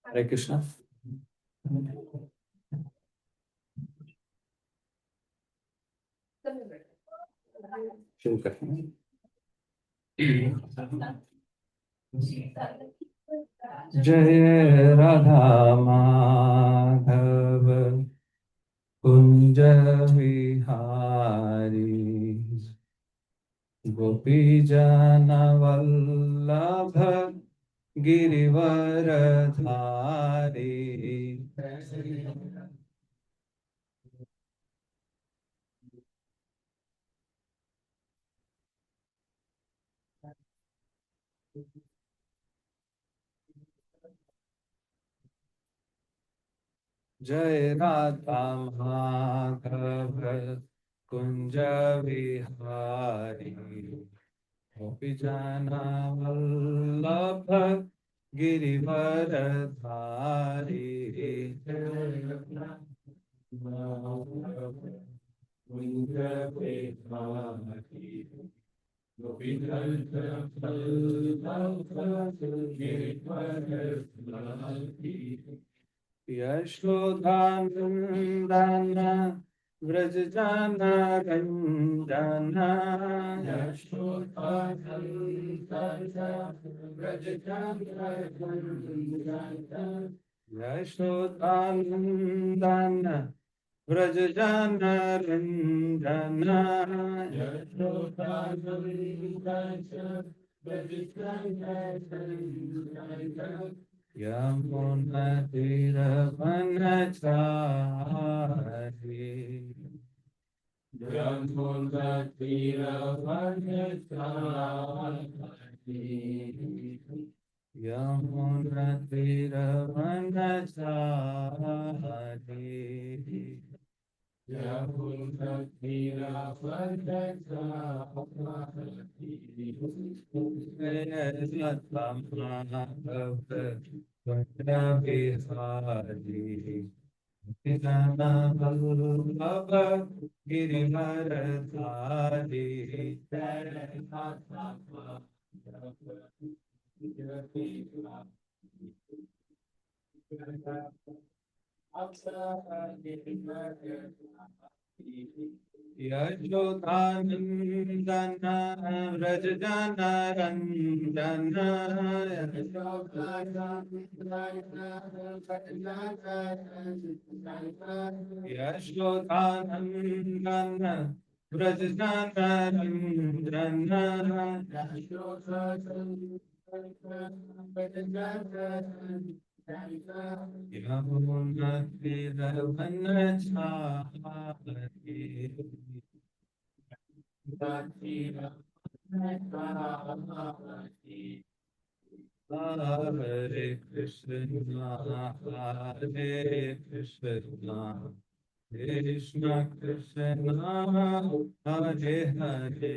हरे कृष्णा। शुरू करते हैं। जय राधा माधव कुंज विहारी गोपी जन वल्लभ गिरिवर धारी। जय राधा माधव कुंज विहारी गोपी जना वल्लभ गिरिवर धारी। कुंज विहारी गोपी जना वल्लभ गिरिवर धारी। यशोदानंदन व्रज जाना रंजना। व्रज जाना रंजना। यशोदानंदन व्रज जाना रंजना। व्रज जाना रंजना। यमुना तीर वनचारी। यमुना तीर वनचारी। यमुना तीर वनचारी। यमुना तीर वनचारी। जय राधा माधव कुंज विहारी जना वल्लभ गिरिवर धारी। जय राधा माधव कुंज विहारी। यशोदानंदन व्रज जाना रंजना। यशोदानंदन व्रज जाना रंजना। यमुना तीर वनचारी। हरे कृष्ण हरे कृष्ण कृष्ण कृष्ण हरे हरे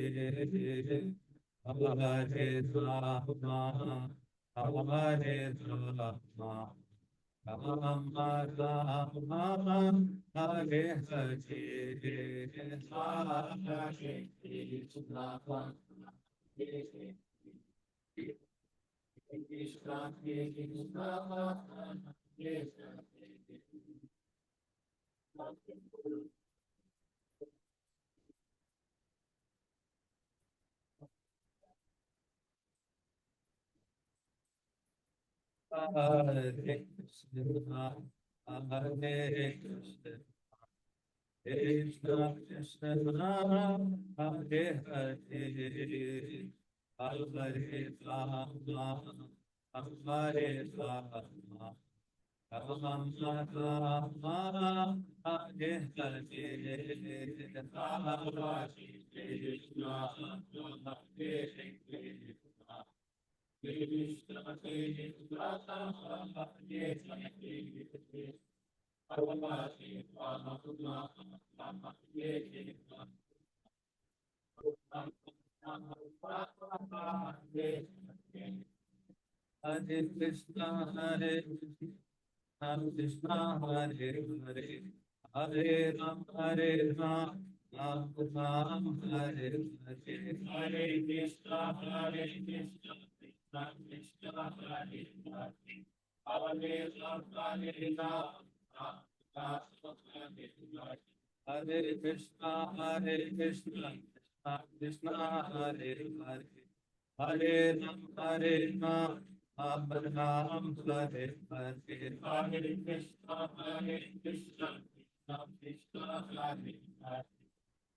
हरे राम हरे राम राम राम हरे हरे हरे कृष्ण कृष्ण कृष्ण हरे कृष्ण हरे कृष्ण कृष्ण कृष्ण हरे हरे हरे राम हरे राम राम राम हरे हरे हरे कृष्ण हरे Krishna Krishna Krishna Hare Hare Hare Krishna, Hare Krishna, Krishna Hare Hare, Hare Ram, Hare Ram, Ram Ram, Hare Hare, Hare Krishna, Hare Krishna, Krishna Krishna, Hare Hare, Hare Ram, Hare Ram, Ram Ram, Hare Hare, Hare Krishna, Hare Krishna, Krishna Krishna, Hare Hare, Hare Ram, Hare Ram, Ram Ram, Hare Hare, Hare Krishna, Hare Krishna, Krishna Krishna, Hare Hare,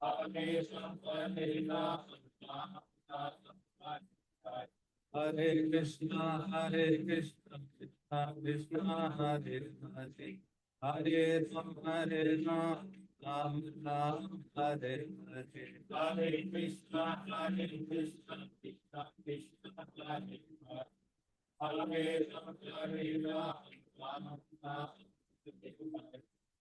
Hare Ram, Hare Ram, Ram Ram, Hare Hare, Hare Krishna, Hare Krishna, Krishna Krishna, Hare Hare, Hare Ram, Hare Ram, Ram Ram, Hare Hare, Hare Krishna, Hare Krishna, Krishna Krishna, Hare Hare, Hare Ram, Hare Ram, Ram Ram,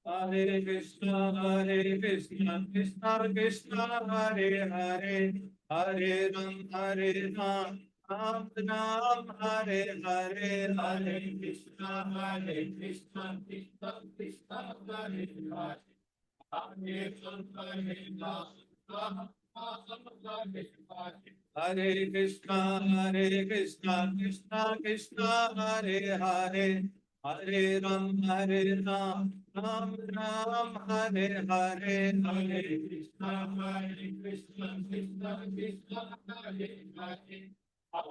Hare Krishna, Hare Krishna, Krishna Krishna, Hare Hare, Hare Ram, Hare Ram, Ram Ram, Hare Hare, Hare Krishna, Hare Krishna, Krishna Krishna, Hare Hare, Hare Ram, Hare Ram, Ram Ram, Hare Hare, Hare Krishna, Hare Krishna, Krishna Krishna, Hare Hare, Hare Ram, Hare Ram, Ram Ram, Hare Hare, Hare Krishna, Hare Krishna, Krishna Krishna, Hare Hare,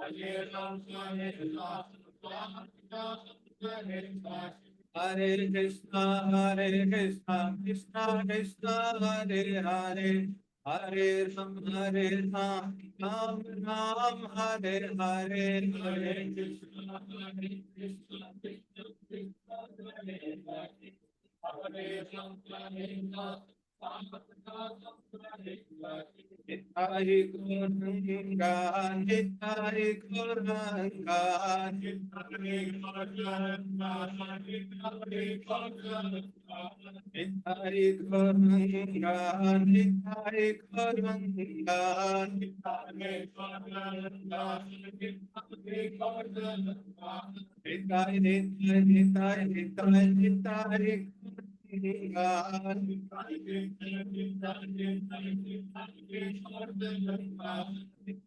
Hare Ram, Hare Ram, Ram Ram, Hare Hare, Hare Krishna, Hare Krishna, Krishna Krishna, Hare Hare, Hare Ram, Hare Ram, Ram Ram, Hare Hare, Hare Krishna, Hare Krishna, Krishna Krishna, Hare Hare, Hare Ram, Hare Ram, Ram Ram, Hare Hare, Hare Guranga, Hare Guranga, Hare Guranga, Hare Guranga, Hare Guranga, Hare Guranga, Hare Guranga, Hare Guranga, Hare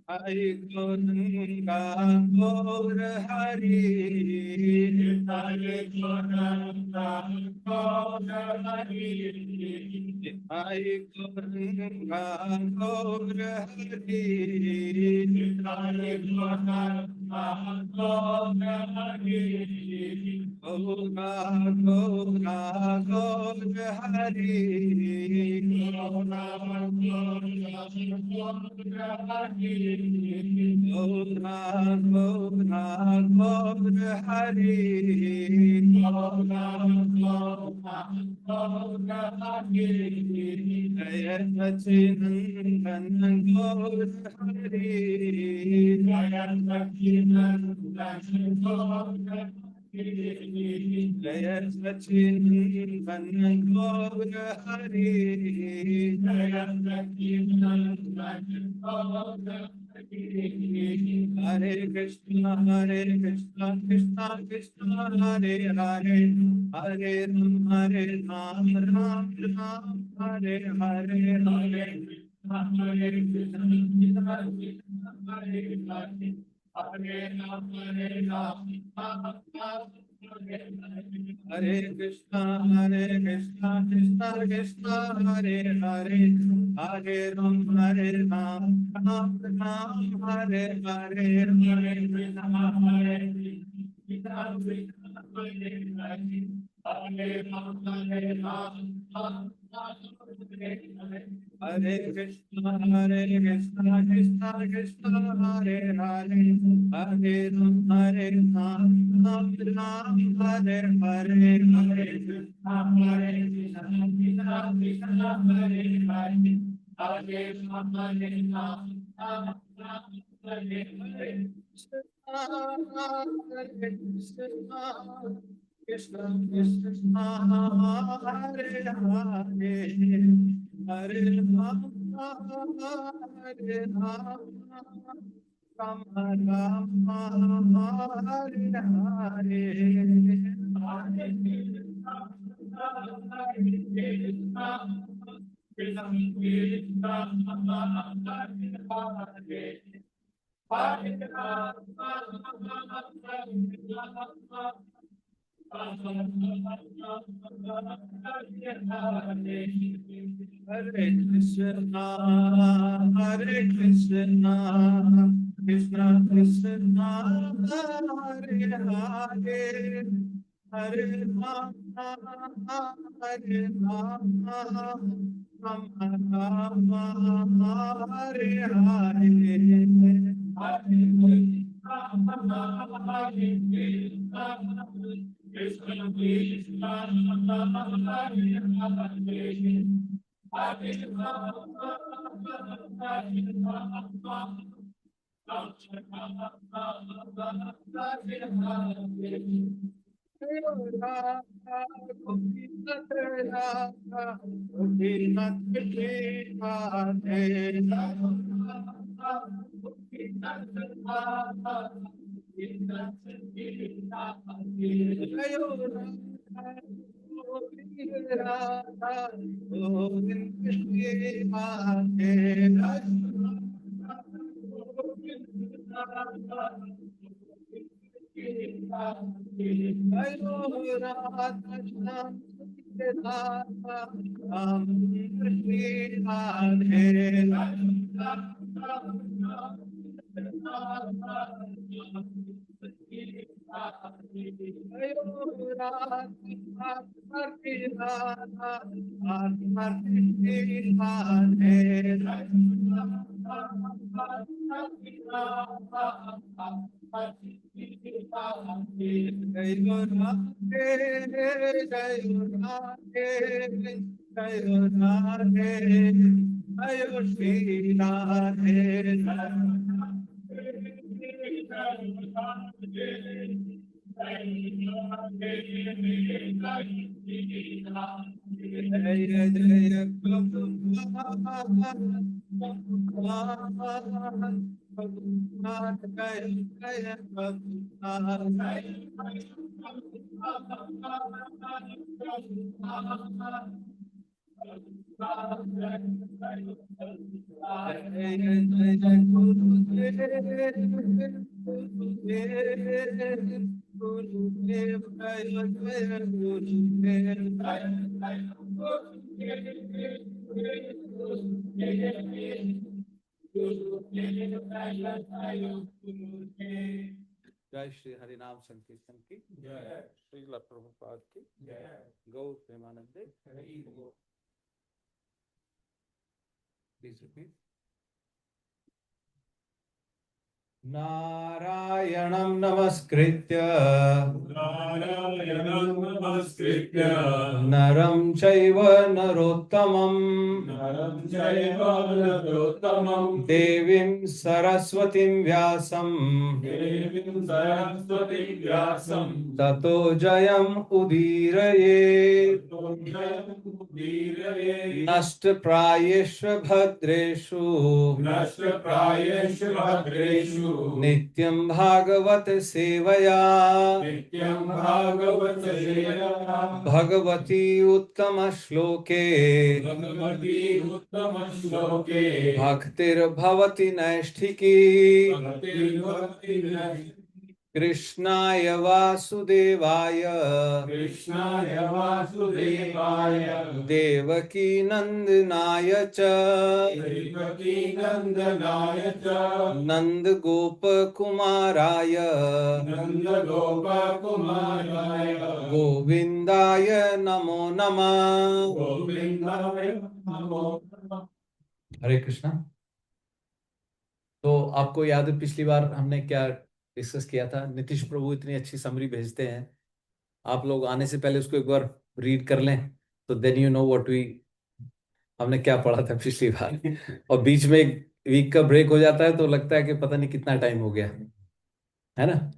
Hare Guranga, Gaur Hari, Hare Guranga, Gaur Hari, Hare Guranga, Gaur Hari, Hare Guranga, Gaur Hari, Gaura Gaura Gaur Hari, Gaura Gaura Gaur Hari, Gaura Gaura Gaur Hari, Gaura Gaura Gaur Hari, Jaya Sachidanand Gaur Hari, Jaya Sachidanand Gaur Hari, Jaya Sachidanand Gaur Hari, Jaya Sachidanand Gaur Hari, Hare Krishna, Hare Krishna, Krishna Krishna, Hare Hare, Hare Ram, Hare Ram, Ram Ram, Hare Hare, Hare Krishna, Hare Krishna, Krishna Krishna, Hare Hare, Hare Ram, Hare Ram, Ram Ram, Hare Hare, Hare Krishna, Hare Krishna, Krishna Krishna, Hare Hare, Hare Ram, Hare Ram, Ram Ram, Hare Hare, Hare Krishna, Hare Krishna, Krishna Krishna, Hare Hare, Hare Ram, Hare Ram, Ram Ram, Hare Hare, Hare Krishna, Hare Krishna, Krishna Krishna, Hare Hare, Hare Ram, Hare Ram, Ram Ram, Hare Hare, Hare Krishna, Hare Krishna, Krishna Krishna, Hare Hare, Hare Ram, Hare Ram, Ram Ram, Hare Hare, Hare Krishna, Krishna Krishna, Hare Hare, Hare Ram, Hare Ram, Ram Ram Hare Hare Hare Krishna, Hare Krishna, Krishna Krishna, Hare Hare, Hare Rama, Hare Rama, Rama Rama, Hare Hare, Gopinath Radha, Gopinath जय श्री हरिनाम संकीर्तन की जय, श्रील प्रभुपाद की जय, गौ प्रेमानंदे। Please repeat. नारायणं नमस्कृत्य नरं चैव नरोत्तमं देवीं सरस्वतीं व्यासं ततो जयम् उदीरयेत्। नष्टप्रायेषु भद्रेषु नित्यं भागवत सेवया भगवती उत्तम श्लोके भक्तिर्भवति नैष्ठिकी। कृष्णाय वासुदेवाय देवकी नंदनाय च नंद गोप कुमाराय गोविंदाय नमो नमः। हरे कृष्णा। तो आपको याद है पिछली बार हमने क्या डिस्कस किया था? नीतीश प्रभु इतनी अच्छी समरी भेजते हैं, आप लोग आने से पहले उसको एक बार रीड कर लें तो then you know what we हमने क्या पढ़ा था पिछली बार। और बीच में एक वीक का ब्रेक हो जाता है तो लगता है कि पता नहीं कितना टाइम हो गया है ना।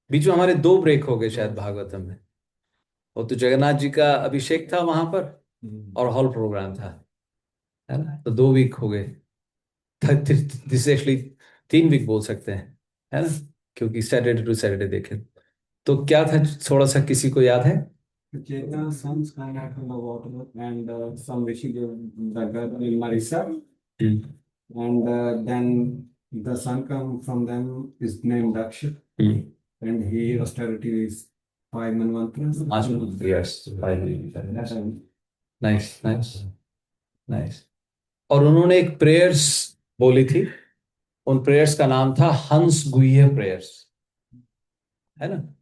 बीच में हमारे 2 ब्रेक हो गए शायद भागवतम में। और तो जगन्नाथ जी का अभिषेक था वहां पर और हॉल प्रोग्राम था, है ना, तो 2 वीक हो गए। दिस एक्चुअली 3 वीक बोल सकते हैं, है ना, क्योंकि सैटरडे टू सैटरडे देखें। तो क्या था, थोड़ा सा किसी को याद है? Jeta sun sprang out from the water, and some rishi gave the girl in Marisa, hmm. and then the son come from them is named Daksha, hmm. and he austerity is 5 manvantras. Yes, That time. Nice nice nice. और उन्होंने एक prayers बोली थी, उन prayers का नाम था हंस गुह्य प्रेयर्स, है ना।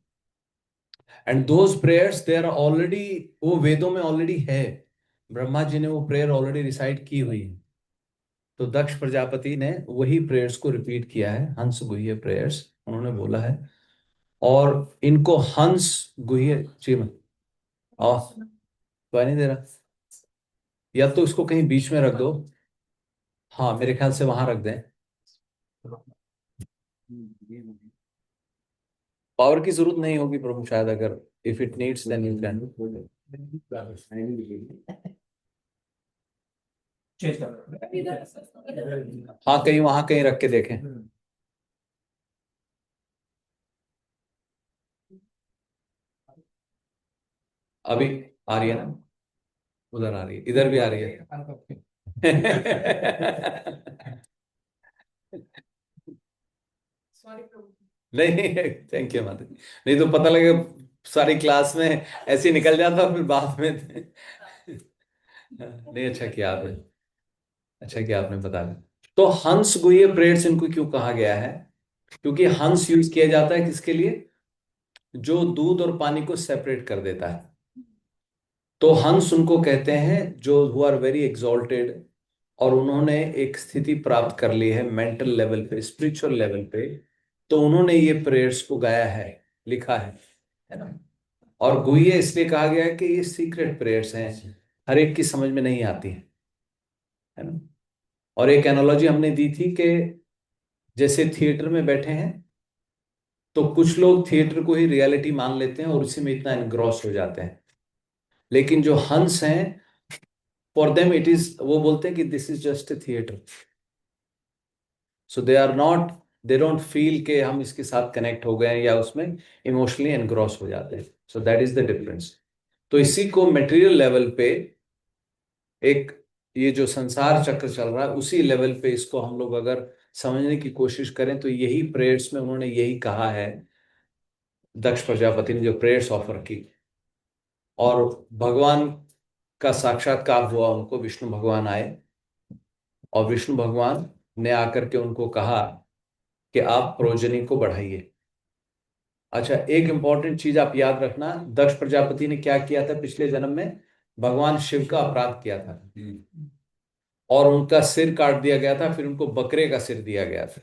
And those prayers they are already, वो वेदों में ऑलरेडी है, ब्रह्मा जी ने वो प्रेयर ऑलरेडी रिसाइट की हुई है। तो दक्ष प्रजापति ने वही प्रेयर्स को रिपीट किया है, हंस गुह्य प्रेयर्स उन्होंने बोला है। और इनको हंस गुह्य जी में तो नहीं दे रहा, या तो इसको कहीं बीच में रख दो। हाँ, मेरे ख्याल से वहां रख दें। पावर की जरूरत नहीं होगी प्रभु शायद, अगर if it needs then you can. हाँ, कहीं वहां कहीं रख के देखें। अभी आ रही है ना, उधर आ रही है, इधर भी आ रही है। नहीं, थैंक यू माता जी। नहीं तो पता लगे सारी क्लास में ऐसे ही निकल जाता, फिर बाद में नहीं, अच्छा किया आपने, अच्छा किया आपने बता दिया। तो हंस गुह्य प्रेयर्स इनको क्यों कहा गया है? क्योंकि हंस यूज किया जाता है किसके लिए? जो दूध और पानी को सेपरेट कर देता है। तो हंस उनको कहते हैं जो हु आर वेरी एग्जॉल्टेड, और उन्होंने एक स्थिति प्राप्त कर ली है मेंटल लेवल पे, स्पिरिचुअल लेवल पे। तो उन्होंने ये प्रेयर्स को गाया है, लिखा है ना। और गुह्य इसलिए कहा गया है कि ये सीक्रेट प्रेयर्स हैं, हर एक की समझ में नहीं आती है ना। और एक एनालॉजी हमने दी थी कि जैसे थिएटर में बैठे हैं, तो कुछ लोग थिएटर को ही रियलिटी मान लेते हैं और उसी में इतना एनग्रॉस हो जाते हैं। लेकिन जो हंस हैं, फॉर देम इट इज, वो बोलते हैं कि this is just a theatre. So they are not, they don't feel के हम इसके साथ कनेक्ट हो गए हैं या उसमें इमोशनली एनग्रॉस हो जाते हैं। सो दैट इज द डिफरेंस। तो इसी को मटेरियल लेवल पे, एक ये जो संसार चक्र चल रहा है उसी लेवल पे इसको हम लोग अगर समझने की कोशिश करें, तो यही प्रेयर्स में उन्होंने यही कहा है, दक्ष प्रजापति ने जो प्रेयर्स ऑफर की। और भगवान का साक्षात्कार हुआ उनको, विष्णु भगवान आए और विष्णु भगवान ने आकर के उनको कहा कि आप प्रोजनी को बढ़ाइए। अच्छा, एक इंपॉर्टेंट चीज आप याद रखना, दक्ष प्रजापति ने क्या किया था पिछले जन्म में? भगवान शिव का अपराध किया था और उनका सिर काट दिया गया था, फिर उनको बकरे का सिर दिया गया था।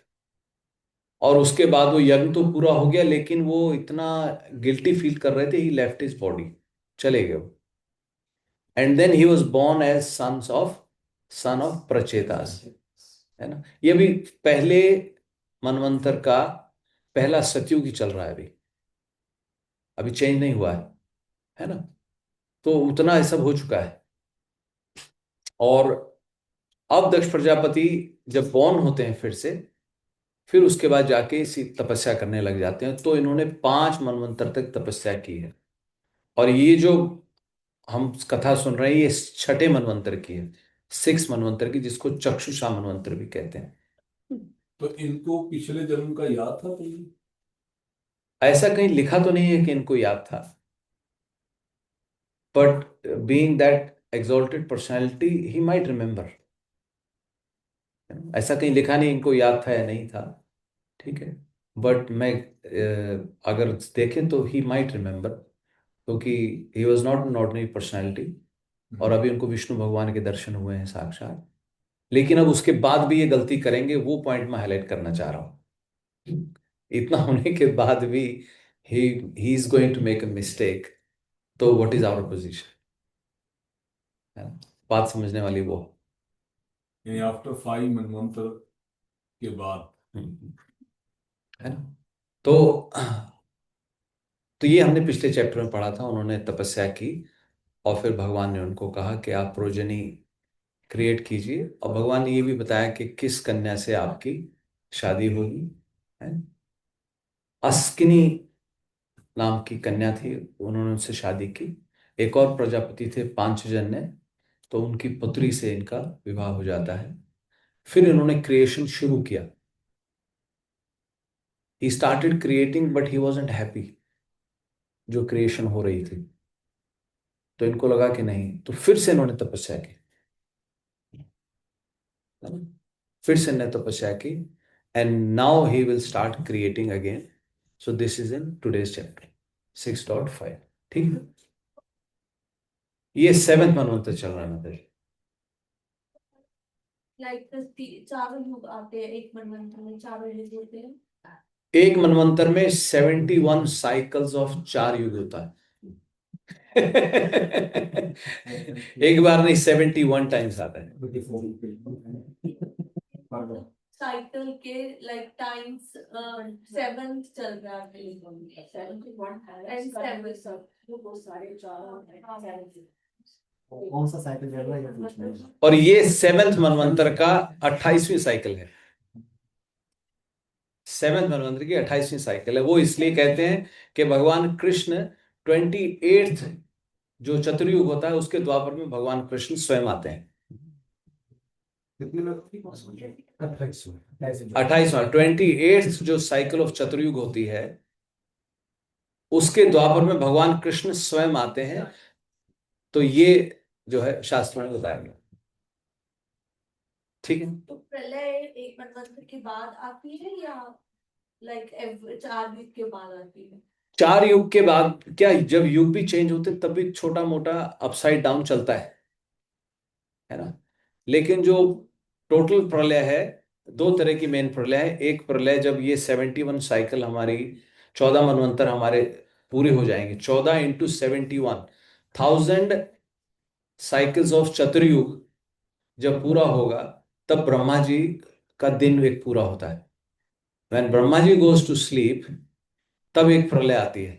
और उसके बाद वो यज्ञ तो पूरा हो गया, लेकिन वो इतना गिल्टी फील कर रहे थे, ही लेफ्ट हिज बॉडी, चले गए वो। And then he was born as son of Prachetas, है ना। ये भी पहले मनवंतर का पहला सतयुग ही चल रहा है अभी, अभी चेंज नहीं हुआ है ना। तो उतना ये सब हो चुका है। और अब दक्ष प्रजापति जब बॉर्न होते हैं फिर से, फिर उसके बाद जाके इसी तपस्या करने लग जाते हैं। तो इन्होंने 5 मनवंतर तक तपस्या की है। और ये जो हम कथा सुन रहे हैं, ये छठे मनवंतर की है, 6 मनवंतर की, जिसको चक्षुषा मनवंतर भी कहते हैं। तो इनको पिछले जन्म का याद था तो ऐसा कहीं लिखा तो नहीं है कि इनको याद था, but being that exalted personality he might remember. ऐसा कहीं लिखा नहीं इनको याद था या नहीं था, ठीक है। बट मैं अगर देखें तो ही माइट रिमेम्बर, क्योंकि he was not an ordinary personality. और अभी उनको विष्णु भगवान के दर्शन हुए हैं साक्षात। लेकिन अब उसके बाद भी ये गलती करेंगे, वो पॉइंट मैं हाईलाइट करना चाह रहा हूँ। इतना होने के बाद भी he he is going to make a mistake. तो व्हाट इज आवर पोजीशन, है ना। बात समझने वाली वो यानी आफ्टर 5 मनवंतर के बाद। है ना। तो ये हमने पिछले चैप्टर में पढ़ा था, उन्होंने तपस्या की और फिर भगवान ने उनको कहा कि आप प्रोजनी क्रिएट कीजिए। और भगवान ने ये भी बताया कि किस कन्या से आपकी शादी होगी, है। अस्किनी नाम की कन्या थी, उन्होंने उनसे शादी की। एक और प्रजापति थे पांचजन्य, तो उनकी पुत्री से इनका विवाह हो जाता है। फिर इन्होंने क्रिएशन शुरू किया। He started creating but he wasn't happy, जो क्रिएशन हो रही थी। तो इनको लगा कि नहीं, तो फिर से इन्होंने तपस्या की, है ना? फिर से इन्होंने तपस्या की, and now he will start creating again. So this is in today's chapter 6.5। ठीक है, ये 7th मनवंतर चल रहा है मतलब। लाइक चारों युग आते हैं एक मनवंतर में, चारों युग होते हैं। एक मनवंतर में 71 साइकिल्स ऑफ 4 युग होता है। एक बार नहीं, 71 टाइम्स आता है। साइकिल के लाइक टाइम्स 7 चल रहा है, 71 एंड 7 सब वो बहुत सारे चार। कौन सा साइकिल चल रहा है ये पूछना है। और ये 7th मनवंतर का 28वीं साइकिल है। 7th मनवंतर की 28वीं साइकिल है। वो इसलिए कहते हैं कि भगवान कृष्ण 28th जो चतुर्युग होता है उसके द्वापर में भगवान कृष्ण स्वयं आते हैं। कितने लोग थे? 28वां 28th जो साइकिल ऑफ चतुर्युग होती है उसके द्वापर में भगवान कृष्ण स्वयं आते हैं। तो ये जो है शास्त्र में बताया गया। ठीक है, तो प्रलय एक मनवंतर के बाद आती है या लाइक 4 युग के बाद आती है? 4 युग के बाद क्या, जब युग भी चेंज होते हैं, तब भी छोटा मोटा अपसाइड डाउन चलता है ना। लेकिन जो टोटल प्रलय है, 2 तरह की मेन प्रलय है। एक प्रलय जब ये 71 साइकिल हमारी 14 मनवंतर हमारे पूरे हो जाएंगे, 14 इंटू 71 1000 साइकिल्स ऑफ चतुर्युग जब पूरा होगा, तब ब्रह्मा जी का दिन एक पूरा होता है। When Brahma ji goes to sleep, तब एक प्रलय आती है।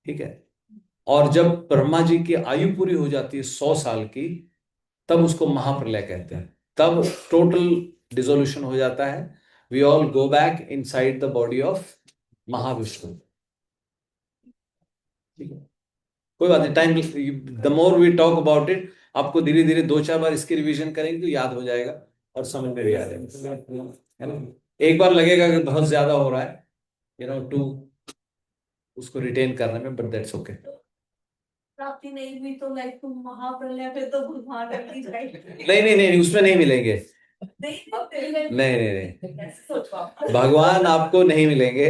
ठीक है, और जब ब्रह्मा जी की आयु पूरी हो जाती है 100 साल की, तब उसको महाप्रलय कहते हैं। तब टोटल डिसोल्यूशन हो जाता है। We all go back inside the body of Mahavishnu. ठीक है, कोई बात नहीं, time the more we talk about it, आपको धीरे धीरे 2-4 बार इसकी रिवीजन करेंगे तो याद हो जाएगा और समझ में भी आ जाएगा, है ना। एक बार लगेगा कि बहुत ज्यादा हो रहा है, टू उसको रिटेन करने में, बट दैट्स ओके। प्राप्ति नहीं हुई तो लाइक तुम महाप्रलय पे तो भगवान अपनी जाएगी। नहीं नहीं नहीं, उसमें नहीं मिलेंगे। नहीं नहीं नहीं नहीं, कैसे सोच पाओ? भगवान आपको नहीं मिलेंगे।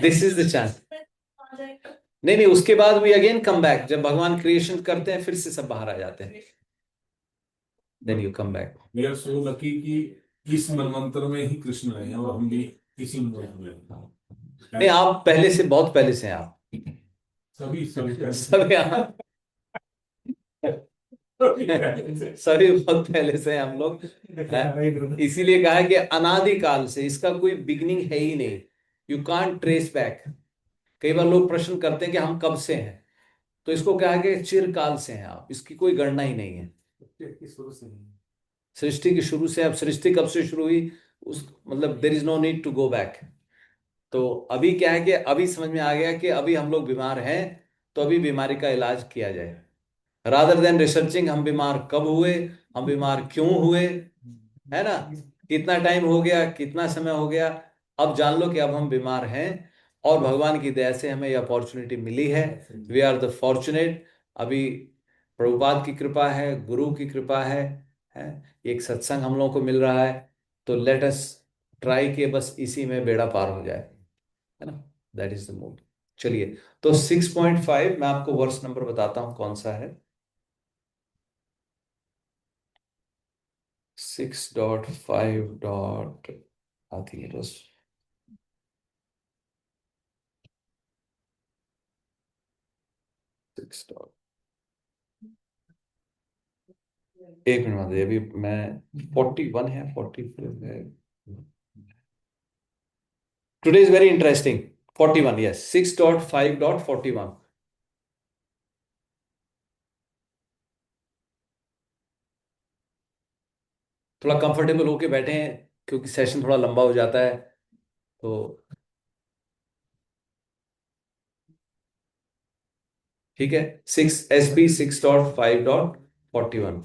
This is the chance. नहीं नहीं, उसके बाद वी अगेन कम बैक। जब भगवान क्रिएशन करते हैं फिर से सब बाहर आ जाते हैं, then you come back. We are so lucky कि इस मनवंतर में ही कृष्ण है और हम भी इसी मनवंतर में। नहीं, आप पहले से, बहुत पहले से हैं आप। सभी सभी सब यहाँ सभी बहुत पहले से हैं हम लोग, इसीलिए कहा है कि अनादिकाल से, इसका कोई बिगिनिंग है ही नहीं। You can't trace back. कई बार लोग प्रश्न करते हैं कि हम कब से हैं, तो इसको कहा कि चिरकाल से हैं आप, इसकी कोई गणना ही नहीं है। सृष्टि की शुरू से, अब सृष्टि कब से शुरू हुई, उस मतलब there is no need to go back. तो अभी क्या है कि अभी समझ में आ गया कि अभी हम लोग बीमार हैं, तो अभी बीमारी का इलाज किया जाए, रादर देन रिसर्चिंग हम बीमार कब हुए, हम बीमार क्यों हुए, है ना, कितना टाइम हो गया, कितना समय हो गया। अब जान लो कि अब हम बीमार हैं, और भगवान की दया से हमें ये अपॉर्चुनिटी मिली है। We are the fortunate. अभी प्रभुपाद की कृपा है, गुरु की कृपा है, एक सत्संग हम लोगों को मिल रहा है। तो लेट अस ट्राई के बस इसी में बेड़ा पार हो जाए, है ना। That is the mood. चलिए, तो 6.5 मैं आपको वर्स नंबर बताता हूं कौन सा है। 6.5 dot, I think it was 6 dot, एक मिनट में, अभी मैं 41 है, 44 है। Today is very interesting. 41, yes, 6.5.41। थोड़ा कंफर्टेबल होके बैठे हैं क्योंकि सेशन थोड़ा लंबा हो जाता है। तो ठीक है, 6 SP 6.5.41,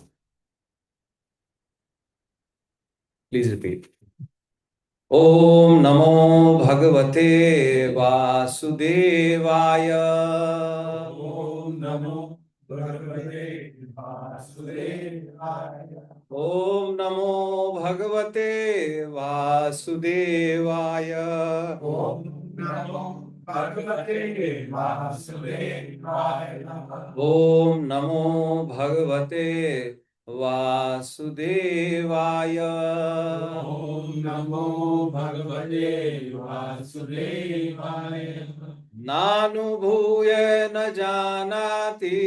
प्लीज रिपीट। ओम नमो भगवते वासुदेवाय। ओम नमो भगवते वासुदेवाय। ओम नमो भगवते वासुदेवाय। ओम नमो भगवते वासुदेवाय। ओम नमो भगवते वासुदेवाय। ओम नमो भगवते वासुदेवाय। नानुभूय न जानाति,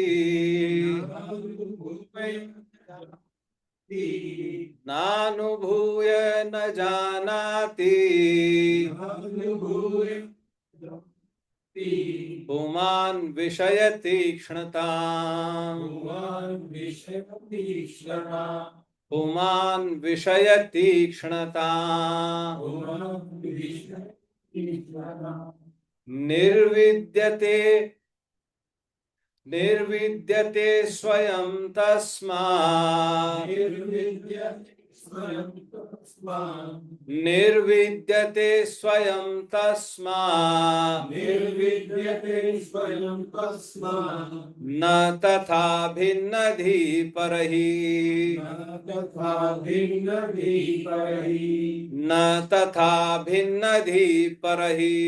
नानुभूय न जानाति, पुमान् विषय तीक्ष्णताम्, पुमान् विषय तीक्ष्णताम्। निर्विद्यते निर्विद्यते स्वयं तस्मात्, निर्विद्यते स्वयं तस्मात्, न तथा भिन्नधि परहि, न तथा भिन्नधि परहि।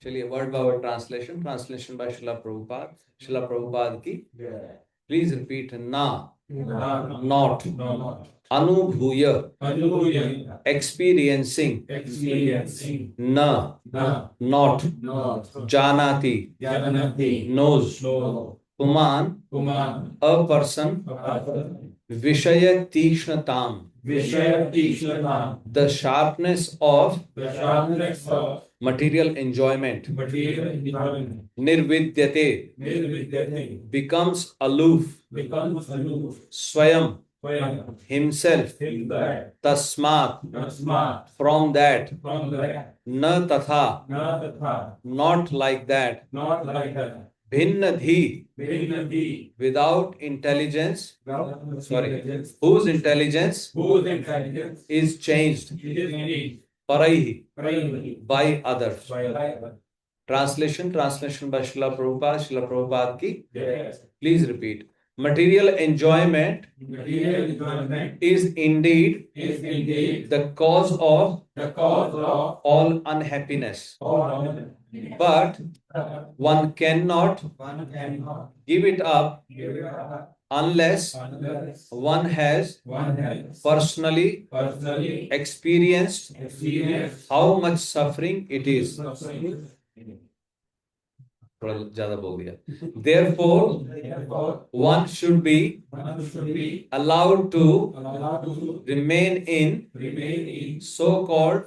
चलिए word by word translation. Translation by Shila Prabhupad. Shila Prabhupad की। Please repeat. ना, नॉट, अनुभूय, एक्सपीरियंसिंग, न, नॉट, जानाति, नोज, पुमान, अ पर्सन, विषय तीक्ष्णताम, the sharpness of material enjoyment, nirvidyate, becomes aloof, swayam, himself, tasmat, from that, na tatha, not like that, bhinnadhi, without intelligence, sorry, whose intelligence is changed, paraihi, by others. Translation by Srila Prabhupada. Srila Prabhupada ki. Please repeat. Material enjoyment is indeed the cause of all unhappiness, but one cannot give it up unless one has personally experienced how much suffering it is. थोड़ा ज्यादा बोल दिया। Therefore, one should be allowed to remain in so-called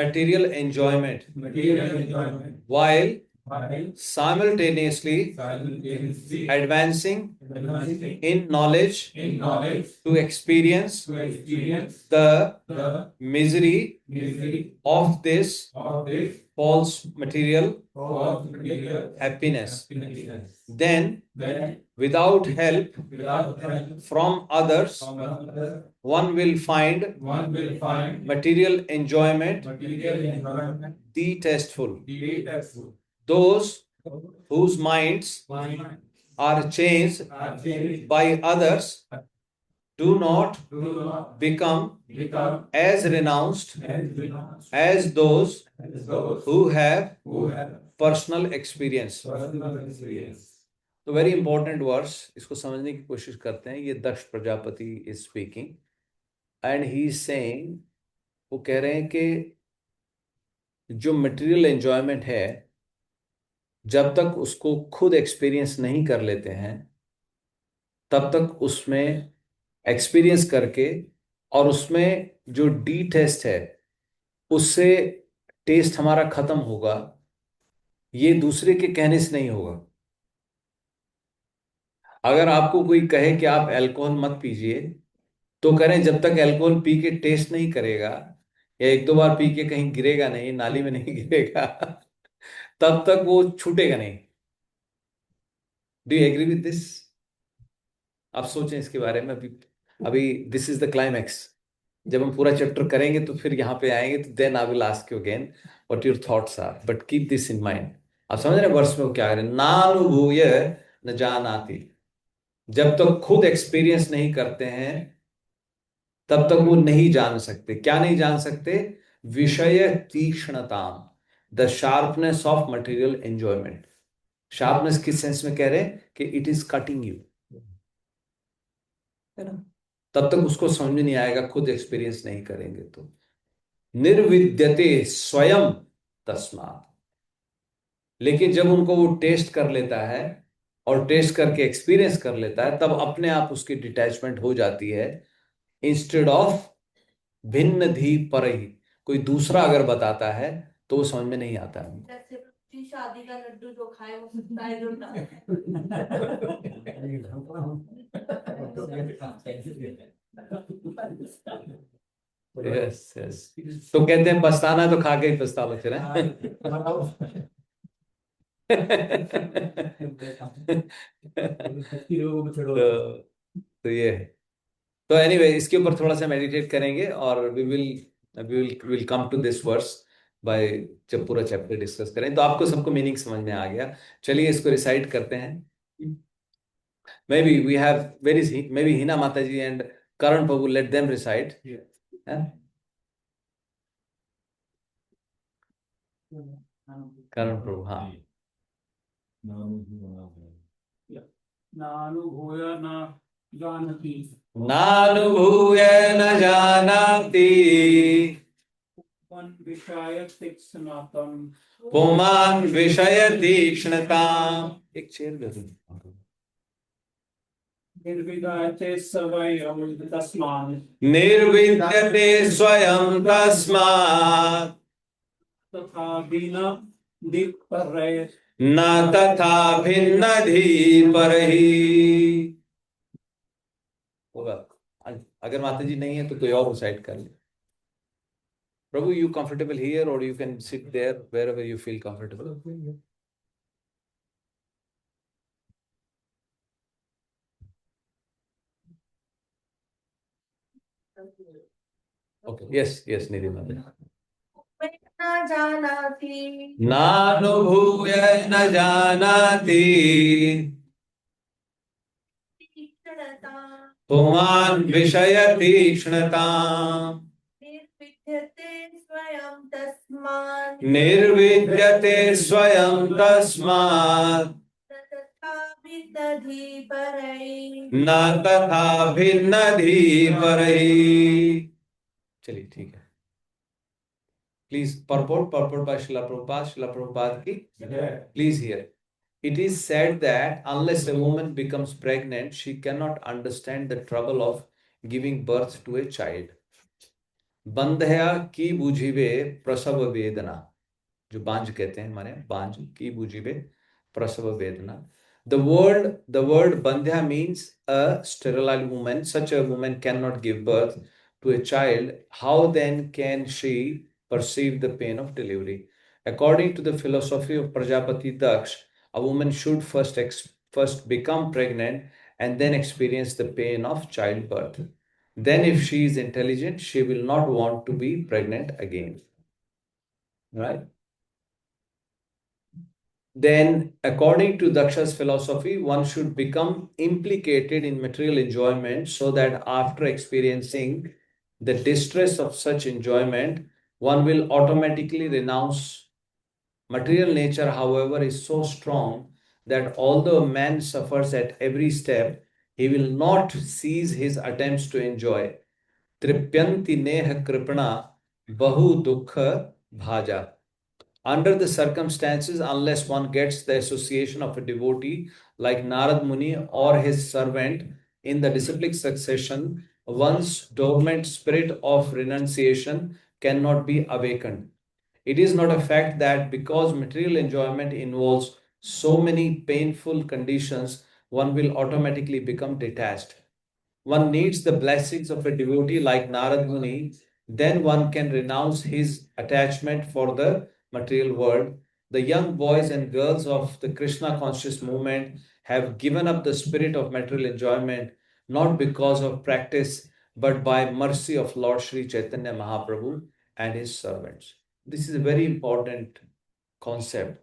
material enjoyment, while simultaneously advancing in knowledge to experience the misery of this false material happiness. Then, without help from others, one will find material enjoyment detestful. Those whose minds are changed by others do not become as renounced as those who have personal experience. तो very important verse, इसको समझने की कोशिश करते हैं। ये Daksha Prajapati is speaking and he is saying, वो कह रहे हैं कि जो मटेरियल एंजॉयमेंट है, जब तक उसको खुद एक्सपीरियंस नहीं कर लेते हैं, तब तक उसमें एक्सपीरियंस करके और उसमें जो डी टेस्ट है उससे टेस्ट हमारा खत्म होगा, ये दूसरे के कहने से नहीं होगा। अगर आपको कोई कहे कि आप अल्कोहल मत पीजिए, तो करें जब तक अल्कोहल पी के टेस्ट नहीं करेगा, या एक दो बार पी के कहीं गिरेगा नहीं, नाली में नहीं गिरेगा, तब तक वो छूटेगा नहीं। Do you agree with this? आप सोचें इसके बारे में। अभी अभी दिस इज द क्लाइमैक्स। जब हम पूरा चैप्टर करेंगे तो फिर यहाँ पे आएंगे, तो then I will ask you again what your thoughts are, but keep this in mind. आप समझ रहे हैं वर्ष में वो क्या करें? नानुभूय न जानाति। जब तक खुद एक्सपीरियंस नहीं करते हैं तब तक वो नहीं जान सकते। क्या नहीं जान सकते? विषय तीक्ष्णता, the sharpness of material enjoyment. Sharpness किस सेंस में कह रहे हैं? कि इट इज कटिंग यू, है ना? तब तक उसको समझ में नहीं आएगा, खुद एक्सपीरियंस नहीं करेंगे तो। निर्विद्यते स्वयं तस्मात्। लेकिन जब उनको वो टेस्ट कर लेता है और टेस्ट करके एक्सपीरियंस कर लेता है, तब अपने आप उसकी डिटैचमेंट हो जाती है। इंस्टेड ऑफ भिन्न धी पर ही, कोई दूसरा अगर बताता है तो वो समझ में नहीं आता है। जैसे बच्ची शादी का लड्डू जो खाए वो सकता है जो ना यस यस। तो कहते हैं पछताना है तो खा के ही पछता लो फिर, तो ये है। तो एनीवे इसके ऊपर थोड़ा सा मेडिटेट करेंगे और we will come to this verse by, जब पूरा चैप्टर डिस्कस करें तो आपको सबको मीनिंग समझ में आ गया। चलिए इसको रिसाइट करते हैं। May be we have may be Hina Mata ji and Karan Prabhu, let them recite. Karan Prabhu, हाँ। नानुभूय न जानति नानुभूय न जानाति विषय तीक्ष्णतम पुमान् विषय तीक्ष्णताम्। एक चेयर दे दो। निर्विद्यते स्वयं तस्मात् निर्विद्यते स्वयं तस्मात् तथा बिना दिक् परये न तथा भिन्न धी परहि। होगा। अगर माता जी नहीं है तो कोई और डिसाइड कर ले। प्रभु, you comfortable here or you can sit there wherever you feel comfortable. Okay. Yes, yes, Nidhi Mother. न जानाति नानुभूय न जानाति तीक्ष्णता पुमान् विषय तीक्ष्णताम् निर्विद्यते स्वयं तस्मात् निर्विद्यते स्वयं तस्मात् तथापि तद्धि परैः। न तथा भिन्न धी परहि। चलिए ठीक है। Please purport by Srila Prabhupada ki please hear. It is said that unless a woman becomes pregnant, she cannot understand the trouble of giving birth to a child. बंधया की बुझिबे प्रसव वेदना, जो बांझ कहते हैं हमारे बांझ, की बुझिबे प्रसव वेदना. The word bandhya means a sterile woman. Such a woman cannot give birth to a child. How then can she perceive the pain of delivery? According to the philosophy of Prajapati Daksh, a woman should first become pregnant and then experience the pain of childbirth. Then if she is intelligent, she will not want to be pregnant again. Right? Then, according to Daksha's philosophy, one should become implicated in material enjoyment so that after experiencing the distress of such enjoyment, one will automatically renounce. Material nature, however, is so strong that although a man suffers at every step, he will not cease his attempts to enjoy. Tripyanti neha kripana bahu dukha bhaja. Under the circumstances, unless one gets the association of a devotee like Narad Muni or his servant in the disciplic succession, one's dormant spirit of renunciation cannot be awakened. It is not a fact that because material enjoyment involves so many painful conditions, one will automatically become detached. One needs the blessings of a devotee like Narad Muni, then one can renounce his attachment for the material world. The young boys and girls of the Krishna conscious movement have given up the spirit of material enjoyment not because of practice but by mercy of Lord Sri Chaitanya Mahaprabhu and his servants. This is a very important concept.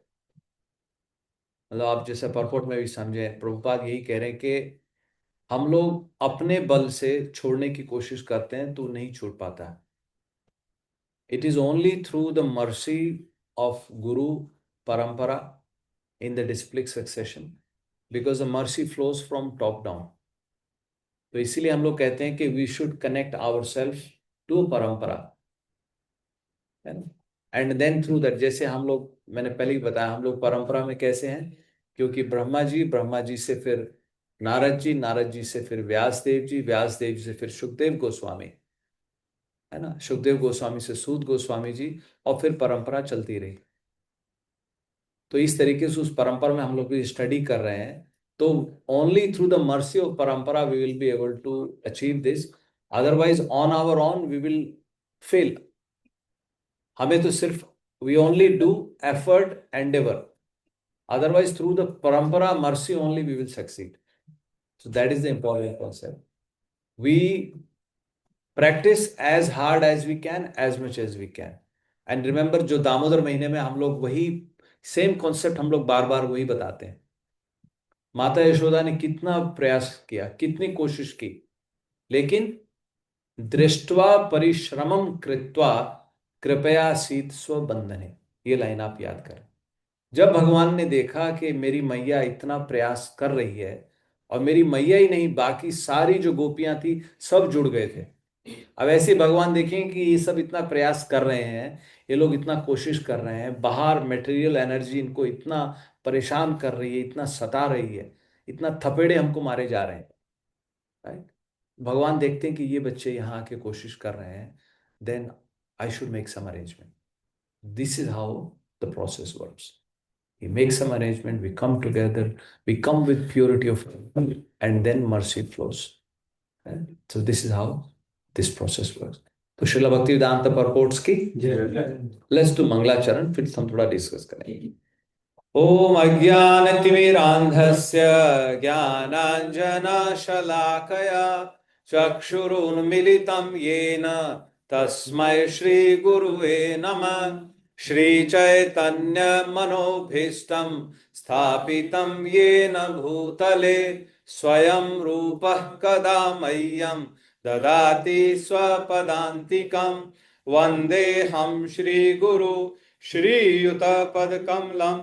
मतलब आप जैसे purport में भी समझे, प्रभुपाद यही कह रहे हैं कि हम लोग अपने बल से छोड़ने की कोशिश करते हैं तो नहीं छूट पाता. It is only through the mercy of guru parampara in the disciplic succession, because the mercy flows from top down. तो इसीलिए हम लोग कहते हैं कि we should connect our self to parampara, है ना. एंड देन थ्रू दैट, जैसे हम लोग, मैंने पहले ही बताया, हम लोग परंपरा में कैसे हैं, क्योंकि ब्रह्मा जी से फिर नारद जी से फिर व्यास देव जी से फिर सुखदेव गोस्वामी, है ना, सुखदेव गोस्वामी से सूत गोस्वामी जी, और फिर परंपरा चलती रही. तो इस तरीके से उस परंपरा में हम लोग स्टडी कर रहे हैं. तो only through the mercy of parampara we will be able to achieve this, otherwise on our own we will fail. हमें तो सिर्फ we only do effort endeavour, otherwise through the parampara mercy only we will succeed. So that is the important concept. We practice as hard as we can, as much as we can. And remember, जो दामोदर महीने में हम लोग वही same concept हम लोग बार बार वही बताते हैं. माता यशोदा ने कितना प्रयास किया, कितनी कोशिश की, लेकिन दृष्ट्वा परिश्रमम कृत्वा कृपया सीत स्वबंधने, ये लाइन आप याद करें. जब भगवान ने देखा कि मेरी मैया इतना प्रयास कर रही है, और मेरी मैया ही नहीं बाकी सारी जो गोपियां थी सब जुड़ गए थे. अब ऐसे भगवान देखें कि ये सब इतना प्रयास कर रहे हैं, ये लोग इतना कोशिश कर रहे हैं, बाहर मटेरियल एनर्जी इनको इतना परेशान कर रही है, इतना सता रही है, इतना थपेड़े हमको मारे जा रहे हैं, राइट. भगवान देखते हैं कि ये बच्चे यहाँ आके कोशिश कर रहे हैं, then I should make some arrangement. This is how the process works. We make some arrangement, we come together, we come with purity of heart, and then mercy flows. Right? So this is how this process works. तो Srila Bhaktivedanta purports की let's do मंगलाचरण, फिर हम थोड़ा discuss करेंगे. ओम अज्ञानतिमिरान्धस्य ज्ञानाञ्जनशलाकया चक्षुरुन्मीलितं येन तस्मै श्रीगुरुवे नमः. श्रीचैतन्य मनोभीष्टं स्थापितं येन भूतले स्वयं रूपः कदा मह्यं ददाति स्वपदान्तिकं. वन्देऽहं श्रीगुरु श्रीयुतपदकमलं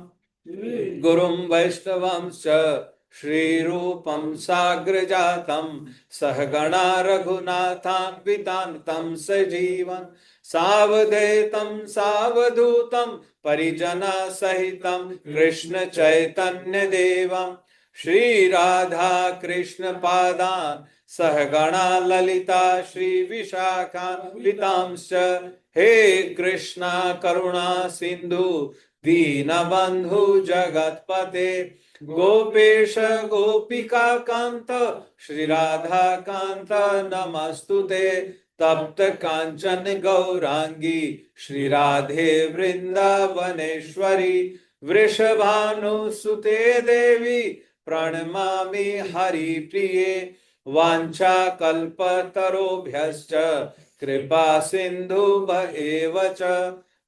गुरुं वैष्णवंश्च श्रीरूपं साग्रजातं सहगणा रघुनाथान्वितान्तं सजीवन् सावधेतं सावधूतं परिजना सहितं कृष्ण चैतन्य देवं श्री राधा कृष्ण पादान् सहगणा ललिता श्री विशाखान्वितांश्च. हे कृष्णा करुणा सिंधु दीनबंधु जगत्पते गोपेश गोपिका कांत श्री राधा कांत नमस्तुते. तप्त कांचन गौरांगी श्री राधे वृंदावनेश्वरी वृषभानुसुते देवी प्रणमामि हरिप्रिये. वाञ्छा कल्पतरोभ्यश्च कृपा सिन्धुभ्येव च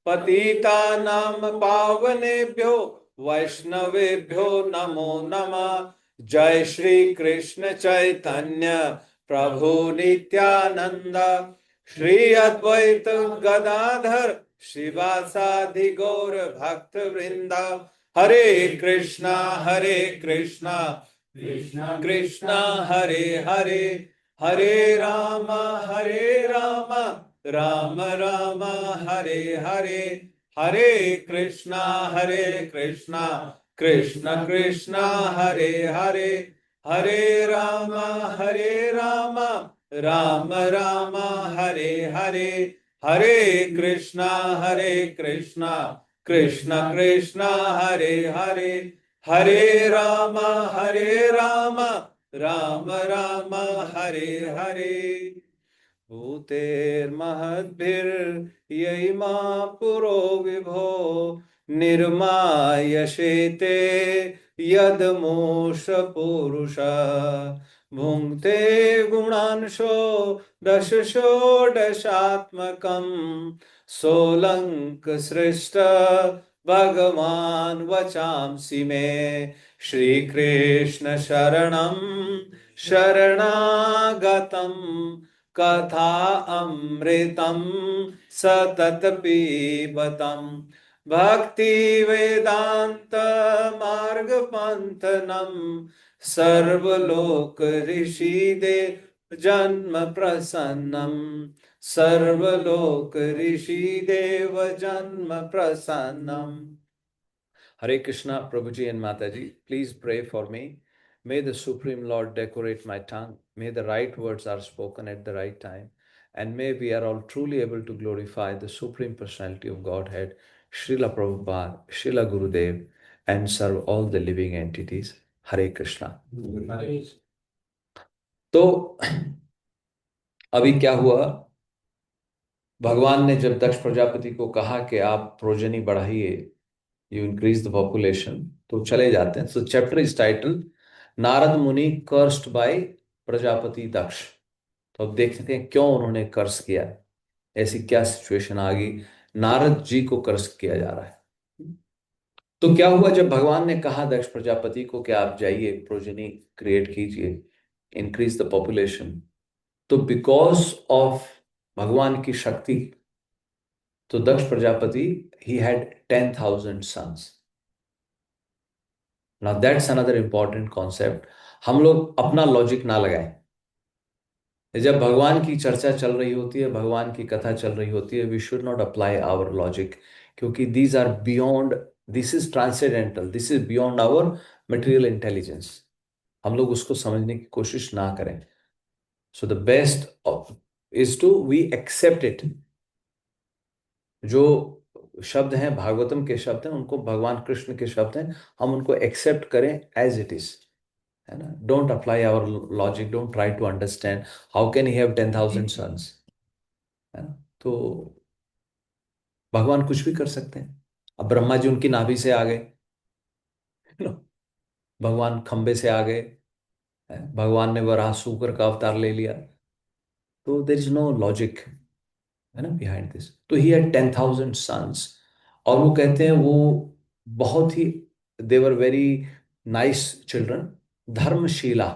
पतितानां पावनेभ्यो वैष्णवेभ्यो नमो नमः. जय श्री कृष्ण चैतन्य प्रभु नित्यानंद श्री अद्वैत गदाधर श्रीवासादि गौर भक्त वृंदा. हरे कृष्णा कृष्णा कृष्णा हरे हरे, हरे राम राम राम हरे हरे. हरे कृष्णा कृष्णा कृष्णा हरे हरे, हरे राम राम राम हरे हरे. हरे कृष्णा कृष्णा कृष्ण कृष्ण हरे हरे, हरे राम राम राम हरे हरे। भूतेर्महद्भिर्यैमा पुरो विभो निर्मायशेते यदमोष पुरुष भुङ्क्ते गुणांशो दशषोडशात्मकं सोऽलङ्क सृष्ट भगवान् वचांसि मे। श्रीकृष्ण शरणं शरणागतं कथा अमृतं सतत पीबतं भक्ति वेदांत मार्ग पंथनम सर्वलोक ऋषिदेव जन्म प्रसन्नम सर्वलोक ऋषिदेव जन्म प्रसन्नम। Hare Krishna, Prabhuji and Mataji, please pray for me. May the Supreme Lord decorate my tongue. May the right words are spoken at the right time. And may we are all truly able to glorify the Supreme Personality of Godhead, Srila Prabhupada, Srila Gurudev, and serve all the living entities. Hare Krishna. तो अभी क्या हुआ, भगवान ने जब दक्ष प्रजापति को कहा कि आप प्रोजनी बढ़ाइए, यू इंक्रीज द पॉपुलेशन, तो चले जाते हैं। सो चैप्टर इज टाइटल नारद मुनि कर्स्ड बाय प्रजापति दक्ष। तो अब देखते हैं क्यों उन्होंने कर्स किया, ऐसी क्या सिचुएशन आ गई, नारद जी को कर्स किया जा रहा है। तो क्या हुआ, जब भगवान ने कहा दक्ष प्रजापति को कि आप जाइए प्रोजनी क्रिएट कीजिए, इंक्रीज द पॉपुलेशन, तो बिकॉज ऑफ भगवान की शक्ति, तो दक्ष Prajapati he had 10,000 sons. Now that's another important concept. हम लोग अपना लॉजिक ना लगाएं। जब भगवान की चर्चा चल रही होती है, भगवान की कथा चल रही होती है, we should not apply our logic, क्योंकि these are beyond, this is transcendental, this is beyond our material intelligence. हम लोग उसको समझने की कोशिश ना करें। So the best is to we accept it. जो शब्द हैं भागवतम के शब्द हैं, उनको भगवान कृष्ण के शब्द हैं, हम उनको एक्सेप्ट करें एज इट इज, है ना। Don't apply our logic, don't try to understand how can he have 10,000 sons, है ना। तो भगवान कुछ भी कर सकते हैं। अब ब्रह्मा जी उनकी नाभि से आ गए, भगवान खंबे से आ गए, भगवान ने वराह सूकर का अवतार ले लिया, तो देयर इज नो लॉजिक, है ना, बिहाइंड दिस। तो ही हैड 10,000 सन्स, और वो कहते हैं वो बहुत ही, they were very nice children, Dharmashila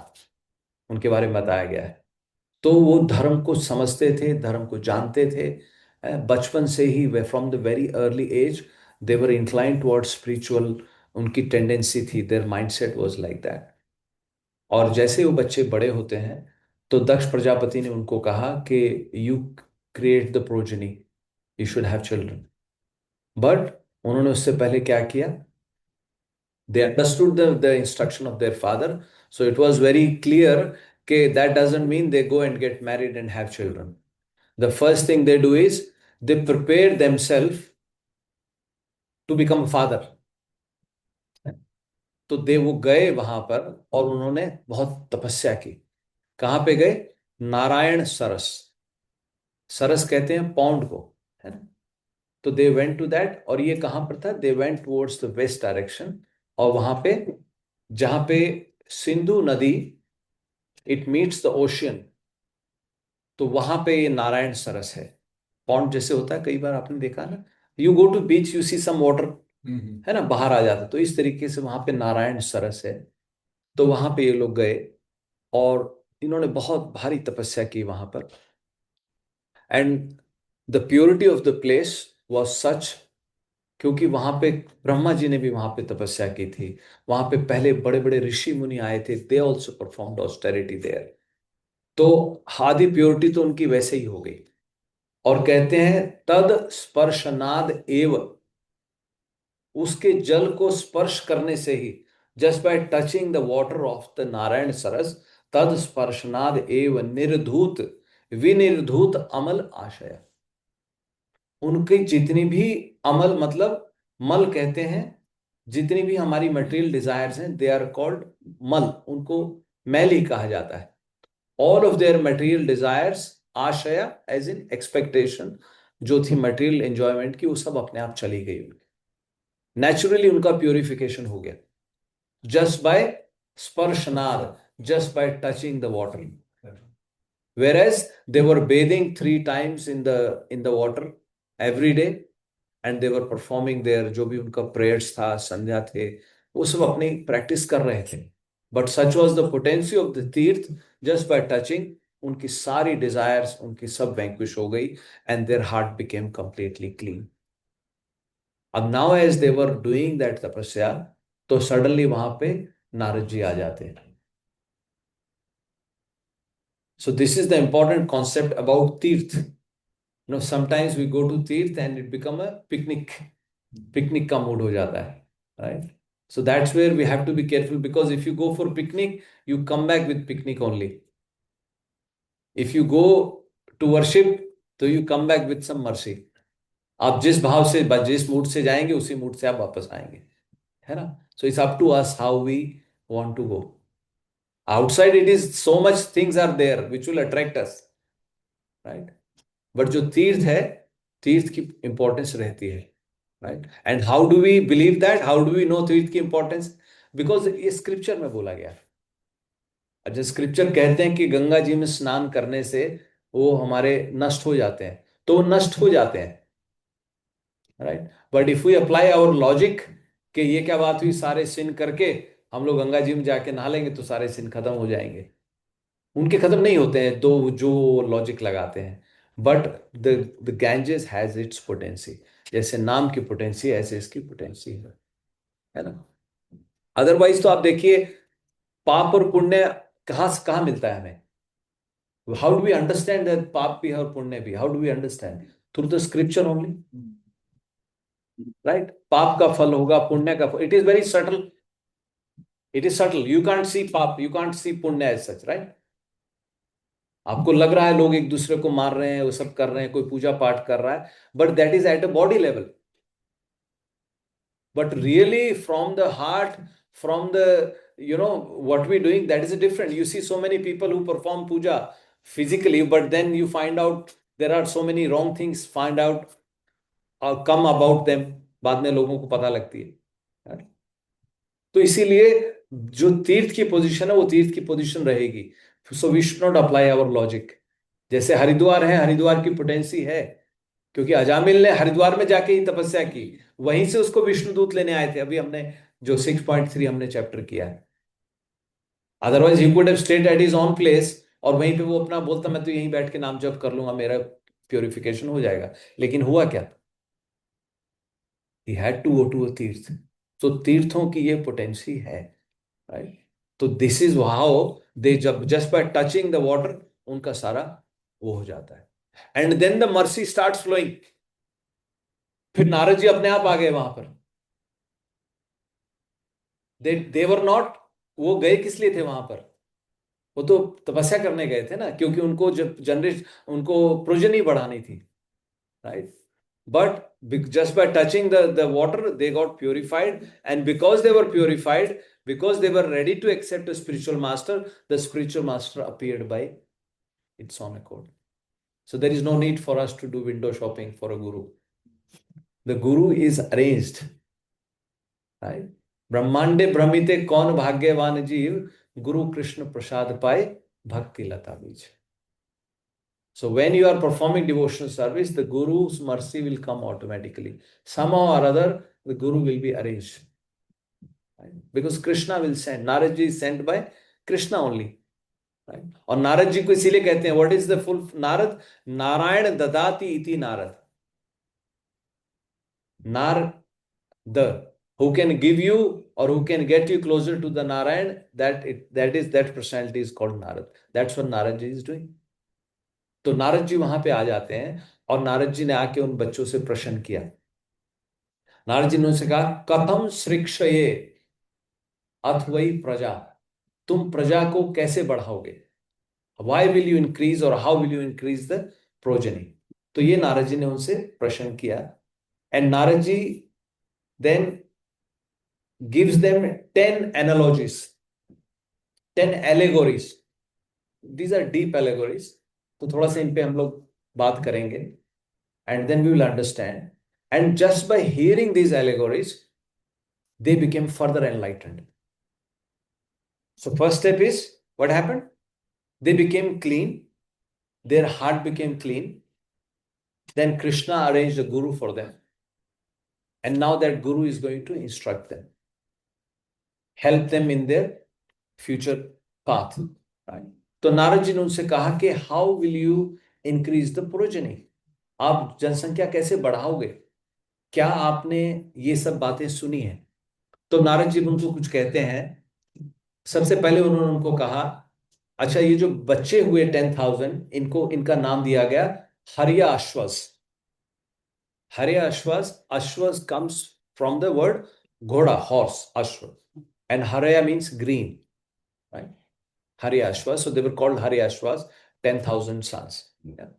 उनके बारे में बताया गया है। तो वो धर्म को समझते थे, धर्म को जानते थे, बचपन से ही, वे from the very early age they were inclined towards spiritual, उनकी टेंडेंसी थी, their mindset was like that. और जैसे वो बच्चे बड़े होते हैं, तो दक्ष प्रजापति ने उनको कहा कि you create the progeny, you should have children. But उन्होंने उससे पहले क्या किया, they understood the instruction of their father, so it was very clear कि that doesn't mean they go and get married and have children. The first thing they do is they prepare themselves to become a father. तो वो गए वहां पर और उन्होंने बहुत तपस्या की। कहां पे गए, नारायण सरस, सरस कहते हैं पौंड को, है ना। तो दे वेंट टू दैट, और ये कहां पर था, they went towards the west direction, और वहां पे जहां पे सिंधु नदी इट मीट्स द ओशियन, तो वहां पे ये नारायण सरस है। पॉन्ड जैसे होता है, कई बार आपने देखा ना, you go to beach you see some water, है ना, बाहर आ जाता, तो इस तरीके से वहां पे नारायण सरस है। तो वहां पे ये लोग गए और इन्होंने बहुत भारी तपस्या की वहां पर, and the purity of the place was such, क्योंकि वहां पे ब्रह्मा जी ने भी वहां पे तपस्या की थी, वहां पे पहले बड़े बड़े ऋषि मुनि आए थे, they also performed austerity there. तो आदि प्योरिटी तो उनकी वैसे ही हो गई। और कहते हैं तद स्पर्शनाद एव, उसके जल को स्पर्श करने से ही, just by touching the water of the Narayan Saras, तद स्पर्शनाद एव निर्धूत विनिर्धूत अमल आशय, उनकी जितनी भी अमल, मतलब मल कहते हैं जितनी भी हमारी मटेरियल डिजायर्स हैं, दे आर कॉल्ड मल, उनको मैल ही कहा जाता है। All of their material desires, आशया एज इन एक्सपेक्टेशन, जो थी मटेरियल एंजॉयमेंट की, वो सब अपने आप चली गई। नेचुरली उनका प्योरिफिकेशन हो गया, जस्ट बाय स्पर्शनाद, just by touching the water. Whereas they were bathing 3 times in the water every day, and they were performing their जो भी उनका prayers था, संध्या थे, वो सब अपनी प्रैक्टिस कर रहे थे। But such was the potency of the तीर्थ, just by touching उनकी सारी desires, उनकी सब vanquish हो गई, and their heart became completely clean. अब now as they were doing that तपस्या, तो suddenly वहां पे नारद जी आ जाते हैं। So this is the important concept about Tirth. You know, sometimes we go to Tirth and it become a picnic. Picnic का mood हो जाता है, right? So that's where we have to be careful, because if you go for picnic, you come back with picnic only. If you go to worship, तो you come back with some mercy. आप जिस भाव से, जिस mood से जाएंगे, उसी mood से आप वापस आएंगे, है ना? So it's up to us how we want to go. Outside it is so much things are there which will attract us, right? But जो तीर्थ है, तीर्थ की इंपॉर्टेंस रहती है, right? And how do we believe that, how do we know tirtha की importance? Because ये scripture में बोला गया। जब स्क्रिप्चर कहते हैं कि गंगा जी में स्नान करने से वो हमारे नष्ट हो जाते हैं, तो वो नष्ट हो जाते हैं, right? But if we apply our logic कि ये क्या बात हुई, सारे सिन करके हम लोग गंगा जी में जाके नहा लेंगे तो सारे सिन खत्म हो जाएंगे, उनके खत्म नहीं होते हैं, तो जो लॉजिक लगाते हैं। But the Ganges has its potency, जैसे नाम की पोटेंसी ऐसे इसकी पोटेंसी है ना? अदरवाइज तो आप देखिए, पाप और पुण्य कहाँ मिलता है हमें? How do we understand that पाप भी है और पुण्य भी? How do we understand? Through the scripture only, right? पाप का फल होगा, पुण्य का फल, it is very subtle, it is subtle, you can't see paap, you can't सी पुण्य एज सच, राइट? आपको लग रहा है लोग एक दूसरे को मार रहे हैं, वो सब कर रहे हैं, कोई पूजा पाठ कर रहा है, but that is at a body level. But really from the heart, from the what we doing, that is a different. You see so many people who perform puja physically, but then you find out there are so many wrong things find out or come about them, बाद में लोगों को पता लगती है। तो इसीलिए जो तीर्थ की पोजीशन है, वो तीर्थ की पोजीशन रहेगी। So we should not apply our logic. जैसे हरिद्वार है, हरिद्वार की पोटेंसी है, क्योंकि अजामिल ने हरिद्वार में जाके ही तपस्या की, वहीं से उसको विष्णुदूत लेने आए थे। अभी हमने जो 6.3 हमने चैप्टर किया है। Otherwise he could have stayed at his own place, और वहीं पे वो अपना बोलता मैं तो यहीं बैठ के नाम जप कर लूंगा, मेरा प्योरिफिकेशन हो जाएगा। लेकिन हुआ क्या? He had to go to a tirtha. तो तीर्थों की ये पोटेंसी है, राइट? तो दिस इज हाउ दे, जब just by touching the water उनका सारा वो हो जाता है, and then the mercy starts flowing. फिर नारद जी अपने आप आ गए वहां पर। दे वर नॉट, वो गए किस लिए थे वहां पर? वो तो तपस्या करने गए थे ना, क्योंकि उनको जब उनको प्रोजनी बढ़ानी थी, right? But just by touching the water, they got purified. And because they were purified, because they were ready to accept a spiritual master, the spiritual master appeared by its own accord. So there is no need for us to do window shopping for a guru. The guru is arranged, right? ब्रह्मांडे भ्रमिते कौन भाग्यवान जीव, गुरु कृष्ण प्रसाद पाए भक्ति लता बीज। So when you are performing devotional service, the Guru's mercy will come automatically. Somehow or other, the Guru will be arranged. Right? Because Krishna will send. Narad ji is sent by Krishna only. Right? और नारद जी को इसीलिए कहते हैं, what is the full Narad? Narayan ददाति इति Narad. the who can give you or who can get you closer to the Narayan, that personality is called Narad. That's what Narad ji is doing. तो नारद जी वहां पे आ जाते हैं, और नारद जी ने आके उन बच्चों से प्रश्न किया। नारद जी ने उनसे कहा, कथम श्रिक्षये अथ वै प्रजा, तुम प्रजा को कैसे बढ़ाओगे? वाई विल यू इंक्रीज और how will you increase the progeny? तो ये नारद जी ने उनसे प्रश्न किया। And Narad ji then gives them 10 analogies, 10 allegories. These are deep allegories. तो थोड़ा सा इन पे हम लोग बात करेंगे, and then we will understand. And just by hearing these allegories, they became further enlightened. So first step is, what happened? They became clean. Their heart became clean. Then Krishna arranged a guru for them. And now that guru is going to instruct them, help them in their future path. Right? तो नारद जी ने उनसे कहा कि how will you increase the progeny? आप जनसंख्या कैसे बढ़ाओगे? क्या आपने ये सब बातें सुनी है? तो नारद जी उनको कुछ कहते हैं. सबसे पहले उन्होंने उनको कहा, अच्छा ये जो बच्चे हुए 10,000, इनको इनका नाम दिया गया हरिया अश्वस. हरिया अश्वस, अश्वस comes from the word घोड़ा, horse, ashwa, and Haraya means green, right? Hariya Ashwas, so they were called Hariya Ashwas, 10,000 sons. Yeah.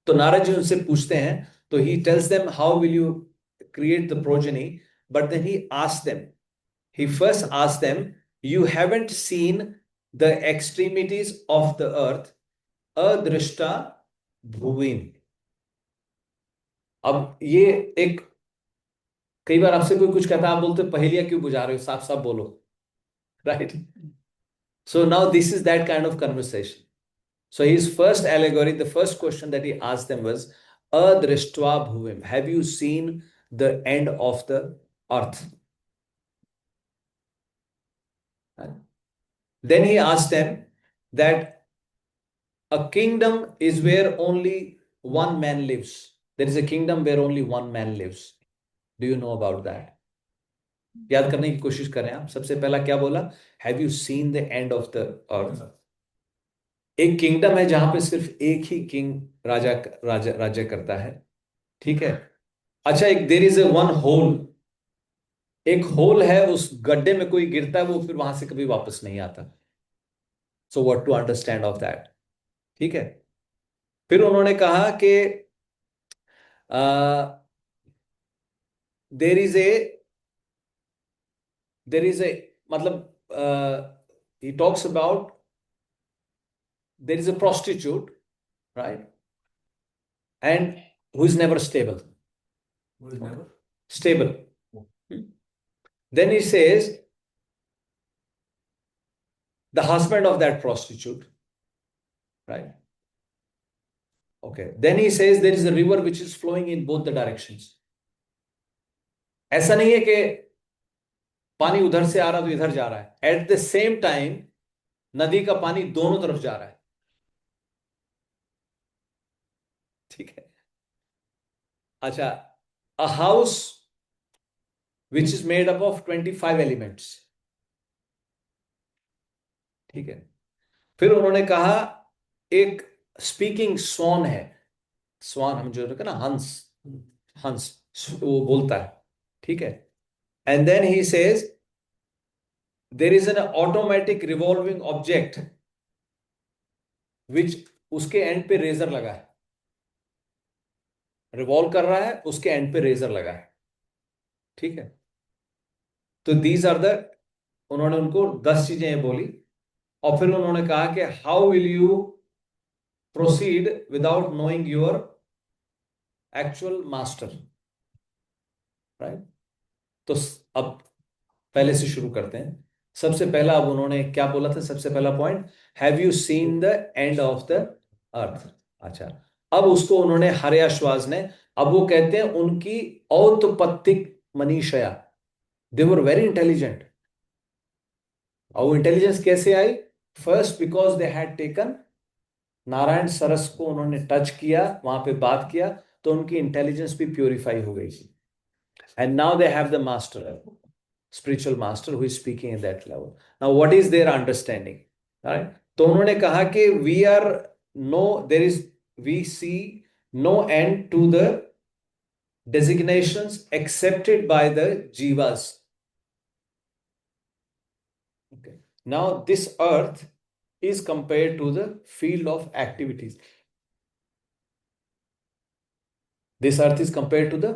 तो नारद जी उनसे पूछते हैं, तो he tells them how will you create the progeny, but then he first asked them, you haven't seen the extremities of the earth, adrishta bhuvin. अब ये एक, कई बार आपसे कोई कुछ कहता है, आप बोलते पहेलियां क्यों बुझा रहे हो, साफ साफ बोलो, right? So now this is that kind of conversation. So his first allegory, the first question that he asked them was, adrishtva bhuvim, have you seen the end of the earth? Then he asked them that a kingdom is where only one man lives. There is a kingdom where only one man lives. Do you know about that? याद करने की कोशिश करें आप. सबसे पहला क्या बोला? Have you seen the end of the earth? एक किंगडम है जहां पे सिर्फ एक ही किंग राज्य करता है. ठीक है. अच्छा, एक there is a one hole, एक होल है, उस गड्ढे में कोई गिरता है, वो फिर वहां से कभी वापस नहीं आता. So what to understand of that. ठीक है. फिर उन्होंने कहा कि देयर इज ए मतलब he talks about there is a prostitute, right? And who is never stable. Who is never? Stable. Then he says, the husband of that prostitute, right? Okay. Then he says there is a river which is flowing in both the directions. ऐसा नहीं है कि पानी उधर से आ रहा तो इधर जा रहा है. At the same time, नदी का पानी दोनों तरफ जा रहा है. ठीक है. अच्छा, a house which is made up of 25 elements. ठीक है. फिर उन्होंने कहा एक स्पीकिंग स्वान है. स्वान हम जो ना, हंस वो बोलता है. ठीक है. And then he says there is an automatic revolving object which, उसके एंड पे रेजर लगा है, रिवॉल्व कर रहा है, उसके एंड पे रेजर लगा है. ठीक है. तो दीज आर द, उन्होंने उनको 10 चीजें बोली. और फिर उन्होंने कहा कि how will you proceed without knowing your actual master, right? तो अब पहले से शुरू करते हैं. सबसे पहला, अब उन्होंने क्या बोला था? सबसे पहला point, have you seen the end of the earth. अच्छा, अब उसको उन्होंने हर्याश्वास ने, अब वो कहते हैं उनकी औत्पत्तिक मनीषया, दे वर वेरी इंटेलिजेंट. और वो इंटेलिजेंस कैसे आई? First because they had taken Narayan Saras को, उन्होंने टच किया, वहां पे बात किया, तो उनकी इंटेलिजेंस भी प्यूरिफाई हो गई. And now they have the master, spiritual master who is speaking at that level. Now what is their understanding, right? तो उन्होंने कहा कि we see no end to the designations accepted by the jivas. Okay. Now this earth is compared to the field of activities. This earth is compared to the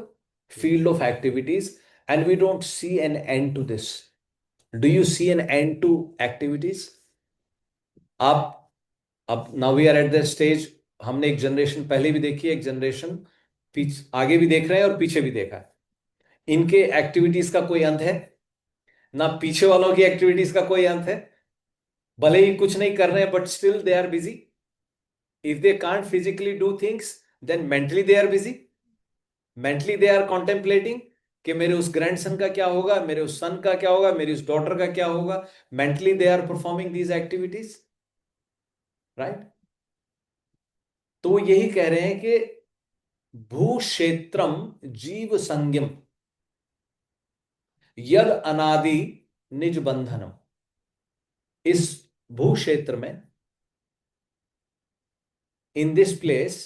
field of activities, and we don't see an end to this. Do you see an end to activities? आप अब now we are at the stage, हमने एक generation पहले भी देखी है, एक generation आगे भी देख रहे हैं और पीछे भी देखा है। इनके एक्टिविटीज का कोई अंत है ना, पीछे वालों की एक्टिविटीज का कोई अंत है। भले ही कुछ नहीं कर रहे हैं, but still they are busy. If they can't physically do things, then mentally they are busy. Mentally they are contemplating कि मेरे उस ग्रैंडसन का क्या होगा, मेरे उस सन का क्या होगा, मेरी उस डॉटर का क्या होगा। Mentally they are performing these activities, right. तो यही कह रहे हैं कि भूक्षेत्रम जीव संज्ञम यद अनादि निज बंधनम। इस भूक्षेत्र में, in this place,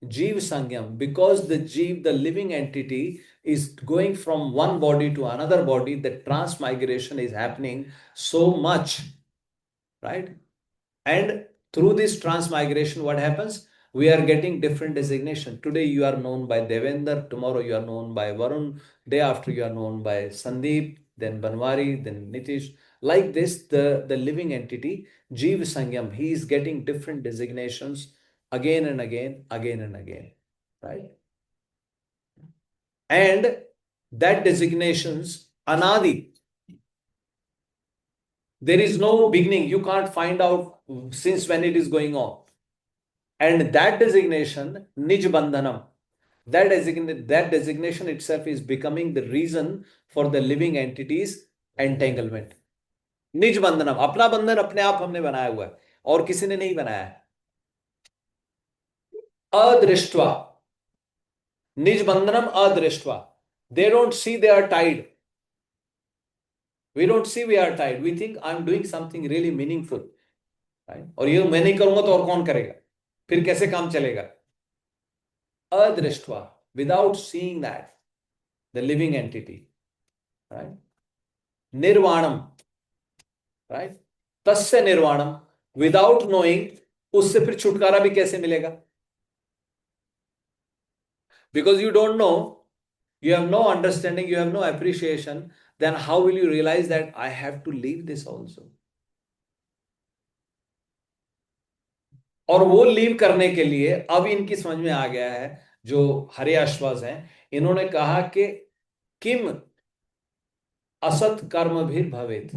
जीव संज्ञम, because the जीव, the living entity is going from one body to another body, the transmigration is happening so much, right? And through this transmigration, what happens? We are getting different designation. Today you are known by Devender, tomorrow you are known by Varun, day after you are known by Sandeep, then Banwari, then Nitish. Like this, the living entity, Jeev Sangyam, he is getting different designations again and again, again and again, right? And that designations, Anadi, there is no beginning. You can't find out since when it is going on. And that designation, Nij Bandhanam, that designation itself is becoming the reason for the living entities entanglement. निज बंधनम, अपना बंधन अपने आप हमने बनाया हुआ है और किसी ने नहीं बनाया है। अदृष्ट्वा, निज बंधनम अदृष्ट्वा, they don't see they are tied. We don't see we are tied. We think I'm doing something really meaningful, right? और ये मैं नहीं करूंगा तो और कौन करेगा, फिर कैसे काम चलेगा। अदृष्ट्वा, without seeing that, the living entity, right? निर्वाणम, right? तस्य निर्वाणम, without knowing, उससे फिर छुटकारा भी कैसे मिलेगा? Because you don't know, you have no understanding, you have no appreciation, then how will you realize that I have to leave this also? और वो leave करने के लिए अब इनकी समझ में आ गया है, जो हरे आश्वास हैं, इन्होंने कहा कि किम असत कर्म भी भवेत।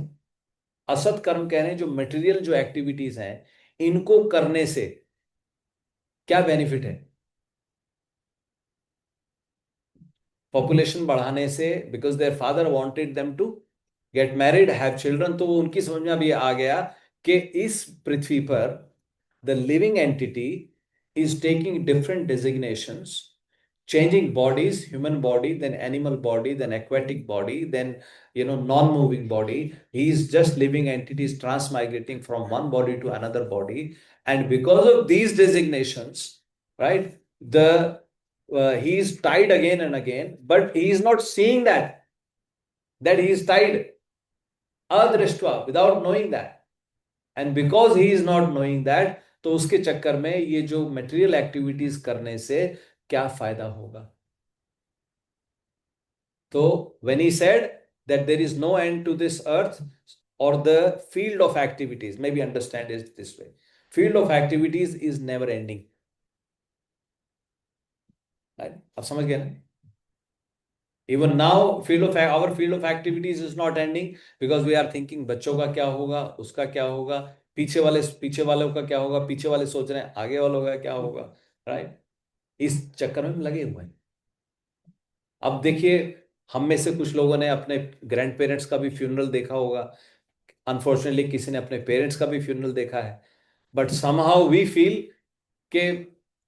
असत कर्म कह रहे हैं जो मटेरियल जो एक्टिविटीज हैं, इनको करने से क्या बेनिफिट है? पॉपुलेशन बढ़ाने से, because their father wanted them to get married, have children, तो उनकी समझ में अभी आ गया कि इस पृथ्वी पर the living entity is taking different designations, changing bodies, human body, then animal body, then aquatic body, then non-moving body. He is just living entities transmigrating from one body to another body, and because of these designations, right, he is tied again and again, but he is not seeing that he is tied adrishtva, without knowing that. And because he is not knowing that, तो उसके चक्कर में ये जो material activities करने से क्या फायदा होगा। तो when he said that there is no end to this earth or the field of activities, maybe understand it this way, field of activities is never ending, right? अब समझ गए ना? Even now our field of activities is not ending because we are thinking बच्चों का क्या होगा, उसका क्या होगा, पीछे वालों का क्या होगा, पीछे वाले सोच रहे हैं आगे वालों का क्या होगा, राइट? इस चक्कर में लगे हुए हैं। अब देखिए, हम में से कुछ लोगों ने अपने ग्रैंड पेरेंट्स का भी फ्यूनरल देखा होगा, अनफॉर्चुनेटली किसी ने अपने पेरेंट्स का भी फ्यूनरल देखा है, बट समहाउ वी फील के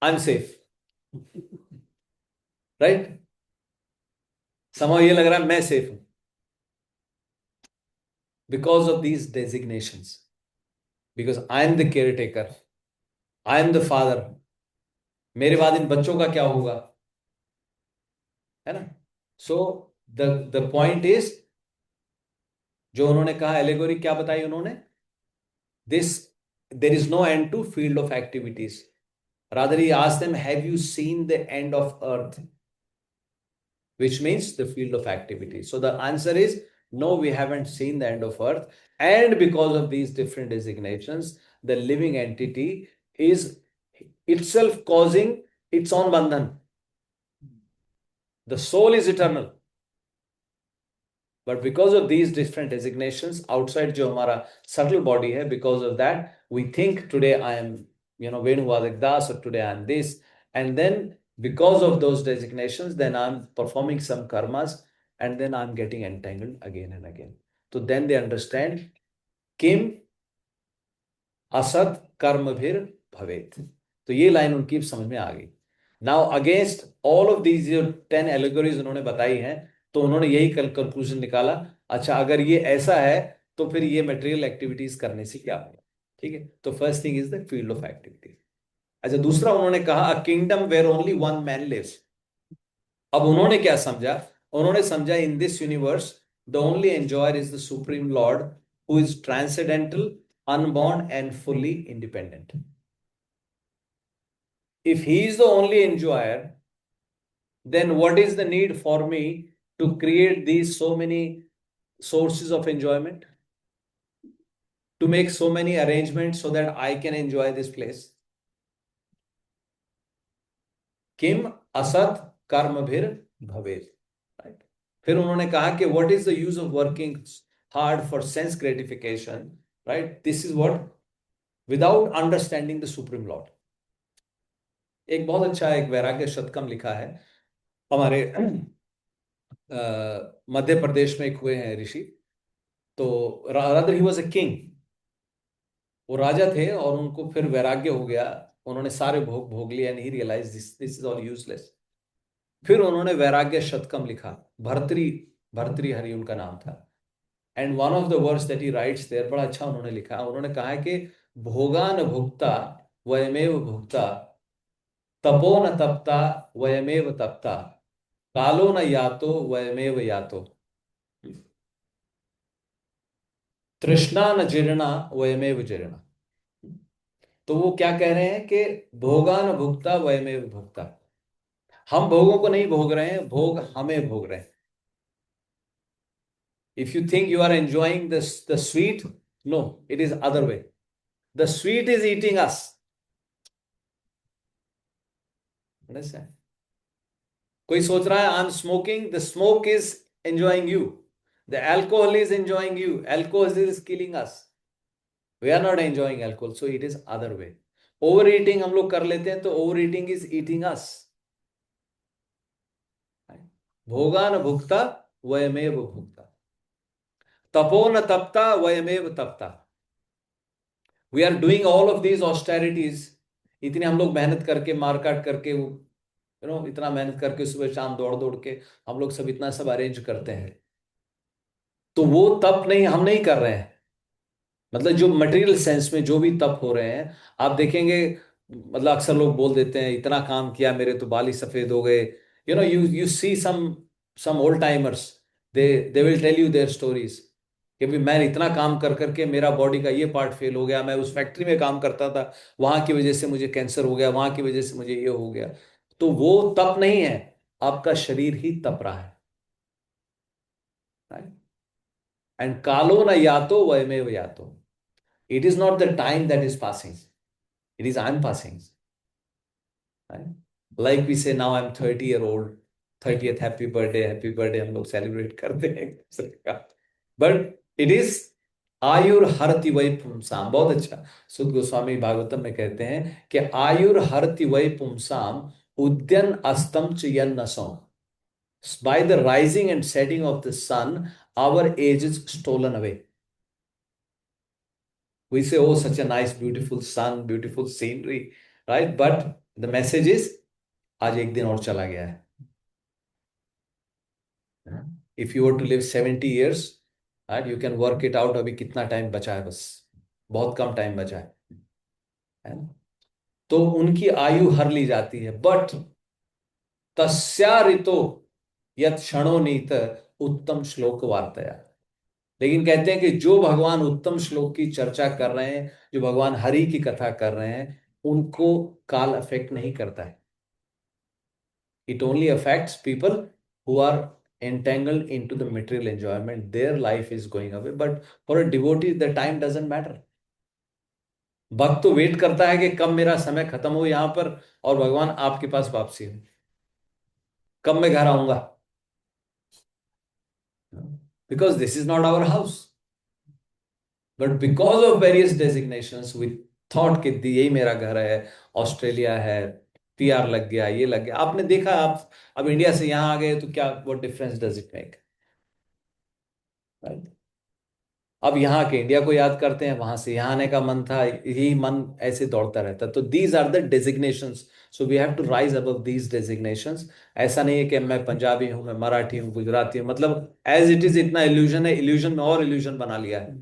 I am safe, right? Somehow ये लग रहा है मैं सेफ हूं because of these designations, because I am the caretaker, I am the father, मेरे बाद इन बच्चों का क्या होगा, है ना? So the point is, जो उन्होंने कहा एलेगोरी क्या बताई उन्होंने, there is no end to field of activities. Rather he asked them, have you seen the end of earth? which means the field of activity. So the answer is no, we haven't seen the end of earth. And because of these different designations, the living entity is itself causing its own bandhan. The soul is eternal. But because of these different designations, outside जो हमारा subtle body है, because of that, we think today I am, Venu Vadak Das, or today I am this. And then because of those designations, then I'm performing some karmas, and then I'm getting entangled again and again. So then they understand, Kim असत कर्म भीर भवेत. तो ये line उनकी समझ में आ गई. Now against all of these जो 10 एलिगोरीज उन्होंने बताई हैं, तो उन्होंने यही कंक्लूजन निकाला, अच्छा अगर ये ऐसा है तो फिर ये मटेरियल एक्टिविटीज करने से क्या होगा. ठीक है, तो first thing is the field of activity. अच्छा, दूसरा उन्होंने कहा a kingdom where only one man lives. अब उन्होंने क्या समझा? उन्होंने समझा in this universe the only enjoyer is the supreme lord who is transcendental, unborn and fully independent. If he is the only enjoyer, then what is the need for me to create these so many sources of enjoyment, to make so many arrangements so that I can enjoy this place? Kim asat karmabhir bhavet. Right? फिर उन्होंने कहा कि what is the use of working hard for sense gratification? Right? This is what, without understanding the Supreme Lord. एक बहुत अच्छा एक वैराग्य शतकम लिखा है हमारे मध्य प्रदेश में एक हुए हैं ऋषि. तो rather he was a king, वो राजा थे और उनको फिर वैराग्य हो गया, उन्होंने सारे भोग भोग लिए and he realize this is all useless. फिर उन्होंने वैराग्य शतकम लिखा. भर्तृहरि उनका नाम था. And one of the words that he writes there, बड़ा अच्छा उन्होंने लिखा. उन्होंने कहा है कि भोगान भुक्ता वयमेव भुक्ता, तपो न तपता वयमेव तपता, कालो न यातो वयमेव यातो, तृष्णा न जीर्णा वयमेव जीर्णा. तो वो क्या कह रहे हैं कि भोगा न भुगता वयमेव भुगता. हम भोगों को नहीं भोग रहे हैं, भोग हमें भोग रहे हैं. If you think you are enjoying the sweet, no, it is other way. The sweet is eating us. कोई सोच रहा है I am smoking, the smoke is enjoying you. The alcohol is enjoying you. Alcohol is killing us. We are not enjoying alcohol. So it is other way. Overeating हम लोग कर लेते हैं, तो overeating is eating us. भोगा न भुक्ता वयमेव भुक्ता, तपो न तपता वयमेव तपता. We are doing all of these austerities. इतनी हम लोग मेहनत करके, मारकाट करके, इतना मेहनत करके सुबह शाम दौड़ दौड़ के हम लोग सब इतना सब अरेंज करते हैं. तो वो तप नहीं, हम नहीं कर रहे हैं. मतलब जो मटेरियल सेंस में जो भी तप हो रहे हैं, आप देखेंगे, मतलब अक्सर लोग बोल देते हैं इतना काम किया मेरे तो बाल ही सफेद हो गए. You see some old timers, they will tell you their stories कि भी मैं इतना काम कर करके मेरा बॉडी का ये पार्ट फेल हो गया, मैं उस फैक्ट्री में काम करता था, वहां की वजह से मुझे कैंसर हो गया, वहां की वजह से मुझे ये हो गया. तो वो तप नहीं है, आपका शरीर ही तप रहा है. एंड कालो न यातो वयमेव यातो. It is not the time that is passing. It is I'm passing. Right? Like we say now I'm 30-year-old, 30th happy birthday हम लोग सेलिब्रेट करते हैं एक दूसरे का. But it is आयुर हरति वै पुंसाम. बहुत अच्छा, सुध गोस्वामी भागवतम में कहते हैं कि आयुर हरति वै पुंसाम उद्यन अस्तम च यन्नसो. By the rising and setting of the sun, our age is stolen away. We say, oh, such a nice, beautiful sun, beautiful scenery, right? But the message is, आज एक दिन और चला गया है. If you were to live 70 years, right, you can work it out. अभी कितना time बचा है? बस बहुत कम टाइम बचा है. तो उनकी आयु हर ली जाती है. बट तस्या ऋतो यत् क्षणो नीत उत्तम श्लोक वार्तया. लेकिन कहते हैं कि जो भगवान उत्तम श्लोक की चर्चा कर रहे हैं, जो भगवान हरि की कथा कर रहे हैं, उनको काल अफेक्ट नहीं करता है. It only affects people who are entangled into the material enjoyment, their life is going away. But for a devotee, the time doesn't matter. भक्त तो वेट करता है कि कब मेरा समय खत्म हो यहां पर और भगवान आपके पास वापसी हो, कब मैं घर आऊंगा, because this is not our house. But because of various designations we thought कि यही मेरा घर है, ऑस्ट्रेलिया है, पीआर लग गया, ये लग गया. आपने देखा, आप अब इंडिया से यहां आ गए तो क्या, what difference does it make, right? अब यहाँ के इंडिया को याद करते हैं, वहां से यहाँ आने का मन था, यही मन ऐसे दौड़ता रहता. तो these are the designations, so we have to rise above these designations. ऐसा नहीं है कि मैं पंजाबी हूं, मैं मराठी हूं, गुजराती हूं, मतलब एज इट इज इतना इल्यूजन है, इल्यूजन में और इल्यूजन बना लिया है.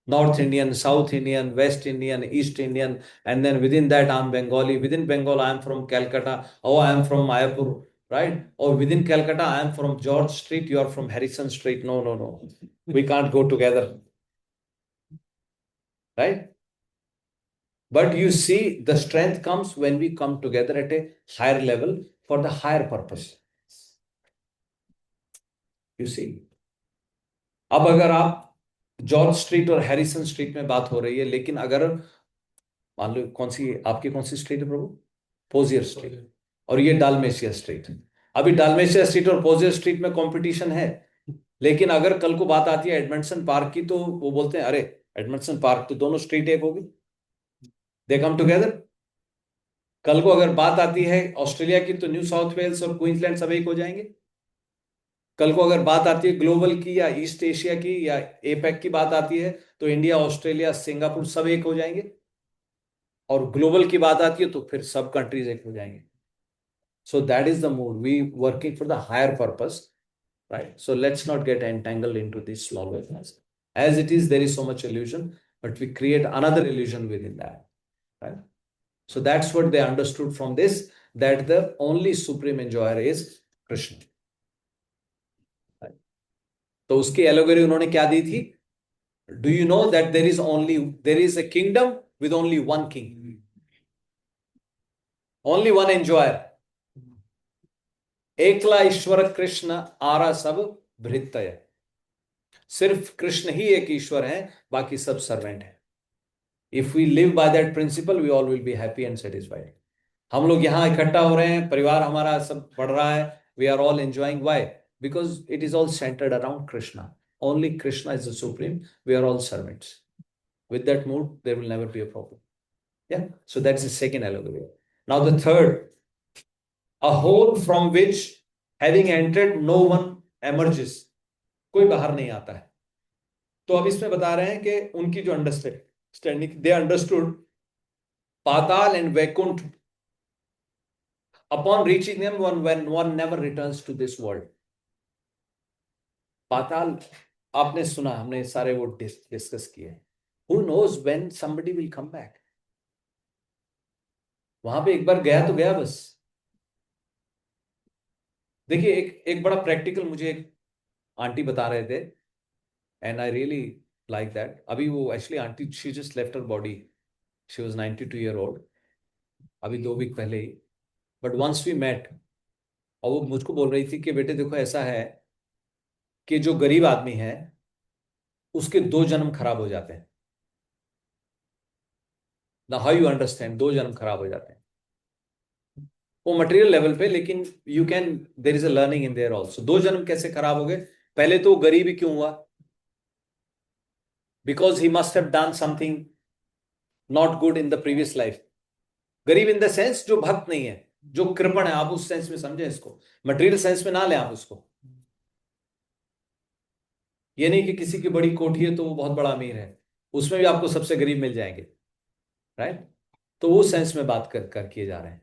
North Indian, south Indian, west Indian, east Indian, and then within that I am Bengali, within Bengal I am from Calcutta, और I am from Mayapur, right? और within Calcutta I am from George Street, you are from Harrison Street. No no no, we can't go together, right? But you see, the strength comes when we come together at a higher level for the higher purpose. You see, अब अगर आप George street और Harrison street में बात हो रही है, लेकिन अगर मान लो कौन सी आपकी, कौन सी स्ट्रीट है प्रभु? पोजियर स्ट्रीट, और ये डालमेशिया स्ट्रीट. अभी डालमेशिया स्ट्रीट और पोजियर स्ट्रीट में कंपटीशन है, लेकिन अगर कल को बात आती है एडमंडसन पार्क की, तो वो बोलते हैं अरे एडमंडसन पार्क तो दोनों स्ट्रीट एक होगी, दे कम टुगेदर. कल को अगर बात आती है ऑस्ट्रेलिया की, तो न्यू साउथ वेल्स और क्वींसलैंड सब एक हो जाएंगे. कल को अगर बात आती है ग्लोबल की या ईस्ट एशिया की या एपेक की बात आती है, तो इंडिया, ऑस्ट्रेलिया, सिंगापुर सब एक हो जाएंगे. और ग्लोबल की बात आती है तो फिर सब कंट्रीज एक हो जाएंगे. So that is the mood, we working for the higher purpose, right? So let's not get entangled into this small business. As it is, there is so much illusion, but we create another illusion within that, right? So that's what they understood from this, that the only supreme enjoyer is Krishna. Right? तो उसकी एलोगरी उन्होंने क्या दी थी? Do you know that there is a kingdom with only one king, only one enjoyer. एकला ईश्वर कृष्ण आरा सब भृतय. सिर्फ कृष्ण ही एक ईश्वर है, बाकी सब सर्वेंट है. If we live by that principle, we all will be happy and satisfied. हम लोग यहाँ इकट्ठा हो रहे हैं, परिवार हमारा सब बढ़ रहा है, we are all enjoying. Why? Because it is all centered around Krishna. Only Krishna is the supreme. We are all servants. With that mood, there will never be a problem. Yeah. So that's the second allegory. Now the third, a hole from which, having entered, no one emerges. कोई बाहर नहीं आता है. तो अब इसमें बता रहे हैं कि उनकी जो understanding, they understood Patal and Vaikuntha. Upon reaching them, one never returns to this world. पाताल आपने सुना, हमने सारे वो डिस्कस किए. Who knows when somebody will come back? वहां पे एक बार गया तो गया बस. देखिए, एक बड़ा प्रैक्टिकल मुझे एक आंटी बता रहे थे, and I really like that. अभी वो actually aunty, she just left her body, she was 92 year old, अभी 2 वीक पहले ही. बट वंस वी मेट, और वो मुझको बोल रही थी कि बेटे देखो, ऐसा है कि जो गरीब आदमी है उसके 2 जन्म खराब हो जाते हैं. ना हाउ यू अंडरस्टैंड, 2 जन्म खराब हो जाते हैं वो मटेरियल लेवल पे, लेकिन you can, there is a learning in there also. 2 जन्म कैसे खराब हो गए? पहले तो गरीब ही क्यों हुआ? Because he must have done something not good in the previous life. गरीब इन द सेंस जो भक्त नहीं है, जो कृपण है, आप उस सेंस में समझे इसको, मटेरियल सेंस में ना लें आप उसको. ये नहीं कि किसी की बड़ी कोठी है तो वो बहुत बड़ा अमीर है, उसमें भी आपको सबसे गरीब मिल जाएंगे, राइट? तो वो सेंस में बात कर किए जा रहे हैं.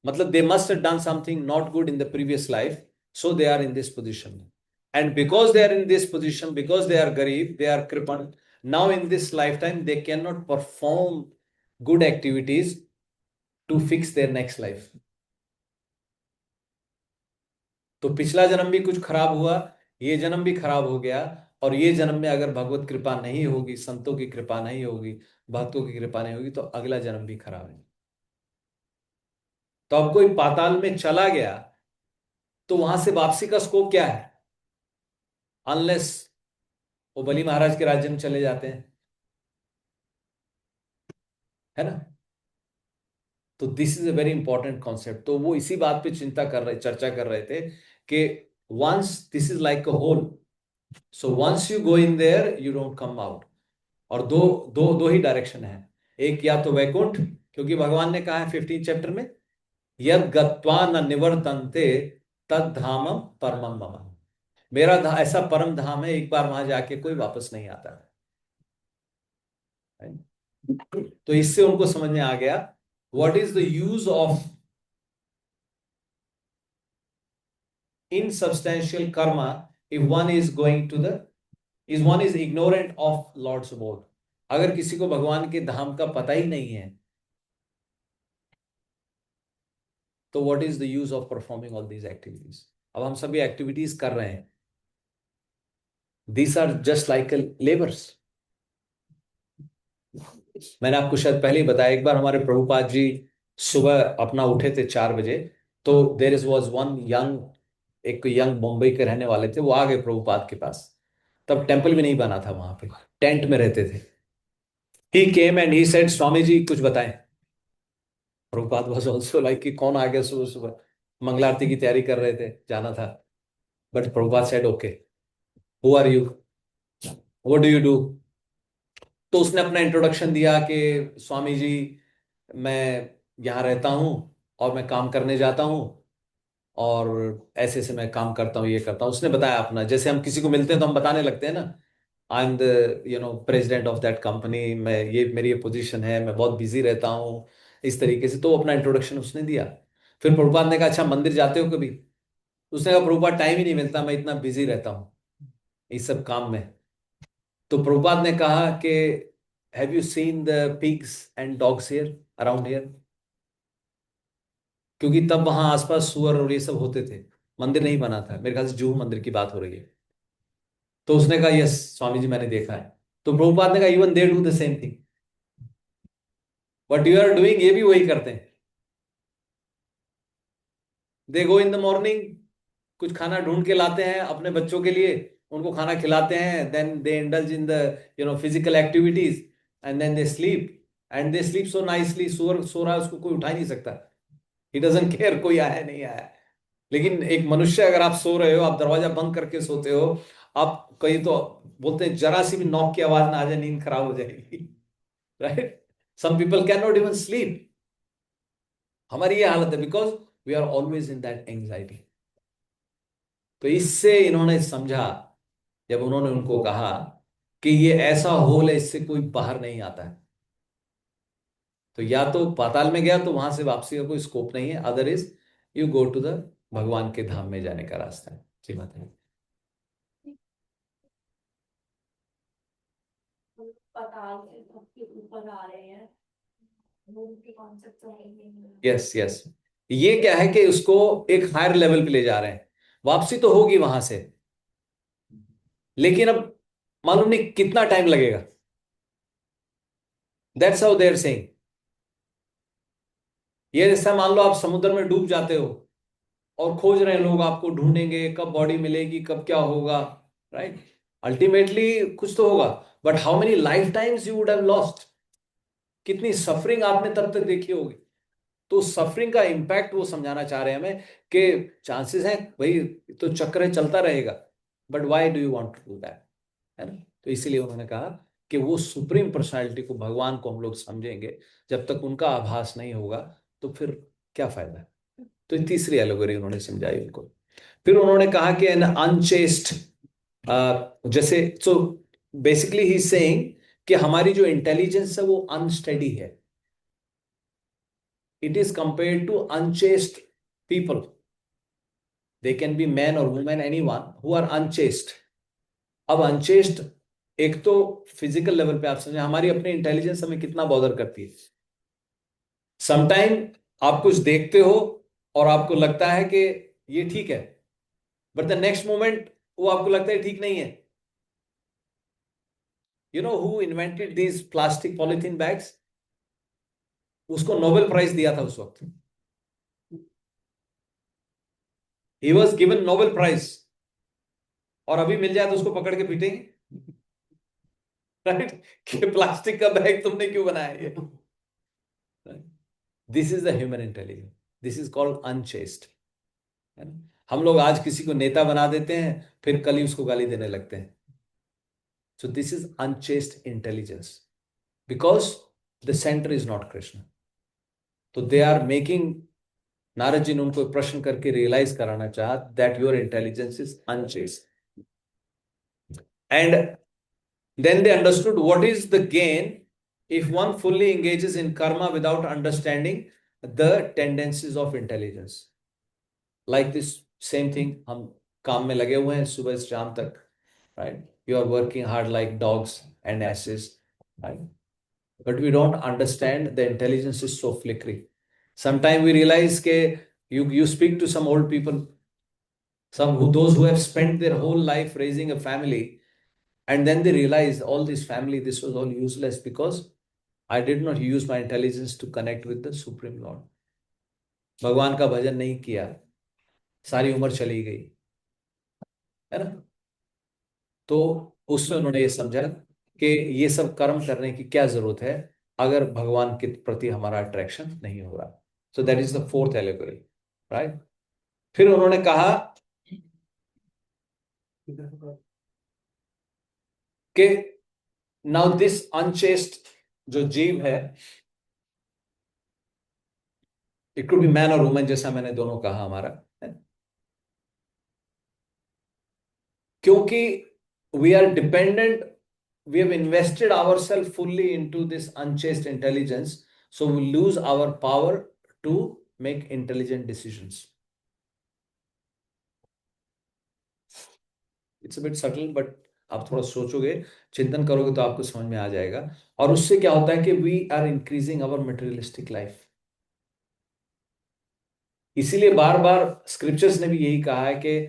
मतलब they must have done something not good in the previous life, so they are in this position. And because they are in this position, because they are गरीब, दे आर कृपण, now in this life time they can not perform good activities to fix their next life. तो पिछला जन्म भी कुछ खराब हुआ, ये जन्म भी खराब हो गया, और ये जन्म में अगर भगवत कृपा नहीं होगी, संतों की कृपा नहीं होगी, भक्तों की कृपा नहीं होगी, तो अगला जन्म भी खराब है. तो अब कोई पाताल में चला गया तो वहां से वापसी का स्कोप क्या है, अनलेस वो बली महाराज के राज्य में चले जाते हैं, है ना। तो this is a very important concept. तो वो इसी बात पे चर्चा कर रहे थे कि once this is like a hole, so once you go in there you don't come out. और दो दो दो ही डायरेक्शन है, एक या तो वैकुंठ, क्योंकि भगवान ने कहा है 15 चैप्टर में, यद गत्वा न निवर्तन्ते तद धामम परमम मम। मेरा ऐसा परम धाम है, एक बार वहां जाके कोई वापस नहीं आता है। तो इससे उनको समझ में आ गया what is the use of insubstantial karma if one is going to the is one is ignorant of Lord's abode। अगर किसी को भगवान के धाम का पता ही नहीं है, तो what is the use of performing all these activities. अब हम सभी एक्टिविटीज कर रहे हैं, these are just like labours. मैंने आपको शायद पहले ही बताया, एक बार हमारे प्रभुपाद जी सुबह अपना उठे थे 4 बजे, तो देर इज वॉज वन एक यंग मुंबई के रहने वाले थे, वो आ गए प्रभुपाद के पास। तब टेंपल भी नहीं बना था वहां पे, टेंट में रहते थे। ही came and he said Swami ji कुछ बताएं। प्रभुपाद वाज आल्सो लाइक कि कौन आ गया सुबह सुबह, मंगला आरती की तैयारी कर रहे थे, जाना था। But Prabhupada said okay, who are you, what do you do. तो उसने अपना इंट्रोडक्शन दिया कि स्वामी जी मैं यहाँ रहता हूँ और मैं काम करने जाता हूँ, और ऐसे ऐसे मैं काम करता हूँ, ये करता हूँ। उसने बताया अपना, जैसे हम किसी को मिलते हैं तो हम बताने लगते हैं ना, I am the president of that company, मैं ये मेरी ये पोजीशन है, मैं बहुत बिजी रहता हूँ, इस तरीके से। तो अपना इंट्रोडक्शन उसने दिया। फिर प्रभुपाद ने कहा अच्छा मंदिर जाते हो कभी। उसने कहा प्रभुपाद टाइम ही नहीं मिलता, मैं इतना बिजी रहता हूँ इस सब काम में। तो प्रभुपाद ने कहा कि have you seen the pigs and dogs here around here, क्योंकि तब वहां आसपास सुअर और ये सब होते थे, मंदिर नहीं बना था, मेरे ख्याल से जुहू मंदिर की बात हो रही है। तो उसने कहा यस स्वामी जी मैंने देखा है। तो प्रभुपाद ने कहा even they do the same thing, what you are doing, ये भी वही करते हैं। दे गो इन द मॉर्निंग, कुछ खाना ढूंढ के लाते हैं अपने बच्चों के लिए, उनको खाना खिलाते हैं, then they indulge in the physical activities, and then they sleep, and they sleep so nicely. सुअर सो रहा है, उसको कोई उठा ही नहीं सकता, ही डजंट केयर कोई आया नहीं आया। लेकिन एक मनुष्य, अगर आप सो रहे हो, आप दरवाजा बंद करके सोते हो, आप कहीं तो बोलते हैं जरा सी भी नॉक की आवाज ना आ जाए नींद खराब हो जाएगी, right. Some people can not even sleep. हमारी ये हालत है because we are always in that anxiety. तो इससे इन्होंने समझा, जब उन्होंने उनको कहा कि ये ऐसा होल है, इससे कोई बाहर नहीं आता है, तो या तो पाताल में गया तो वहां से वापसी का कोई स्कोप नहीं है, other is you go to the भगवान के धाम में जाने का रास्ता है। जी बात है। पताल से सबके ऊपर आ रहे हैं, उनके कॉन्सेप्ट यस यस, ये क्या है कि उसको एक हायर लेवल पे ले जा रहे हैं। वापसी तो होगी वहां से, लेकिन अब मालूम नहीं कितना टाइम लगेगा। That's how they are saying. ये जैसा मान लो आप समुद्र में डूब जाते हो और खोज रहे हैं लोग, आपको ढूंढेंगे कब बॉडी मिलेगी, कब क्या होगा, राइट। अल्टीमेटली कुछ तो होगा, but how many life times you would have lost, कितनी सफरिंग आपने तब तक देखी होगी। तो सफरिंग का इंपैक्ट वो समझाना चाह रहे हैं हमें कि चांसेस हैं भाई, तो चक्र है, चलता रहेगा, but why do you want to do that, है ना। तो इसीलिए उन्होंने कहा कि वो सुप्रीम पर्सनालिटी को, भगवान को हम लोग समझेंगे, जब तक उनका आभास नहीं होगा तो फिर क्या फायदा है। तो ये तीसरी एलोगरी उन्होंने समझाई उनको। फिर उन्होंने कहा कि एन अनचेस्ट, जैसे सो बेसिकली ही सेइंग कि हमारी जो इंटेलिजेंस है वो अनस्टेडी है, it is compared to unchaste people. They can be man or woman, anyone who are unchaste. अब unchaste एक तो फिजिकल लेवल पे आप समझे, हमारी अपनी इंटेलिजेंस हमें कितना बॉदर करती है। समटाइम आप कुछ देखते हो और आपको लगता है कि ये ठीक है, बट द नेक्स्ट मोमेंट वो आपको लगता है ठीक नहीं है। You know who invented these plastic polythene bags, उसको नोबेल प्राइज दिया था उस वक्त। He was given Nobel prize, और अभी मिल जाए तो उसको पकड़ के पीटेंगे, राइट? कि प्लास्टिक का बैग तुमने क्यों बनाया ये? This is the human intelligence, this is called unchaste. हम लोग आज किसी को नेता बना देते हैं, फिर कल ही उसको गाली देने लगते हैं। So this is unchaste intelligence, because the center is not Krishna. तो they are making, Narad ji ने उनको प्रश्न करके रियलाइज कराना चाहा that your intelligence is unchaste. And then they understood what is the gain if one fully engages in karma without understanding the tendencies of intelligence. Like this same thing, हम काम में लगे हुए हैं सुबह से शाम तक, right? You are working hard like dogs and asses, right? But we don't understand the intelligence is so flickery. Sometimes we realize के you speak to some old people, those who have spent their whole life raising a family, and then they realize all this family, this was all useless because I did not use my intelligence to connect with the Supreme Lord. भगवान का भजन नहीं किया, सारी उम्र चली गई, है ना? तो उसमें उन्होंने ये समझा कि ये सब कर्म करने की क्या जरूरत है अगर भगवान के प्रति हमारा अट्रैक्शन नहीं हो रहा। सो that is the fourth allegory, right? फिर उन्होंने कहा कि नाउ दिस अनचेस्ट जो जीव है, इट कुड बी मैन और वुमन, जैसा मैंने दोनों कहा हमारा, क्योंकि we are dependent, we have invested ourself fully into this unchaste intelligence, so we lose our power to make intelligent decisions. It's a bit subtle, but आप थोड़ा सोचोगे, चिंतन करोगे तो आपको समझ में आ जाएगा। और उससे क्या होता है कि we are increasing our materialistic life. इसीलिए बार बार स्क्रिप्चर्स ने भी यही कहा है कि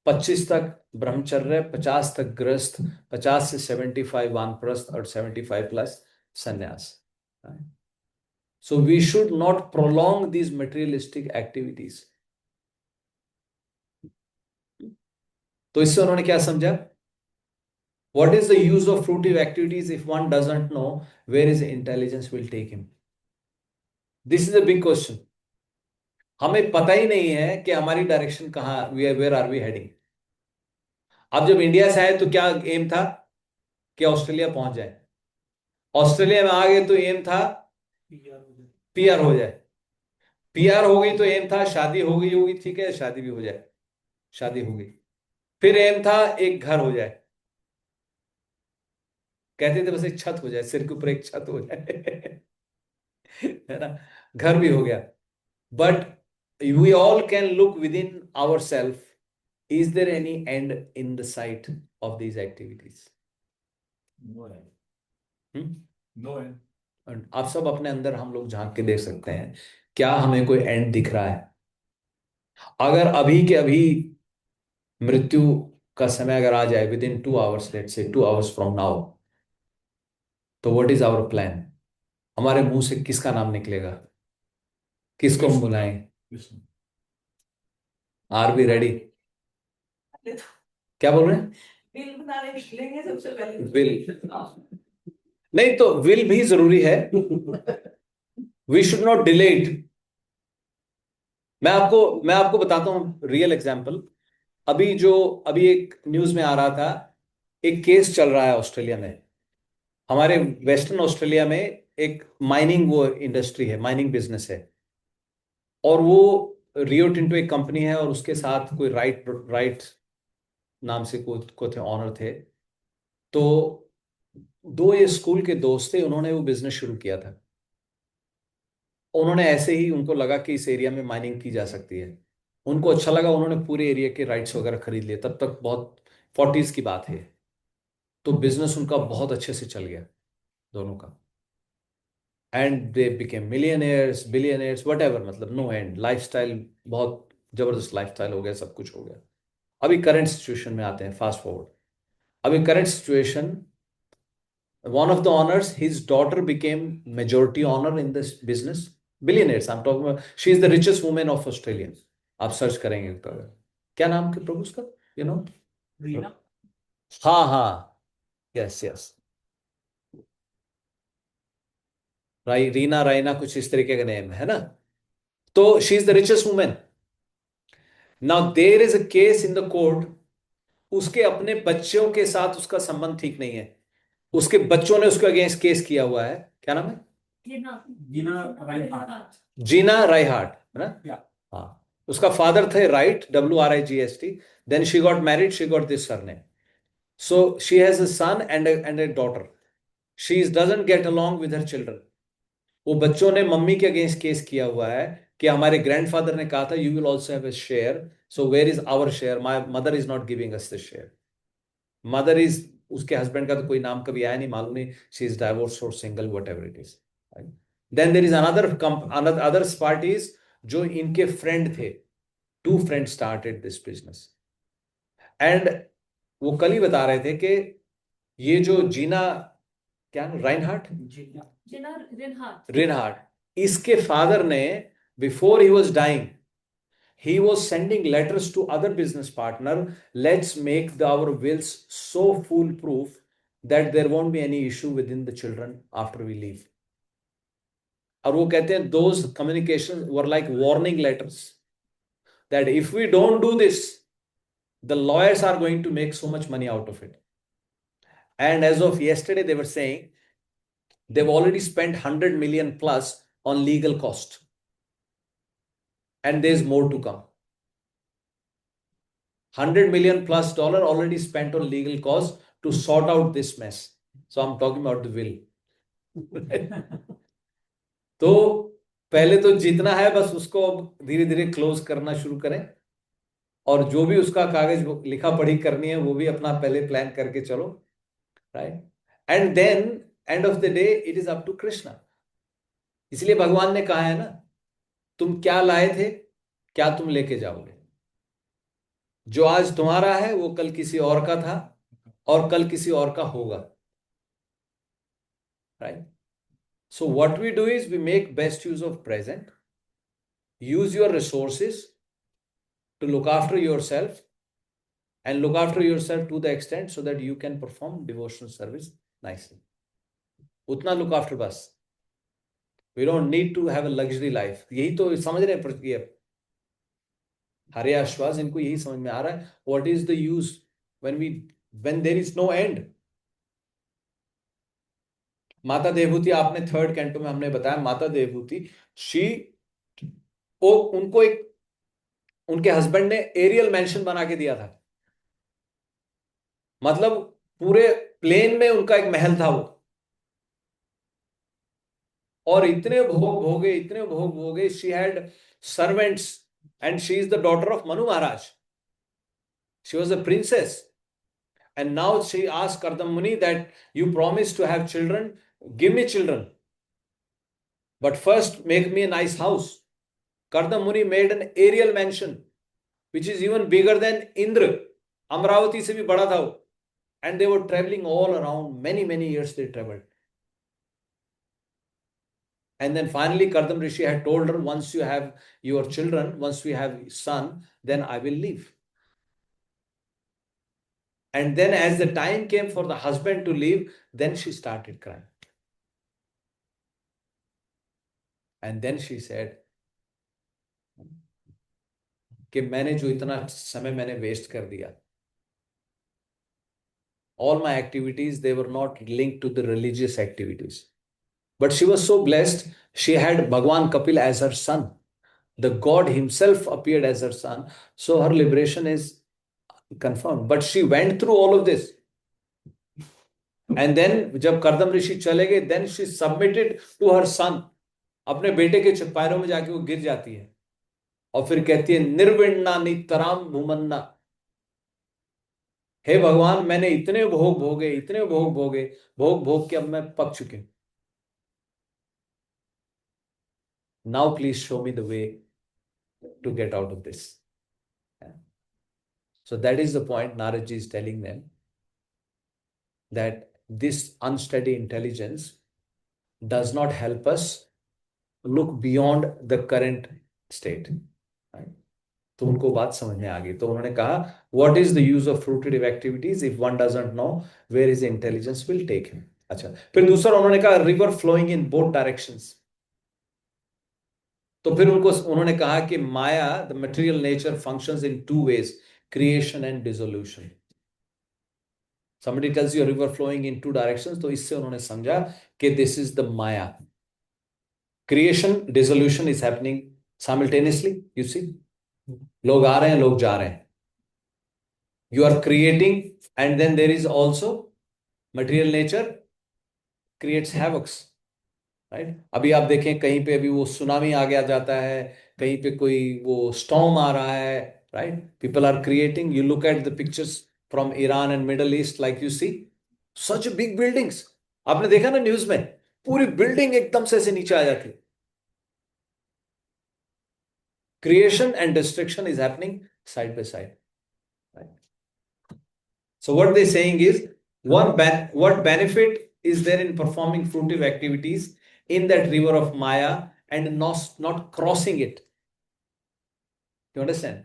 25 तक ब्रह्मचर्य, 50 तक गृहस्थ, 50 से 75 वानप्रस्थ और 75 प्लस संन्यास। So we should not prolong these materialistic activities. तो इससे उन्होंने क्या समझा? What is the use of fruitive activities if one doesn't know where is intelligence will take him? This is a big question. हमें पता ही नहीं है कि हमारी डायरेक्शन कहाँ, वेयर आर वी हेडिंग। अब जब इंडिया से आए तो क्या एम था कि ऑस्ट्रेलिया पहुंच जाए, ऑस्ट्रेलिया में आ गए तो एम था पीआर हो जाए, पीआर हो गई तो एम था शादी हो गई होगी, ठीक है, शादी भी हो जाए, शादी हो गई, फिर एम था एक घर हो जाए, कहते थे बस एक छत हो जाए, सिर के ऊपर एक छत हो जाए है ना, घर भी हो गया। But we all can look within our self, is there any end in the sight of these activities? No है, नो है। आप सब अपने अंदर हम लोग झांक के देख सकते हैं, क्या हमें कोई एंड दिख रहा है? अगर अभी के अभी मृत्यु का समय अगर आ जाए with in 2 hours, let's say 2 hours from now, तो व्हाट इज आवर प्लान? हमारे मुंह से किसका नाम निकलेगा? किसको हम बुलाएं? Are we ready? क्या बोल रहे हैं? बिल बनाने निकलेंगे सबसे पहले। विल नहीं, तो विल भी जरूरी है, we should not delay it. मैं आपको बताता हूं रियल एग्जांपल। अभी एक न्यूज में आ रहा था, एक केस चल रहा है ऑस्ट्रेलिया में, हमारे वेस्टर्न ऑस्ट्रेलिया में एक माइनिंग वो इंडस्ट्री है, माइनिंग बिजनेस है, और वो रियो टिंटो एक कंपनी है, और उसके साथ कोई राइट नाम से को थे, ऑनर थे। तो दो ये स्कूल के दोस्त थे, उन्होंने वो बिजनेस शुरू किया था। उन्होंने ऐसे ही, उनको लगा कि इस एरिया में माइनिंग की जा सकती है, उनको अच्छा लगा, उन्होंने पूरे एरिया के राइट्स वगैरह खरीद लिए। तब तक बहुत 40s की बात है। तो बिजनेस उनका बहुत अच्छे से चल गया दोनों का, and they became millionaires, billionaires, whatever, मतलब नो एंड, लाइफस्टाइल बहुत जबरदस्त लाइफस्टाइल हो गया, सब कुछ हो गया। अभी करंट सिचुएशन में आते हैं, फास्ट फॉरवर्ड। अभी current situation, one of the owners, his daughter became majority owner in this business, billionaires I'm talking about, she is the richest woman of Australia, आप सर्च करेंगे तो। क्या नाम के प्रभु उसका, यू नो? रीना। हाँ हाँ, यस यस, रीना राइना कुछ इस तरीके का नेम है ना। तो she is the richest woman. Now there is a case in the court, उसके अपने बच्चों के साथ उसका संबंध ठीक नहीं है, उसके बच्चों ने उसके अगेंस्ट केस किया हुआ है। क्या नाम है? जीना राइनहार्ट। जीना राइहार्ट, है ना? या हाँ, उसका फादर थे right, WRIGST। Then she got married, she got this surname. So she has a son and a daughter. She doesn't get along with her children. वो बच्चों ने मम्मी के अगेंस्ट केस किया हुआ है कि हमारे ग्रैंडफादर ने कहा था you will also have a share, so where is our share, my mother is not giving us the share. Mother is, उसके हस्बैंड का तो कोई नाम कभी आया नहीं, मालूम नहीं शी इज डाइवोर्स और single, whatever it is. Then there is another others parties जो इनके फ्रेंड थे। Two friend started this business, and वो कल ही बता रहे थे कि ये जो जीना, क्या राइनहार्ट, रिनहार्ट, इसके फादर ने before he was dying he was sending letters to other business partner, let's make our wills so foolproof that there won't be any issue within the children after we leave. और वो कहते हैं those communications were like warning letters that if we don't do this, the lawyers are going to make so much money out of it. And as of yesterday they were saying they've already spent 100 million plus on legal cost, and there's more to come. 100 million plus dollar already spent on legal costs to sort out this mess. So I'm talking about the will. तो पहले तो जितना है बस उसको धीरे धीरे close करना शुरू करें, और जो भी उसका कागज लिखा पढ़ी करनी है वो भी अपना पहले प्लान करके चलो, right? And then end of the day it is up to Krishna. इसलिए भगवान ने कहा है ना, तुम क्या लाए थे, क्या तुम लेके जाओगे। जो आज तुम्हारा है वो कल किसी और का था, और कल किसी और का होगा, right? So what we do is we make best use of present, use your resources to look after yourself, and look after yourself to the extent so that you can perform devotional service nicely. उतना look after बस, we don't need to have a luxury life. यही तो समझ रहे हैं हरे आश्वास, इनको यही समझ में आ रहा है। What is the use when there is no end? माता देवभूति, आपने थर्ड कैंटो में हमने बताया, माता देवभूति उनको एक उनके हस्बैंड ने एरियल मैंशन बना के दिया था, मतलब पूरे प्लेन में उनका एक महल था वो, और इतने भोग भोगे, she had servants, and she is the daughter of Manu Maharaj, she was a princess, and now she asked Kardam Muni that you promise to have children, give me children, but first make me a nice house. Kardam Muni made an aerial mansion which is even bigger than Indra. Amravati से भी बड़ा था वो, and they were traveling all around, many years they traveled. And then finally Kardam Rishi had told her, once you have your children, once we have son, then I will leave. And then as the time came for the husband to leave, then she started crying. And then she said कि मैंने जो इतना समय मैंने waste कर दिया, all my activities, they were not linked to the religious activities, but she was so blessed, she had Bhagwan Kapil as her son, the God himself appeared as her son, so her liberation is confirmed. But she went through all of this, and then जब कर्दम ऋषि चले गए, then she submitted to her son, अपने बेटे के पैरों में जाके वो गिर जाती है, और फिर कहती है निर्विण्णा नितराम भूमन्ना, हे भगवान मैंने इतने भोग भोगे, भोग के अब मैं पक चुके हूं, now please show me the way to get out of this. So that is the point Narad Ji is telling them, that this unsteady intelligence does not help us look beyond the current state, right? तो उनको बात समझ में आ गई। तो उन्होंने कहा what is the use of fruitive activities if one doesn't know where is intelligence will take him. अच्छा, फिर दूसरा उन्होंने कहा river flowing in both directions. तो फिर उन्होंने कहा कि Maya the material nature functions in two ways, creation and dissolution. somebody tells you a river flowing in two directions, तो इससे उन्होंने समझा कि this is the maya, creation dissolution is happening simultaneously, you see, लोग आ रहे हैं, लोग जा रहे हैं, you are creating and then there is also material nature creates havocs, right? अभी आप देखें कहीं पे अभी वो सुनामी आ गया जाता है, कहीं पे कोई वो स्टॉर्म आ रहा है, right? People are creating, you look at the pictures from Iran and Middle East, like you see such big buildings, आपने देखा ना न्यूज में, पूरी बिल्डिंग एकदम से नीचे आ जाती है। Creation and destruction is happening side by side, right? So what they're saying is what benefit is there in performing fruitive activities in that river of Maya and not crossing it? You understand?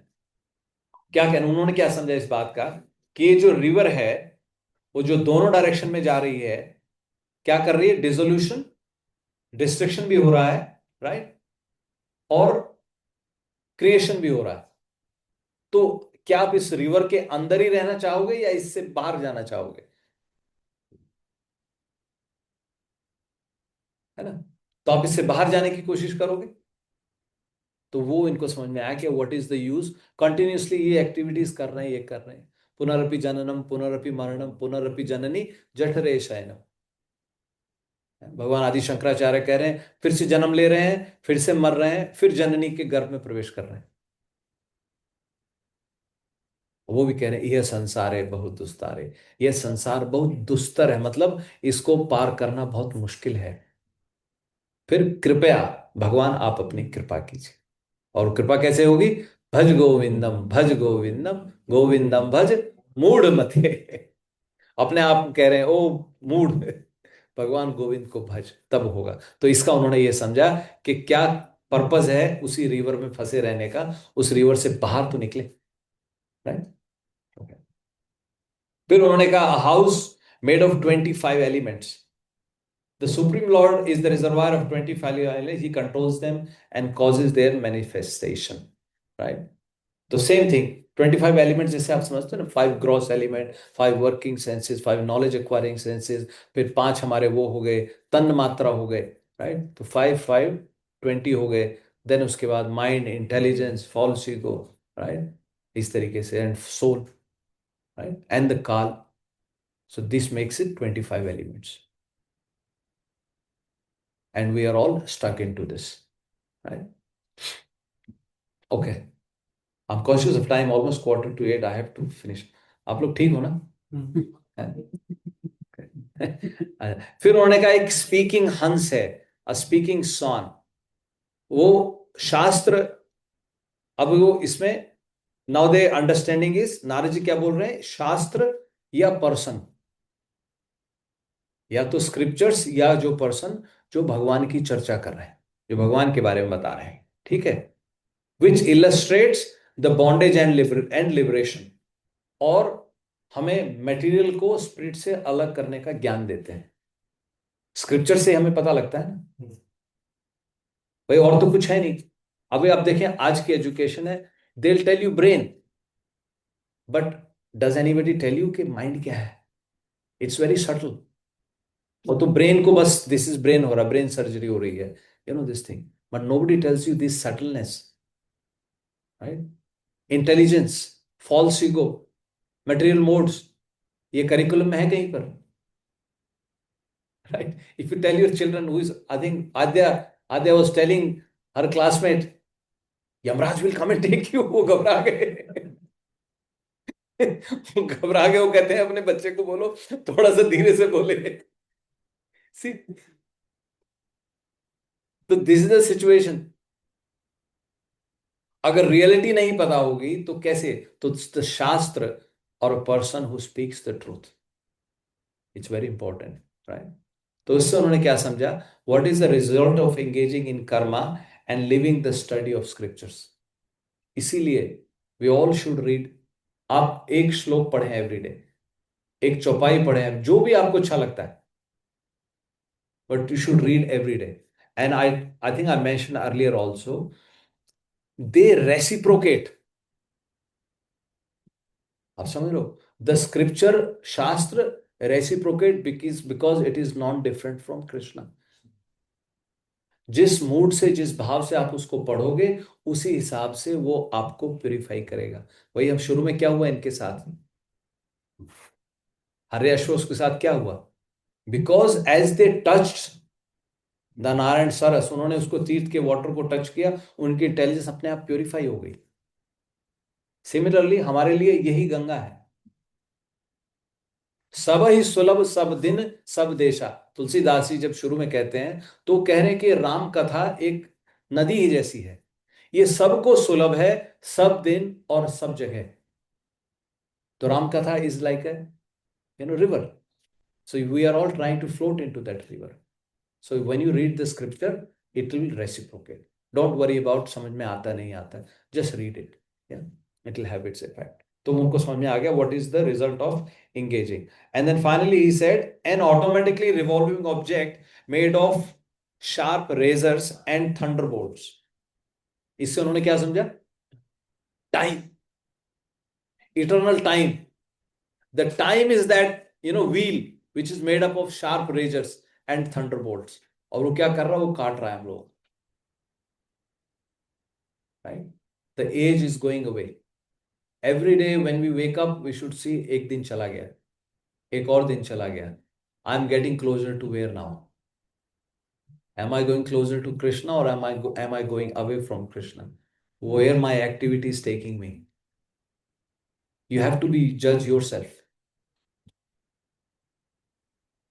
क्या कहना, उन्होंने क्या समझा इस बात का कि ये जो रिवर है वो जो दोनों डायरेक्शन में जा रही है, क्या कर रही है, डिसोल्यूशन, डिस्ट्रक्शन भी हो रहा है, राइट, और क्रिएशन भी हो रहा है। तो क्या आप इस रिवर के अंदर ही रहना चाहोगे या इससे बाहर जाना चाहोगे, है ना? तो आप इससे बाहर जाने की कोशिश करोगे। तो वो इनको समझ में आया कि what is the use, continuously ये एक्टिविटीज कर रहे हैं, ये कर रहे हैं, पुनरपि जननम पुनरपि मरणम पुनरपि जननी जठरे शयनम। भगवान आदि शंकराचार्य कह रहे हैं फिर से जन्म ले रहे हैं, फिर से मर रहे हैं, फिर जननी के गर्भ में प्रवेश कर रहे हैं। वो भी कह रहे हैं यह संसार है बहुत दुस्तार है, यह संसार बहुत दुस्तर है, मतलब इसको पार करना बहुत मुश्किल है। फिर कृपया भगवान आप अपनी कृपा कीजिए, और कृपा कैसे होगी, भज गोविंदम भज गोविंदम गोविंदम भज मूढ़ मते। अपने आप कह रहे हैं ओ मूढ़, भगवान गोविंद को भज, तब होगा। तो इसका उन्होंने ये समझा कि क्या पर्पस है उसी रिवर में फंसे रहने का, उस रिवर से बाहर तो निकले, राइट। फिर उन्होंने कहा house made of 25 elements, the supreme lord is the reservoir of 25 elements, he controls them and causes their manifestation, right? The same thing, 25 elements जैसे आप समझते हो ना, 5 gross element, 5 working senses, 5 knowledge acquiring senses, फिर 5 हमारे वो हो गए तन मात्रा हो गए, right? तो 5 5 20 हो गए, देन उसके बाद mind, intelligence, false ego, right, इस तरीके से, and soul, right, and the kaal. So this makes it 25 elements. And we are all stuck into this, right? Okay. I'm conscious of time, almost 7:45. I have to finish. आप लोग ठीक हो ना? फिर उन्होंने कहा एक स्पीकिंग हंस है, अ स्पीकिंग सॉन, वो शास्त्र। अब वो इसमें now the understanding is, Narad ji क्या बोल रहे हैं, शास्त्र या पर्सन, या तो स्क्रिप्चर्स या जो पर्सन जो भगवान की चर्चा कर रहे हैं, जो भगवान के बारे में बता रहे हैं, ठीक है, which illustrates the bondage and liberation, और हमें मटेरियल को स्पिरिट से अलग करने का ज्ञान देते हैं। स्क्रिप्चर से हमें पता लगता है ना भाई, और तो कुछ है नहीं। अभी आप देखें आज की एजुकेशन है, they will tell you brain, but does anybody tell you कि माइंड क्या है? It's very subtle. और तो ब्रेन को बस दिस इज ब्रेन हो रहा, ब्रेन सर्जरी हो रही है, you know this thing, but nobody tells you this subtleness, right? Intelligence, false ego, material modes, ये करिकुलम में है कहीं पर, right? If you tell your children, who is I think Adya was telling her classmate Yamraj will come and take you, वो घबरा गए। घबरा गए, वो कहते हैं अपने बच्चे को बोलो थोड़ा सा धीरे से बोले। See, तो दिस इज द सिचुएशन। अगर रियलिटी नहीं पता होगी तो कैसे, तो द शास्त्र और person who speaks the truth, it's very important, right? तो इससे उन्होंने क्या समझा, what is the result of engaging in Karma and living the study of scriptures. इसीलिए वी ऑल शुड रीड. आप एक श्लोक पढ़ें एवरी डे, एक चौपाई पढ़ें, जो भी आपको अच्छा लगता है, but you should read every day. And I think I mentioned earlier also, they reciprocate. आप समझ लो, द स्क्रिप्चर, शास्त्र reciprocate because it is not different from Krishna. जिस मूड से, जिस भाव से आप उसको पढ़ोगे, उसी हिसाब से वो आपको प्यूरिफाई करेगा. वही हम शुरू में क्या हुआ इनके साथ, हरे अश्वस के साथ क्या हुआ, because as they touched the Narayan Saras, उन्होंने उसको तीर्थ के वाटर को टच किया, उनकी इंटेलिजेंस अपने आप प्यूरिफाई हो गई. सिमिलरली हमारे लिए यही गंगा है. सब ही सुलभ सब दिन सब देशा, तुलसीदास जी जब शुरू में कहते हैं तो कह रहे हैं कि राम कथा एक नदी ही जैसी है, ये सबको सुलभ है, सब दिन और सब जगह. तो Ram katha is like a river. So we are all trying to float into that river. So when you read the scripture, it will reciprocate. Don't worry about समझ में आता नहीं आता, just read it. Yeah, it will have its effect. तो उनको समझ में आ गया what is the result of engaging. And then finally he said, an automatically revolving object made of sharp razors and thunderbolts. इससे उन्होंने क्या समझा, time, eternal time. The time is that wheel which is made up of sharp razors and thunderbolts. और वो क्या कर रहा है, वो काट रहा है हम लोग. Right? The age is going away. Every day when we wake up, we should see एक दिन चला गया, एक और दिन चला गया. I'm getting closer to where now? Am I going closer to Krishna, or am I going away from Krishna? Where my activity is taking me? You have to be judge yourself.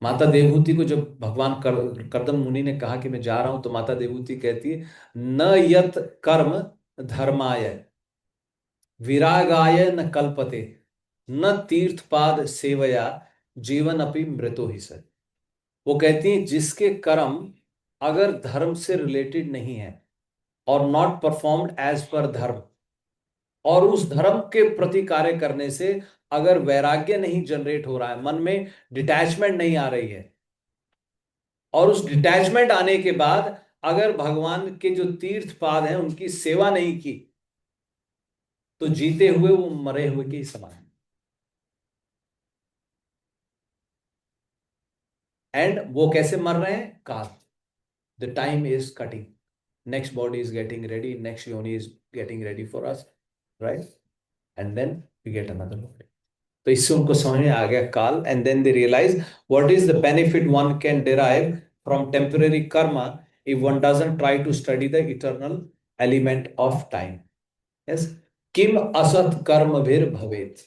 माता देवहूति को जब भगवान कर्दम मुनि ने कहा कि मैं जा रहा हूं, तो माता देवहूति कहती है, न यत कर्म धर्माय विरागाय न कल्पते न तीर्थपाद सेवया जीवन अपि मृतो ही सर. वो कहती है जिसके कर्म अगर धर्म से रिलेटेड नहीं है और नॉट परफॉर्म्ड एज पर धर्म, और उस धर्म के प्रति कार्य करने से अगर वैराग्य नहीं जनरेट हो रहा है, मन में डिटैचमेंट नहीं आ रही है, और उस डिटैचमेंट आने के बाद अगर भगवान के जो तीर्थ पाद हैं उनकी सेवा नहीं की, तो जीते हुए वो मरे हुए के समान है. एंड वो कैसे मर रहे हैं, काल. The time is cutting, next body is getting ready, next योनि is getting ready for us, right, and then we get another body. तो इससे उनको समझ में आ गया काल. And then they realise what is the benefit one can derive from temporary karma if one doesn't try to study the eternal element of time. Yes, किम असत कर्म भीर भवेत.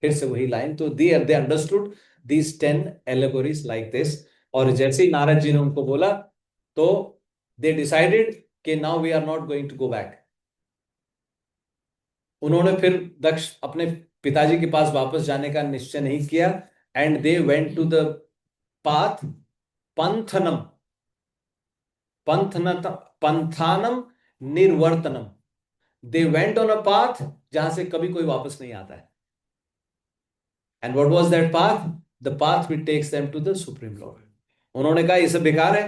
फिर से वही लाइन. तो they understood these 10 allegories like this. और जैसे ही नारद जी ने उनको बोला, तो दे डिसाइडेड कि now we are not going to go back. उन्होंने फिर दक्ष अपने पिताजी के पास वापस जाने का निश्चय नहीं किया. And they went to the path पंथनम पंथानम निर्वर्तनम. They went on a path जहां से कभी कोई वापस नहीं आता है. And what was that path, the path which takes them to the supreme lord. उन्होंने कहा ये सब बेकार है,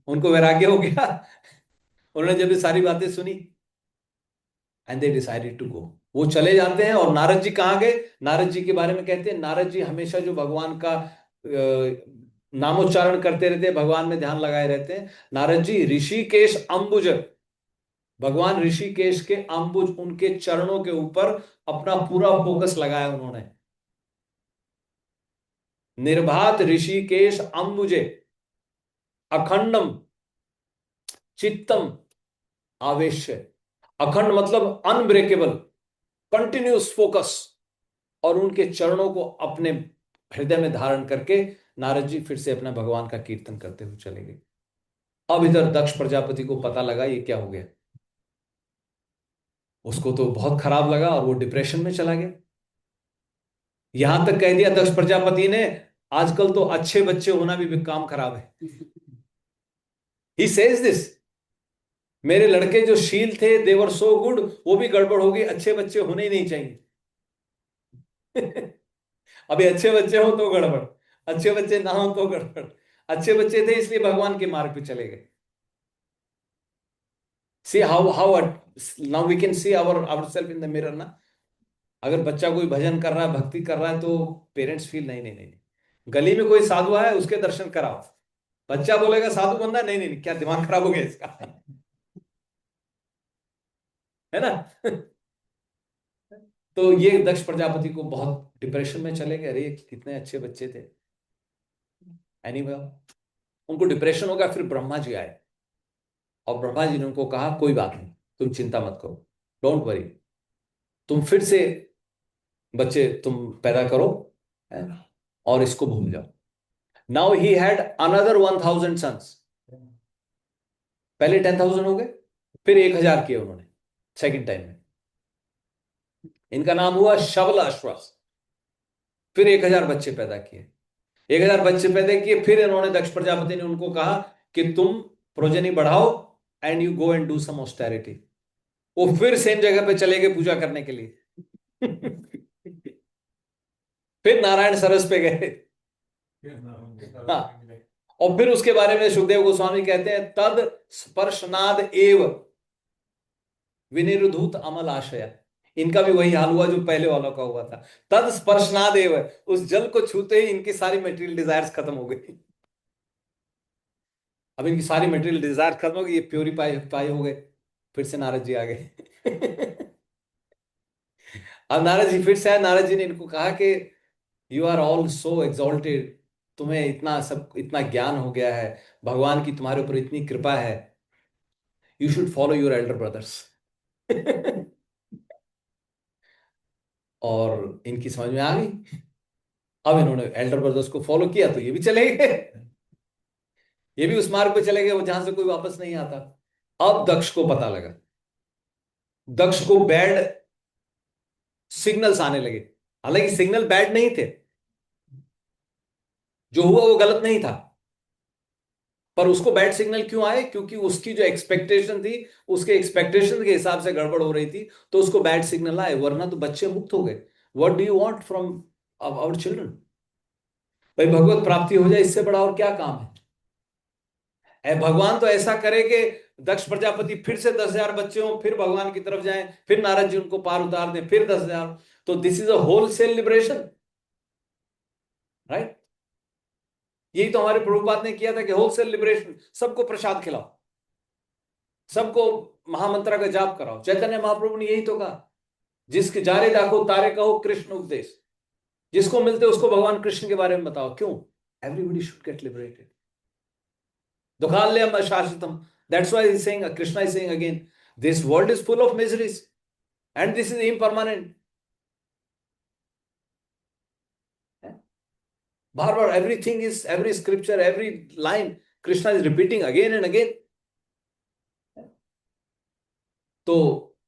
उनको वैराग्य हो गया. उन्होंने जब ये सारी बातें सुनी, and they decided to go. वो चले जाते हैं. और नारद जी कहाँ गए, नारद जी के बारे में कहते हैं, नारद जी हमेशा जो भगवान का नामोच्चारण करते रहते हैं, भगवान में ध्यान लगाए रहते हैं. नारद जी ऋषिकेश अंबुज, भगवान ऋषिकेश के अंबुज, उनके चरणों के ऊपर अपना पूरा फोकस लगाया उन्होंने. निर्भात ऋषिकेश अंबुजे अखंडम चित्तम आवेश्य. अखंड मतलब अनब्रेकेबल, कंटिन्यूस फोकस. और उनके चरणों को अपने हृदय में धारण करके नारद जी फिर से अपना भगवान का कीर्तन करते हुए चले गए. अब इधर दक्ष प्रजापति को पता लगा ये क्या हो गया. उसको तो बहुत खराब लगा और वो डिप्रेशन में चला गया. यहां तक कह दिया दक्ष प्रजापति ने, आजकल तो अच्छे बच्चे होना भी काम खराब है. He says this. मेरे लड़के जो शील थे देवर सो गुड, वो भी गड़बड़ हो गई, अच्छे बच्चे होने ही नहीं चाहिए। अभी अच्छे बच्चे हो तो गड़बड़, अच्छे बच्चे ना हो तो गड़बड़। अच्छे बच्चे थे इसलिए भगवान के मार्ग पे चले गए। See how now we can see our self in the mirror ना। अगर बच्चा कोई भजन कर रहा है, भक्ति कर रहा है, तो पेरेंट्स फील नहीं नहीं नहीं नहीं। गली में कोई साधु आया उसके दर्शन कराओ, बच्चा बोलेगा साधु बनना, नहीं नहीं नहीं, क्या दिमाग खराब हो गया इसका। है ना। तो ये दक्ष प्रजापति को बहुत डिप्रेशन में चले गए, अरे कितने अच्छे बच्चे थे। एनीवे उनको डिप्रेशन हो गया, फिर ब्रह्मा जी आए और ब्रह्मा जी ने उनको कहा कोई बात नहीं, तुम चिंता मत करो, डोंट वरी, तुम फिर से बच्चे तुम पैदा करो, है, और इसको भूल जाओ। Now he had another 1000 sons. पहले 10,000 हो गए, फिर 1,000 किए उन्होंने सेकंड टाइम में। इनका नाम हुआ शबल अश्वास। फिर 1,000 बच्चे पैदा किए, 1,000 बच्चे पैदा किए, फिर इन्होंने दक्ष प्रजापति ने उनको कहा कि तुम प्रोजनी बढ़ाओ and you go and do some austerity. वो फिर सेम जगह पे चले गए पूजा करने के लिए। फिर नारायण सरस पे गए। हाँ, और फिर उसके बारे में सुखदेव गोस्वामी कहते हैं तद स्पर्शनाद एव विनिर्धूत अमल आशया। इनका भी वही हाल हुआ जो पहले वालों का हुआ था। तद स्पर्शनाद एव, उस जल को छूते ही इनकी सारी मेटेरियल डिजायर्स खत्म हो गई। अब इनकी सारी मेटेरियल डिजायर खत्म हो गई, ये प्योरीफाई पाई हो गए। फिर से नारद जी आ गए। अब नारद जी फिर से आए, नारद जी ने इनको कहा कि you are all so exalted, तुम्हें इतना सब इतना ज्ञान हो गया है, भगवान की तुम्हारे ऊपर इतनी कृपा है, you should follow your Elder brothers. और इनकी समझ में आ गई। अब इन्होंने एल्डर ब्रदर्स को फॉलो किया तो ये भी चले गए, ये भी उस मार्ग पे चले गए जहां से कोई वापस नहीं आता। अब दक्ष को पता लगा, दक्ष को बैड सिग्नल्स आने लगे। हालांकि सिग्नल बैड नहीं थे, जो हुआ वो गलत नहीं था, पर उसको बैड सिग्नल क्यों आए? क्योंकि उसकी जो एक्सपेक्टेशन थी, उसके एक्सपेक्टेशन के हिसाब से गड़बड़ हो रही थी, तो उसको बैड सिग्नल आए, वरना तो बच्चे मुक्त हो गए। What do you want from our children? भाई भगवत प्राप्ति हो जाए, इससे बड़ा और क्या काम है? भगवान तो ऐसा करे कि दक्ष प्रजापति फिर से 10,000 बच्चे हों, फिर भगवान की तरफ जाएं, फिर नारद जी उनको पार उतार दें, फिर 10,000। तो this is a wholesale liberation, right? यही तो हमारे प्रभुपाद ने किया था कि होलसेल लिबरेशन, सबको प्रसाद खिलाओ, सबको महामंत्र का जाप कराओ। चैतन्य महाप्रभु ने यही तो कहा, जिसके जारे दाखो तारे कहो कृष्ण उपदेश, जिसको मिलते उसको भगवान कृष्ण के बारे में बताओ। क्यों? Everybody should get liberated. दुखालयम अशाश्वतम, that's why he is saying, Krishna is saying again, this world is full of miseries and this is impermanent. बार बार everything is, every scripture, every line Krishna is repeating again and again. तो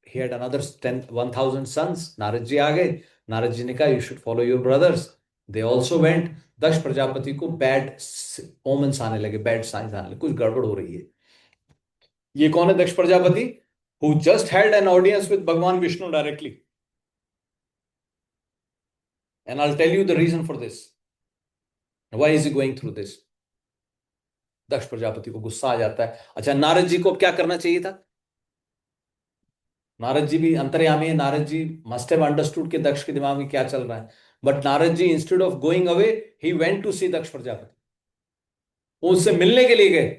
he had another 1,000 sons. Narad ji आ गए, नारद जी ने कहा you should follow your brothers. They also went. दक्ष प्रजापति को bad omens आने लगे, बैड साइंस आने लगे, कुछ गड़बड़ हो रही है। ये कौन है दक्ष Prajapati? Who just had an audience with भगवान Vishnu directly. And I'll tell you the reason for this. Why is he going through this? दक्ष प्रजापति को गुस्सा आ जाता है। अच्छा, नारद जी को क्या करना चाहिए था? नारद जी भी अंतर्यामी है, Narad ji must have understood कि दक्ष के दिमाग में क्या चल रहा है। But Narad ji instead of going away, he went to see Daksha Prajapati. वो उससे मिलने के लिए गए,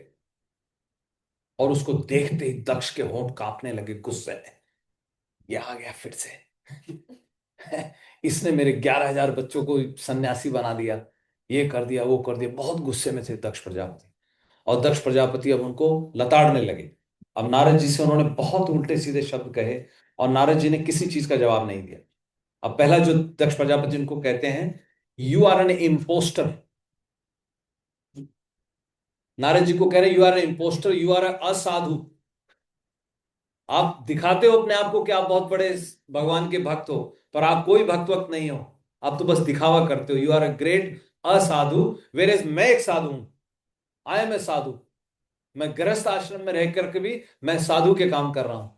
और उसको देखते ही दक्ष के होंठ कांपने लगे गुस्से में। ये आ गया फिर से। इसने मेरे 11,000 बच्चों को सन्यासी बना दिया, ये कर दिया, वो कर दिया। बहुत गुस्से में थे दक्ष प्रजापति, और दक्ष प्रजापति अब उनको लताड़ने लगे। अब नारद जी से उन्होंने बहुत उल्टे सीधे शब्द कहे, और नारद जी ने किसी चीज का जवाब नहीं दिया। अब पहला जो दक्ष प्रजापति उनको कहते हैं, you are an imposter. Narad ji को कह रहे हैं you are an imposter, you are असाधु। आप दिखाते हो अपने आप को कि आप बहुत बड़े भगवान के भक्त हो, पर आप कोई भक्त वक्त नहीं हो, आप तो बस दिखावा करते हो। यू आर अ ग्रेट असाधु, वेयर एज मैं एक साधु हूं, आई एम ए साधु। मैं गृहस्थ आश्रम में रह करके भी मैं साधु के काम कर रहा हूं।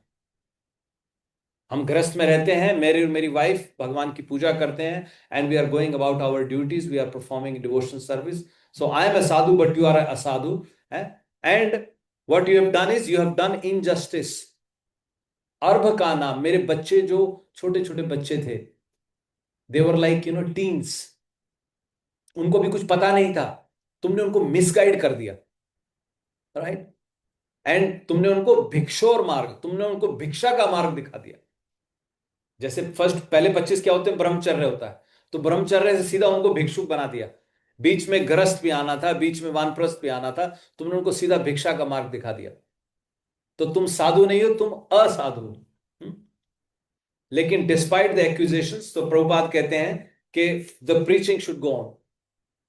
हम गृहस्थ में रहते हैं, मेरी मेरी वाइफ भगवान की पूजा करते हैं, and we are going about our duties, we are performing devotional service. So I am a साधु बट यू आर अ साधु, and what you have done is you have done injustice. अर्भ का नाम, मेरे बच्चे जो छोटे छोटे बच्चे थे, देवर लाइक टीन्स, उनको भी कुछ पता नहीं था, तुमने उनको मिसगाइड कर दिया, राइट? एंड तुमने उनको भिक्षोर मार्ग, तुमने उनको भिक्षा का मार्ग दिखा दिया। जैसे फर्स्ट पहले 25 क्या होते हैं, ब्रह्मचर्य होता है, तो ब्रह्मचर्य से सीधा उनको भिक्षुक बना दिया। बीच में गृहस्थ भी आना था, बीच में वानप्रस्थ भी आना था, तुमने उनको सीधा भिक्षा का मार्ग दिखा दिया। तो तुम साधु नहीं हो, तुम असाधु हो। लेकिन डिस्पाइट द एक्यूजेशंस, तो प्रभुपाद कहते हैं कि the preaching should go on.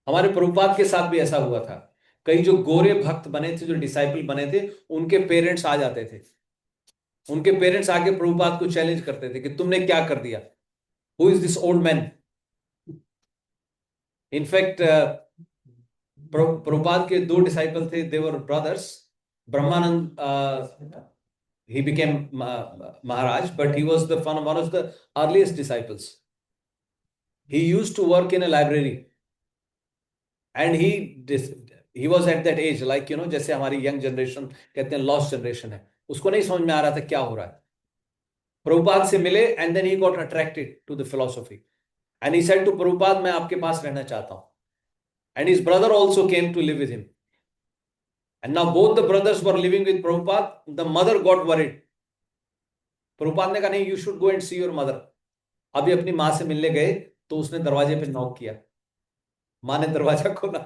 हमारे प्रभुपाद के साथ भी ऐसा हुआ था। कई जो गोरे भक्त बने थे, जो डिसाइपल बने थे, उनके पेरेंट्स आ जाते थे, उनके पेरेंट्स आके प्रभुपाद को चैलेंज करते थे कि तुमने क्या कर दिया, who is this old man. In fact Prabhupada के 2 डिसाइपल थे, they were brothers, Brahmananda, he became Maharaj, but he was one of the earliest disciples. He used to work in a library, and he was at that age, like जैसे हमारी young generation कहते हैं lost generation है, उसको नहीं समझ में आ रहा था क्या हो रहा है। प्रभुपाद से मिले, and then he got attracted to the philosophy, and he said to Prabhupada, मैं आपके पास रहना चाहता हूं। And his brother also came to live with him, and now both the brothers were living with Prabhupada. The mother got worried. Prabhupada ने कहा नहीं, you should go and see your mother. अभी अपनी माँ से मिलने गए तो उसने दरवाजे पे नॉक किया, माँ ने दरवाजा खोला,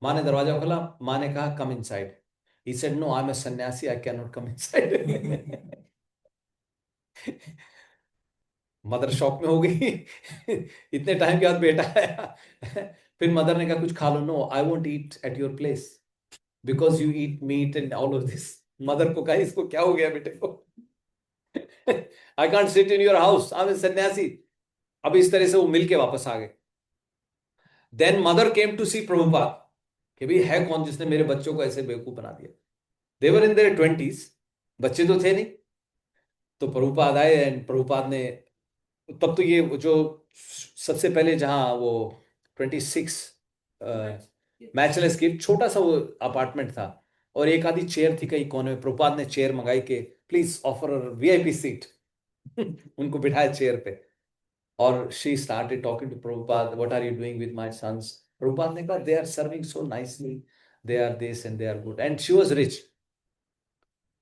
माँ ने दरवाजा खोला, माँ ने कहा come inside. He said no, I'm a sannyasi, I cannot come inside. Mother shock में हो गई, इतने टाइम के बाद बेटा आया। फिर मदर ने कहा कुछ खा लो। No, I won't eat at your place because you eat meat and all of this. Mother को कहा इसको क्या हो गया बेटे को, I can't sit in your house, I am sannyasi. अब इस तरह से वो मिलके वापस आ गए। देन मदर केम टू सी प्रभुपाद कि भाई है कौन जिसने मेरे बच्चों को ऐसे बेवकूफ बना दिया। देवर इन देयर 20s, बच्चे तो थे नहीं। तो प्रभुपाद आए, एंड प्रभुपाद ने, तब तो ये जो सबसे पहले जहां वो 26 मैचलेस की छोटा सा वो अपार्टमेंट था, और एक आधी चेयर थी कहीं कोने में। प्रभुपाद ने चेयर मंगाई के प्लीज ऑफर वीआईपी सीट। उनको बिठाया चेयर पे, और she started talking to Prabhupada, what are you doing with my sons. Prabhupada ने कहा they are serving so nicely, they are this and they are good, and she was rich.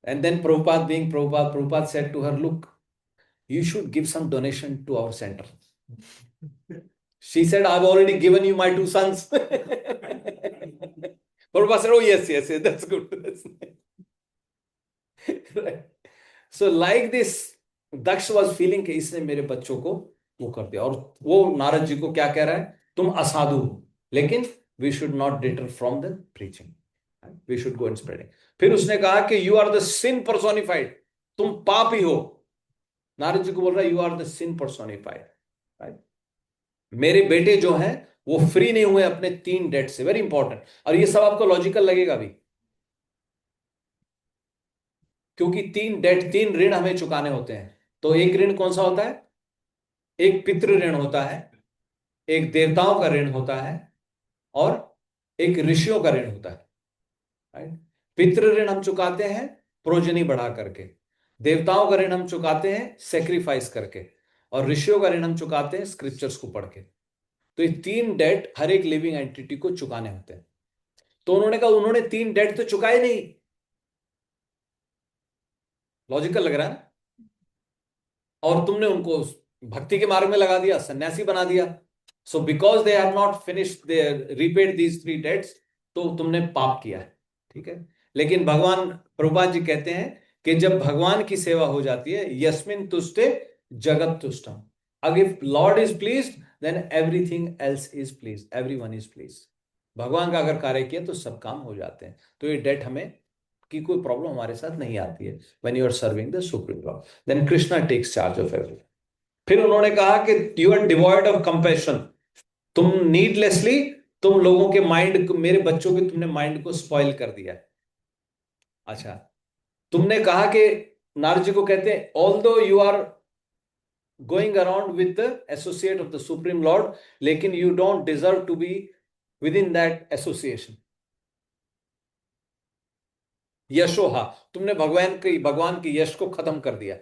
And then Prabhupada being Prabhupada, Prabhupada said to her, look, you should give some donation to our center. She said, I've already given you my 2 sons. Prabhupada said, oh yes, that's good. Right. So like this, Daksh was feeling कि इसने मेरे बच्चों को वो कर दिया, और वो नारद जी को क्या कह रहा है, तुम असाधु हो, लेकिन we should not deter from the preaching. We should go and spreading. फिर उसने कहा कि you are the sin personified, तुम पाप ही हो। नारद जी को बोल रहा है, you are the sin personified, right? मेरे बेटे जो हैं वो फ्री नहीं हुए अपने 3 डेट से। Very important. और ये सब आपको लॉजिकल लगेगा भी, क्योंकि 3 ऋण हमें चुकाने होते हैं। तो एक ऋण कौन सा होता है? एक पितृ ऋण होता है, एक देवताओं का ऋण होता है, और एक ऋषियों का ऋण होता है, राइट? पितृ ऋण हम चुकाते हैं प्रोजनी बढ़ा करके, देवताओं का ऋण हम चुकाते हैं सेक्रीफाइस करके, और ऋषियों का ऋण हम चुकाते हैं स्क्रिप्चर्स को पढ़ के। तो ये 3 डेट हर एक लिविंग एंटिटी को चुकाने होते हैं। तो उन्होंने कहा उन्होंने 3 डेट तो चुकाए नहीं। लॉजिकल लग रहा है ना? और तुमने उनको भक्ति के मार्ग में लगा दिया, सन्यासी बना दिया। So because they have not finished, they repaid these 3 debts, तो तुमने पाप किया है, ठीक है? लेकिन भगवान प्रभुपाद जी कहते हैं कि जब भगवान की सेवा हो जाती है, यस्मिन तुष्टे जगत तुष्टम, अगर lord is pleased then everything else is pleased, everyone is pleased. भगवान का अगर कार्य किया तो सब काम हो जाते हैं। तो ये डेट हमें की कोई प्रॉब्लम हमारे साथ नहीं आती है। When you are serving the supreme lord, then Krishna takes charge of everything. फिर उन्होंने कहा कि you are devoid of compassion, तुम नीडलेसली तुम लोगों के माइंड को, मेरे बच्चों के तुमने माइंड को स्पॉइल कर दिया है। अच्छा, तुमने कहा कि नारद जी को कहते हैं although you are going around with the associate of the supreme lord, लेकिन you don't deserve to be within that association. यशोहा, तुमने भगवान की यश को खत्म कर दिया,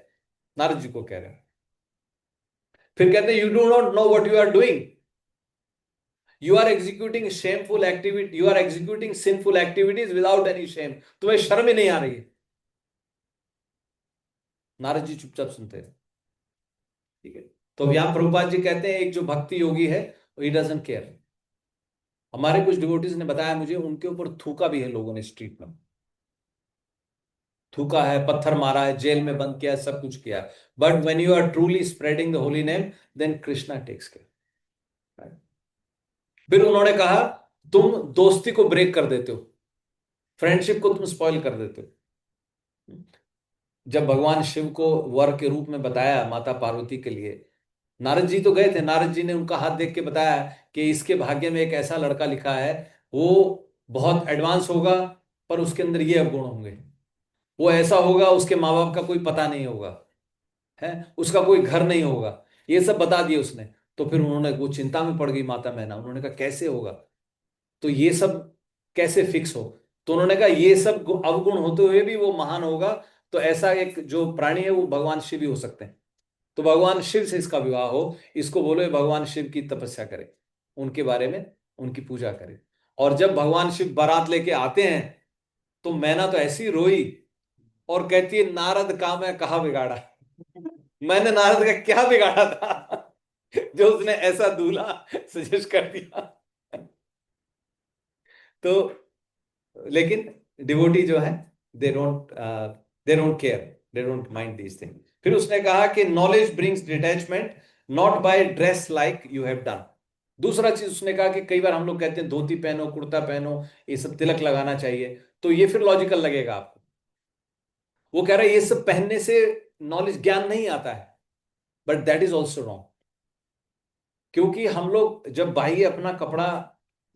नारद जी को कह रहे हैं। फिर कहते हैं you do not know what you are doing, you are executing shameful activity, you are executing sinful activities without any shame, तुम्हें शर्म ही नहीं आ रही है। नारद जी चुपचाप सुनते हैं। ठीक है, तो अब यहां प्रभुपाद जी कहते हैं एक जो भक्ति योगी है ही डजंट केयर। हमारे कुछ डिवोटीज ने बताया मुझे, उनके ऊपर थूका भी है लोगों ने, स्ट्रीट में थूका है, पत्थर मारा है, जेल में बंद किया है, सब कुछ किया है। But when you are truly spreading the holy name, then Krishna takes care. फिर उन्होंने कहा तुम दोस्ती को ब्रेक कर देते हो, फ्रेंडशिप को तुम स्पॉइल कर देते हो। जब भगवान शिव को वर के रूप में बताया माता पार्वती के लिए, नारद जी तो गए थे, नारद जी ने उनका हाथ देख के बताया कि इसके भाग्य में एक ऐसा लड़का लिखा है, वो बहुत एडवांस होगा पर उसके अंदर ये अवगुण होंगे, वो ऐसा होगा उसके माँ बाप का कोई पता नहीं होगा, है उसका कोई घर नहीं होगा, ये सब बता दिए उसने। तो फिर उन्होंने, वो चिंता में पड़ गई माता मैना, उन्होंने कहा कैसे होगा, तो ये सब कैसे फिक्स हो। तो उन्होंने कहा ये सब अवगुण होते हुए भी वो महान होगा, तो ऐसा एक जो प्राणी है वो भगवान शिव ही हो सकते हैं। तो भगवान शिव से इसका विवाह हो, इसको बोलो ये भगवान शिव की तपस्या करे, उनके बारे में उनकी पूजा करे। और जब भगवान शिव बारात लेके आते हैं तो मैना तो ऐसी रोई और कहती है नारद का मैं कहा बिगाड़ा, मैंने नारद का क्या बिगाड़ा था जो उसने ऐसा दूल्हा सजेस्ट कर दिया। तो लेकिन डिवोटी जो है they don't care, they don't mind these thing. फिर उसने कहा कि knowledge brings detachment not by dress like you have done. दूसरा चीज उसने कहा कि कई बार हम लोग कहते हैं धोती पहनो, कुर्ता पहनो, ये सब तिलक लगाना चाहिए, तो ये फिर लॉजिकल लगेगा आपको। वो कह रहा है ये सब पहनने से नॉलेज ज्ञान नहीं आता है, but that is also wrong. क्योंकि हम लोग जब बाह्य अपना कपड़ा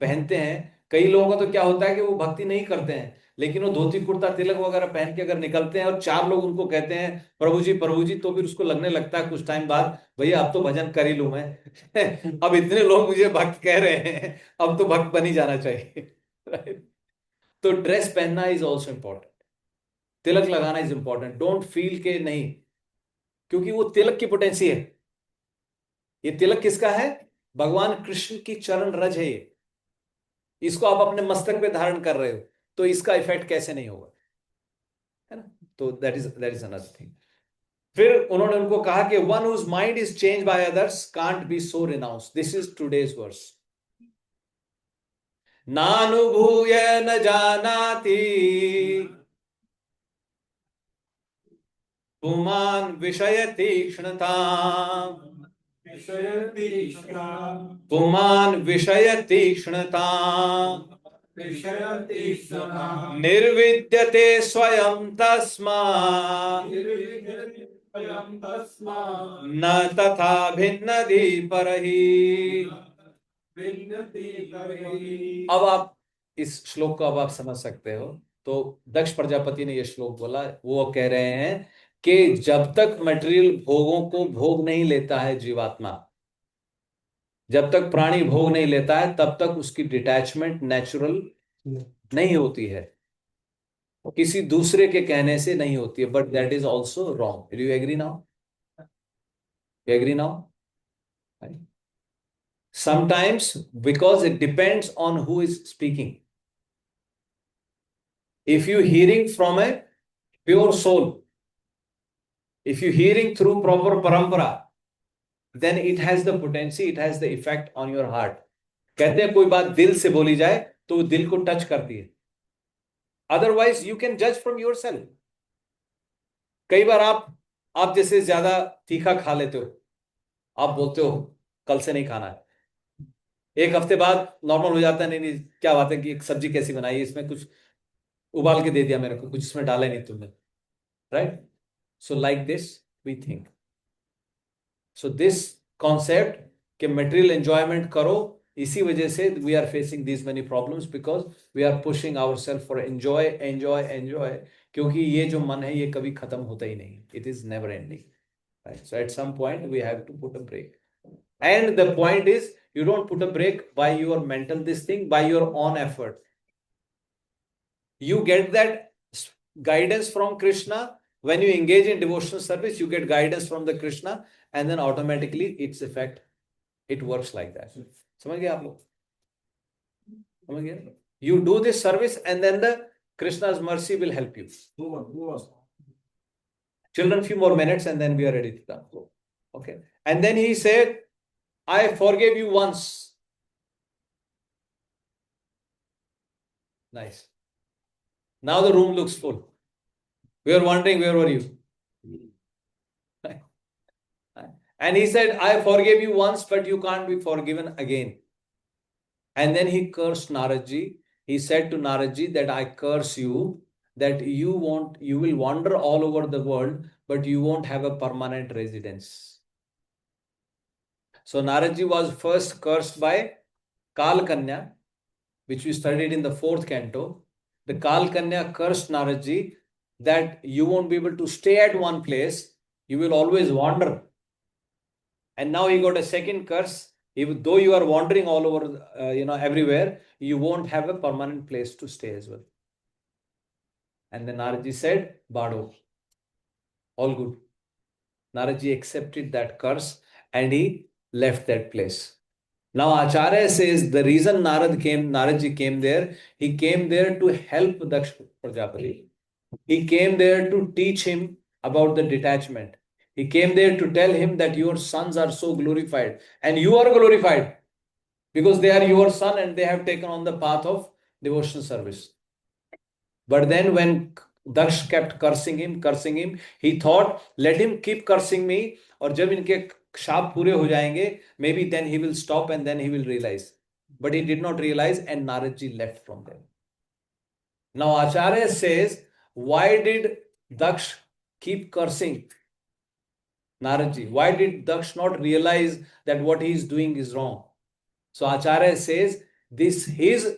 पहनते हैं, कई लोगों का तो क्या होता है कि वो भक्ति नहीं करते हैं, लेकिन वो धोती कुर्ता तिलक वगैरह पहन के अगर निकलते हैं और चार लोग उनको कहते हैं प्रभु जी, तो फिर उसको लगने लगता है कुछ टाइम बाद भैया अब तो भजन कर ही लूं मैं अब इतने लोग मुझे भक्त कह रहे हैं, अब तो भक्त बन ही जाना चाहिए राइट। तो ड्रेस पहनना इज ऑल्सो इंपॉर्टेंट, तिलक लगाना इज इंपॉर्टेंट। डोंट फील के नहीं, क्योंकि वो तिलक की पोटेंसी है। ये तिलक किसका है? भगवान कृष्ण की चरण रज है ये, इसको आप अपने मस्तक पे धारण कर रहे हो, तो इसका इफेक्ट कैसे नहीं होगा, है ना। तो दैट इज अनदर थिंग। फिर उन्होंने उनको कहा कि one whose mind is change by others can't be so renounce. This is today's verse. नानुभूय न जानाति पुमान विषय तीक्ष्णता, पुमान विषय तीक्ष्णता, निर्विद्यते स्वयं तस्मात् न तथा भिन्नधि परहि। अब आप इस श्लोक को अब आप समझ सकते हो। तो दक्ष प्रजापति ने यह श्लोक बोला, वो कह रहे हैं कि जब तक मटेरियल भोगों को भोग नहीं लेता है जीवात्मा, जब तक प्राणी भोग नहीं लेता है, तब तक उसकी डिटैचमेंट नेचुरल नहीं होती है, किसी दूसरे के कहने से नहीं होती है। But that is also wrong. Do you agree now? You agree now? Sometimes because it depends on who is speaking. If you hearing from a pure soul, if you hearing through proper parampara, then it has the potency, it has the effect on your heart. कहते हैं कोई बात दिल से बोली जाए तो वो दिल को टच करती है, अदरवाइज यू कैन जज फ्रॉम योर सेल्फ। कई बार आप जैसे ज्यादा तीखा खा लेते हो, आप बोलते हो कल से नहीं खाना है, एक हफ्ते बाद नॉर्मल हो जाता है, नहीं नहीं क्या बात है कि एक सब्जी कैसी बनाई है, इसमें कुछ उबाल के दे दिया मेरे को, कुछ इसमें डाला नहीं तुमने, right. So like this we think. So this concept कि मटेरियल एंजॉयमेंट करो, इसी वजह से we are facing these many problems, because we are pushing our self for enjoy enjoy enjoy. क्योंकि ये जो मन है ये कभी खत्म होता ही नहीं, it is never ending, right? So at some point we have to put a break, and the point is you don't put a break by your mental this thing, by your own effort. You get that guidance from Krishna. When you engage in devotional service, you get guidance from the Krishna, and then automatically its effect, it works like that. समझ गए आप लोग? समझ गए? You do this service and then the Krishna's mercy will help you. Children, few more minutes and then we are ready to go. Okay. And then he said, I forgave you once. Nice. Now the room looks full. We are wondering, where were you? And he said, I forgave you once, but you can't be forgiven again. And then he cursed Naradji. He said to Naradji that I curse you, that you will wander all over the world, but you won't have a permanent residence. So Naradji was first cursed by Kalkanya, which we studied in the 4th canto. The Kalkanya cursed Naradji that you won't be able to stay at one place, you will always wander. And now he got a second curse. Even though you are wandering all over, everywhere, you won't have a permanent place to stay as well. And then Naradji said, Bado, all good. Naradji accepted that curse and he left that place. Now Acharya says the reason Naradji came there, he came there to help Daksh Prajapati. He came there to teach him about the detachment. He came there to tell him that your sons are so glorified and you are glorified because they are your son and they have taken on the path of devotional service. But then when Daksh kept cursing him, he thought, let him keep cursing me, और जब इनके शाप पूरे हो जाएंगे, maybe then he will stop and then he will realize. But he did not realize and Naradji left from there. Now Acharya says, why did Daksh keep cursing Naradji? Why did Daksh not realize that what he is doing is wrong? So Acharya says, this is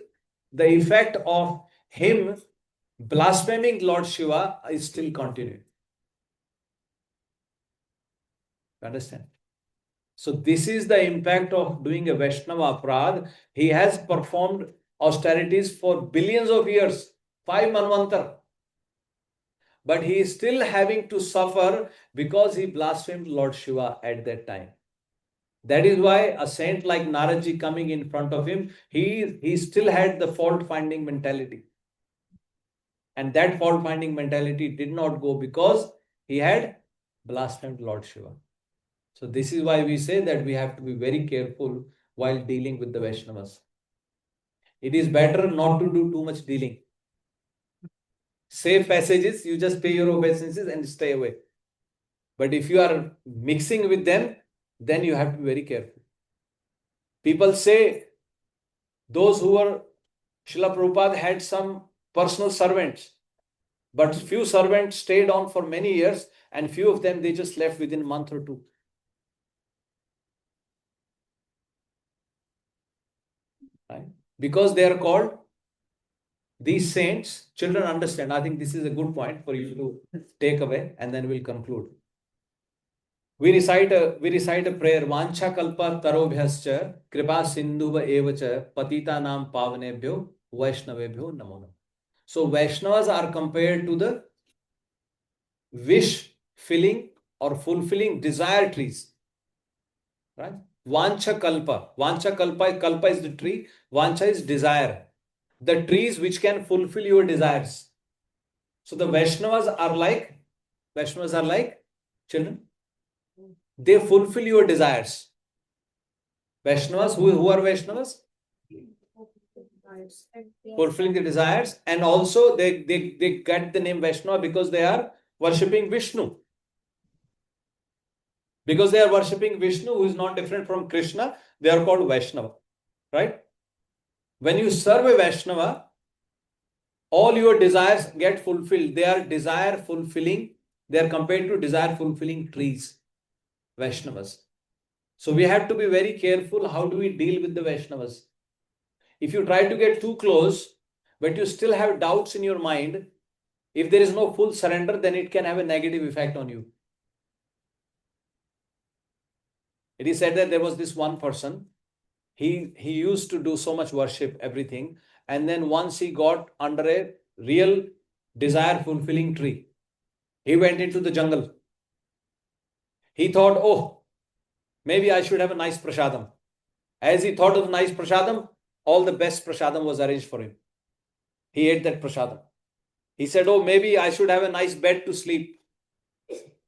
the effect of him blaspheming Lord Shiva is still continuing. Understand? So this is the impact of doing a Vaishnava Aparadh. He has performed austerities for billions of years, 5 manvantar. But he is still having to suffer because he blasphemed Lord Shiva at that time. That is why a saint like Naradji coming in front of him, he still had the fault-finding mentality. And that fault-finding mentality did not go because he had blasphemed Lord Shiva. So this is why we say that we have to be very careful while dealing with the Vaishnavas. It is better not to do too much dealing. Safe passages, you just pay your obeisances and stay away. But if you are mixing with them, then you have to be very careful. People say those who were Srila Prabhupada had some personal servants, but few servants stayed on for many years and few of them, they just left within a month or two. Right? Because they are called these saints. Children understand. I think this is a good point for you to take away and then we'll conclude. We recite a prayer. Vancha kalpa tarobhyascha kripa sindhuva evacha patita nam pavanebhyo vaishnavebhyo namo namo. So Vaishnavas are compared to the wish filling or fulfilling desire trees. Right? Vancha kalpa. Vancha kalpa is the tree. Vancha is desire. The trees which can fulfill your desires. So the Vaishnavas are like children. They fulfill your desires. Vaishnavas, who are Vaishnavas? Fulfilling the desires, and also they get the name Vaishnava because they are worshipping Vishnu. Because they are worshipping Vishnu, who is not different from Krishna, they are called Vaishnava. Right? When you serve a Vaishnava, all your desires get fulfilled. They are desire fulfilling. They are compared to desire fulfilling trees. Vaishnavas. So we have to be very careful. How do we deal with the Vaishnavas? If you try to get too close, but you still have doubts in your mind, If there is no full surrender, then it can have a negative effect on you. It is said that there was this one person, he used to do so much worship, everything, and then once he got under a real desire fulfilling tree, he went into the jungle. He thought, oh, maybe I should have a nice prasadam. As he thought of nice prasadam, all the best prasadam was arranged for him. He ate that prasadam. He said, oh, maybe I should have a nice bed to sleep.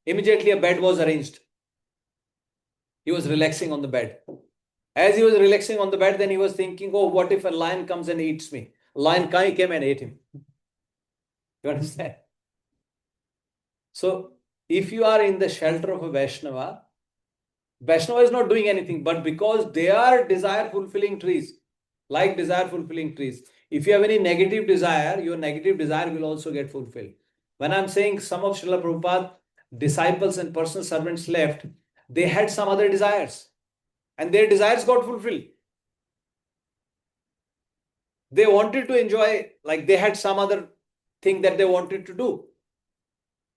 Immediately a bed was arranged. He was relaxing on the bed. As he was relaxing on the bed, then he was thinking, oh, what if a lion comes and eats me? A lion came and ate him. You understand? So, if you are in the shelter of a Vaishnava, Vaishnava is not doing anything, but because they are desire fulfilling trees, like desire fulfilling trees, if you have any negative desire, your negative desire will also get fulfilled. When I'm saying some of Srila Prabhupada disciples and personal servants left, they had some other desires and their desires got fulfilled. They wanted to enjoy, like they had some other thing that they wanted to do.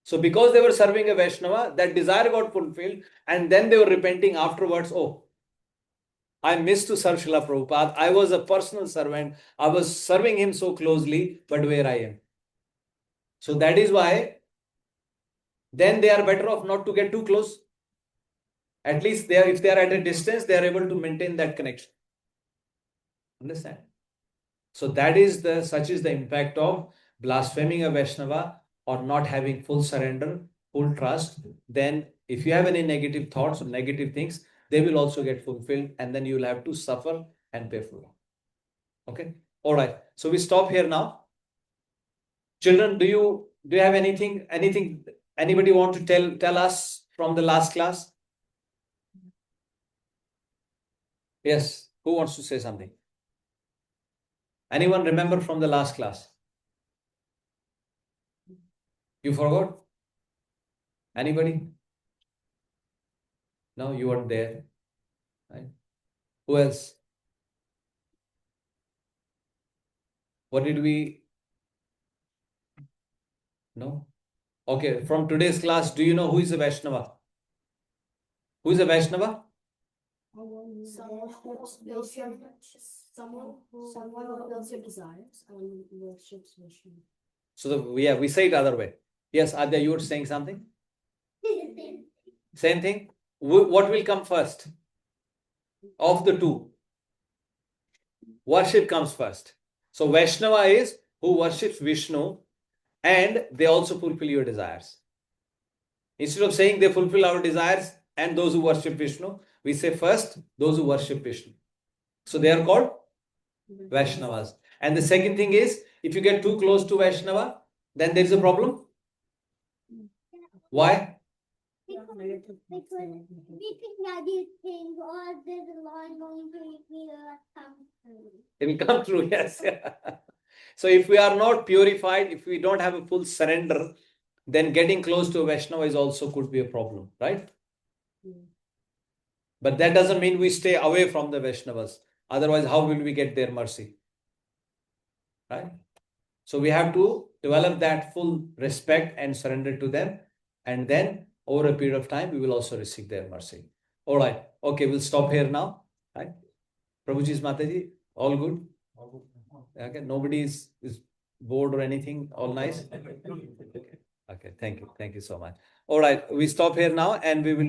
So because they were serving a Vaishnava, that desire got fulfilled, and then they were repenting afterwards. Oh, I missed to serve Srila Prabhupada. I was a personal servant. I was serving him so closely, but where I am. So that is why then they are better off not to get too close. At least if they are at a distance, they are able to maintain that connection. Understand? So such is the impact of blaspheming a Vaishnava or not having full surrender, full trust. Then if you have any negative thoughts or negative things, they will also get fulfilled, and then you will have to suffer and pay for it. Okay? All right. So we stop here now. Children, do you have anything anybody want to tell us from the last class? Yes. Who wants to say something? Anyone remember from the last class? You forgot? Anybody? No, you weren't there. Right? Who else? What did we? No? Okay, from today's class, do you know who is a Vaishnava? Who is a Vaishnava? Someone who fulfills your desires and worships Vishnu. So we say it other way. Yes, Adya, you were saying something? Same thing? What will come first? Of the two? Worship comes first. So Vaishnava is who worships Vishnu, and they also fulfill your desires. Instead of saying they fulfill our desires and those who worship Vishnu, we say first those who worship Vishnu. So they are called Vaishnavas. And the second thing is, if you get too close to Vaishnava, then there is a problem. Why? Because we think that these things, or there's a line going to make me It will come through, yes. So if we are not purified, if we don't have a full surrender, then getting close to a Vaishnava is also could be a problem, right? But that doesn't mean we stay away from the Vaishnavas. Otherwise, how will we get their mercy? Right? So we have to develop that full respect and surrender to them. And then over a period of time, we will also receive their mercy. All right. Okay, we'll stop here now. Right? Prabhuji's Mataji, all good? Okay, nobody is bored or anything? All nice? Okay, thank you. Thank you so much. All right, we stop here now and we will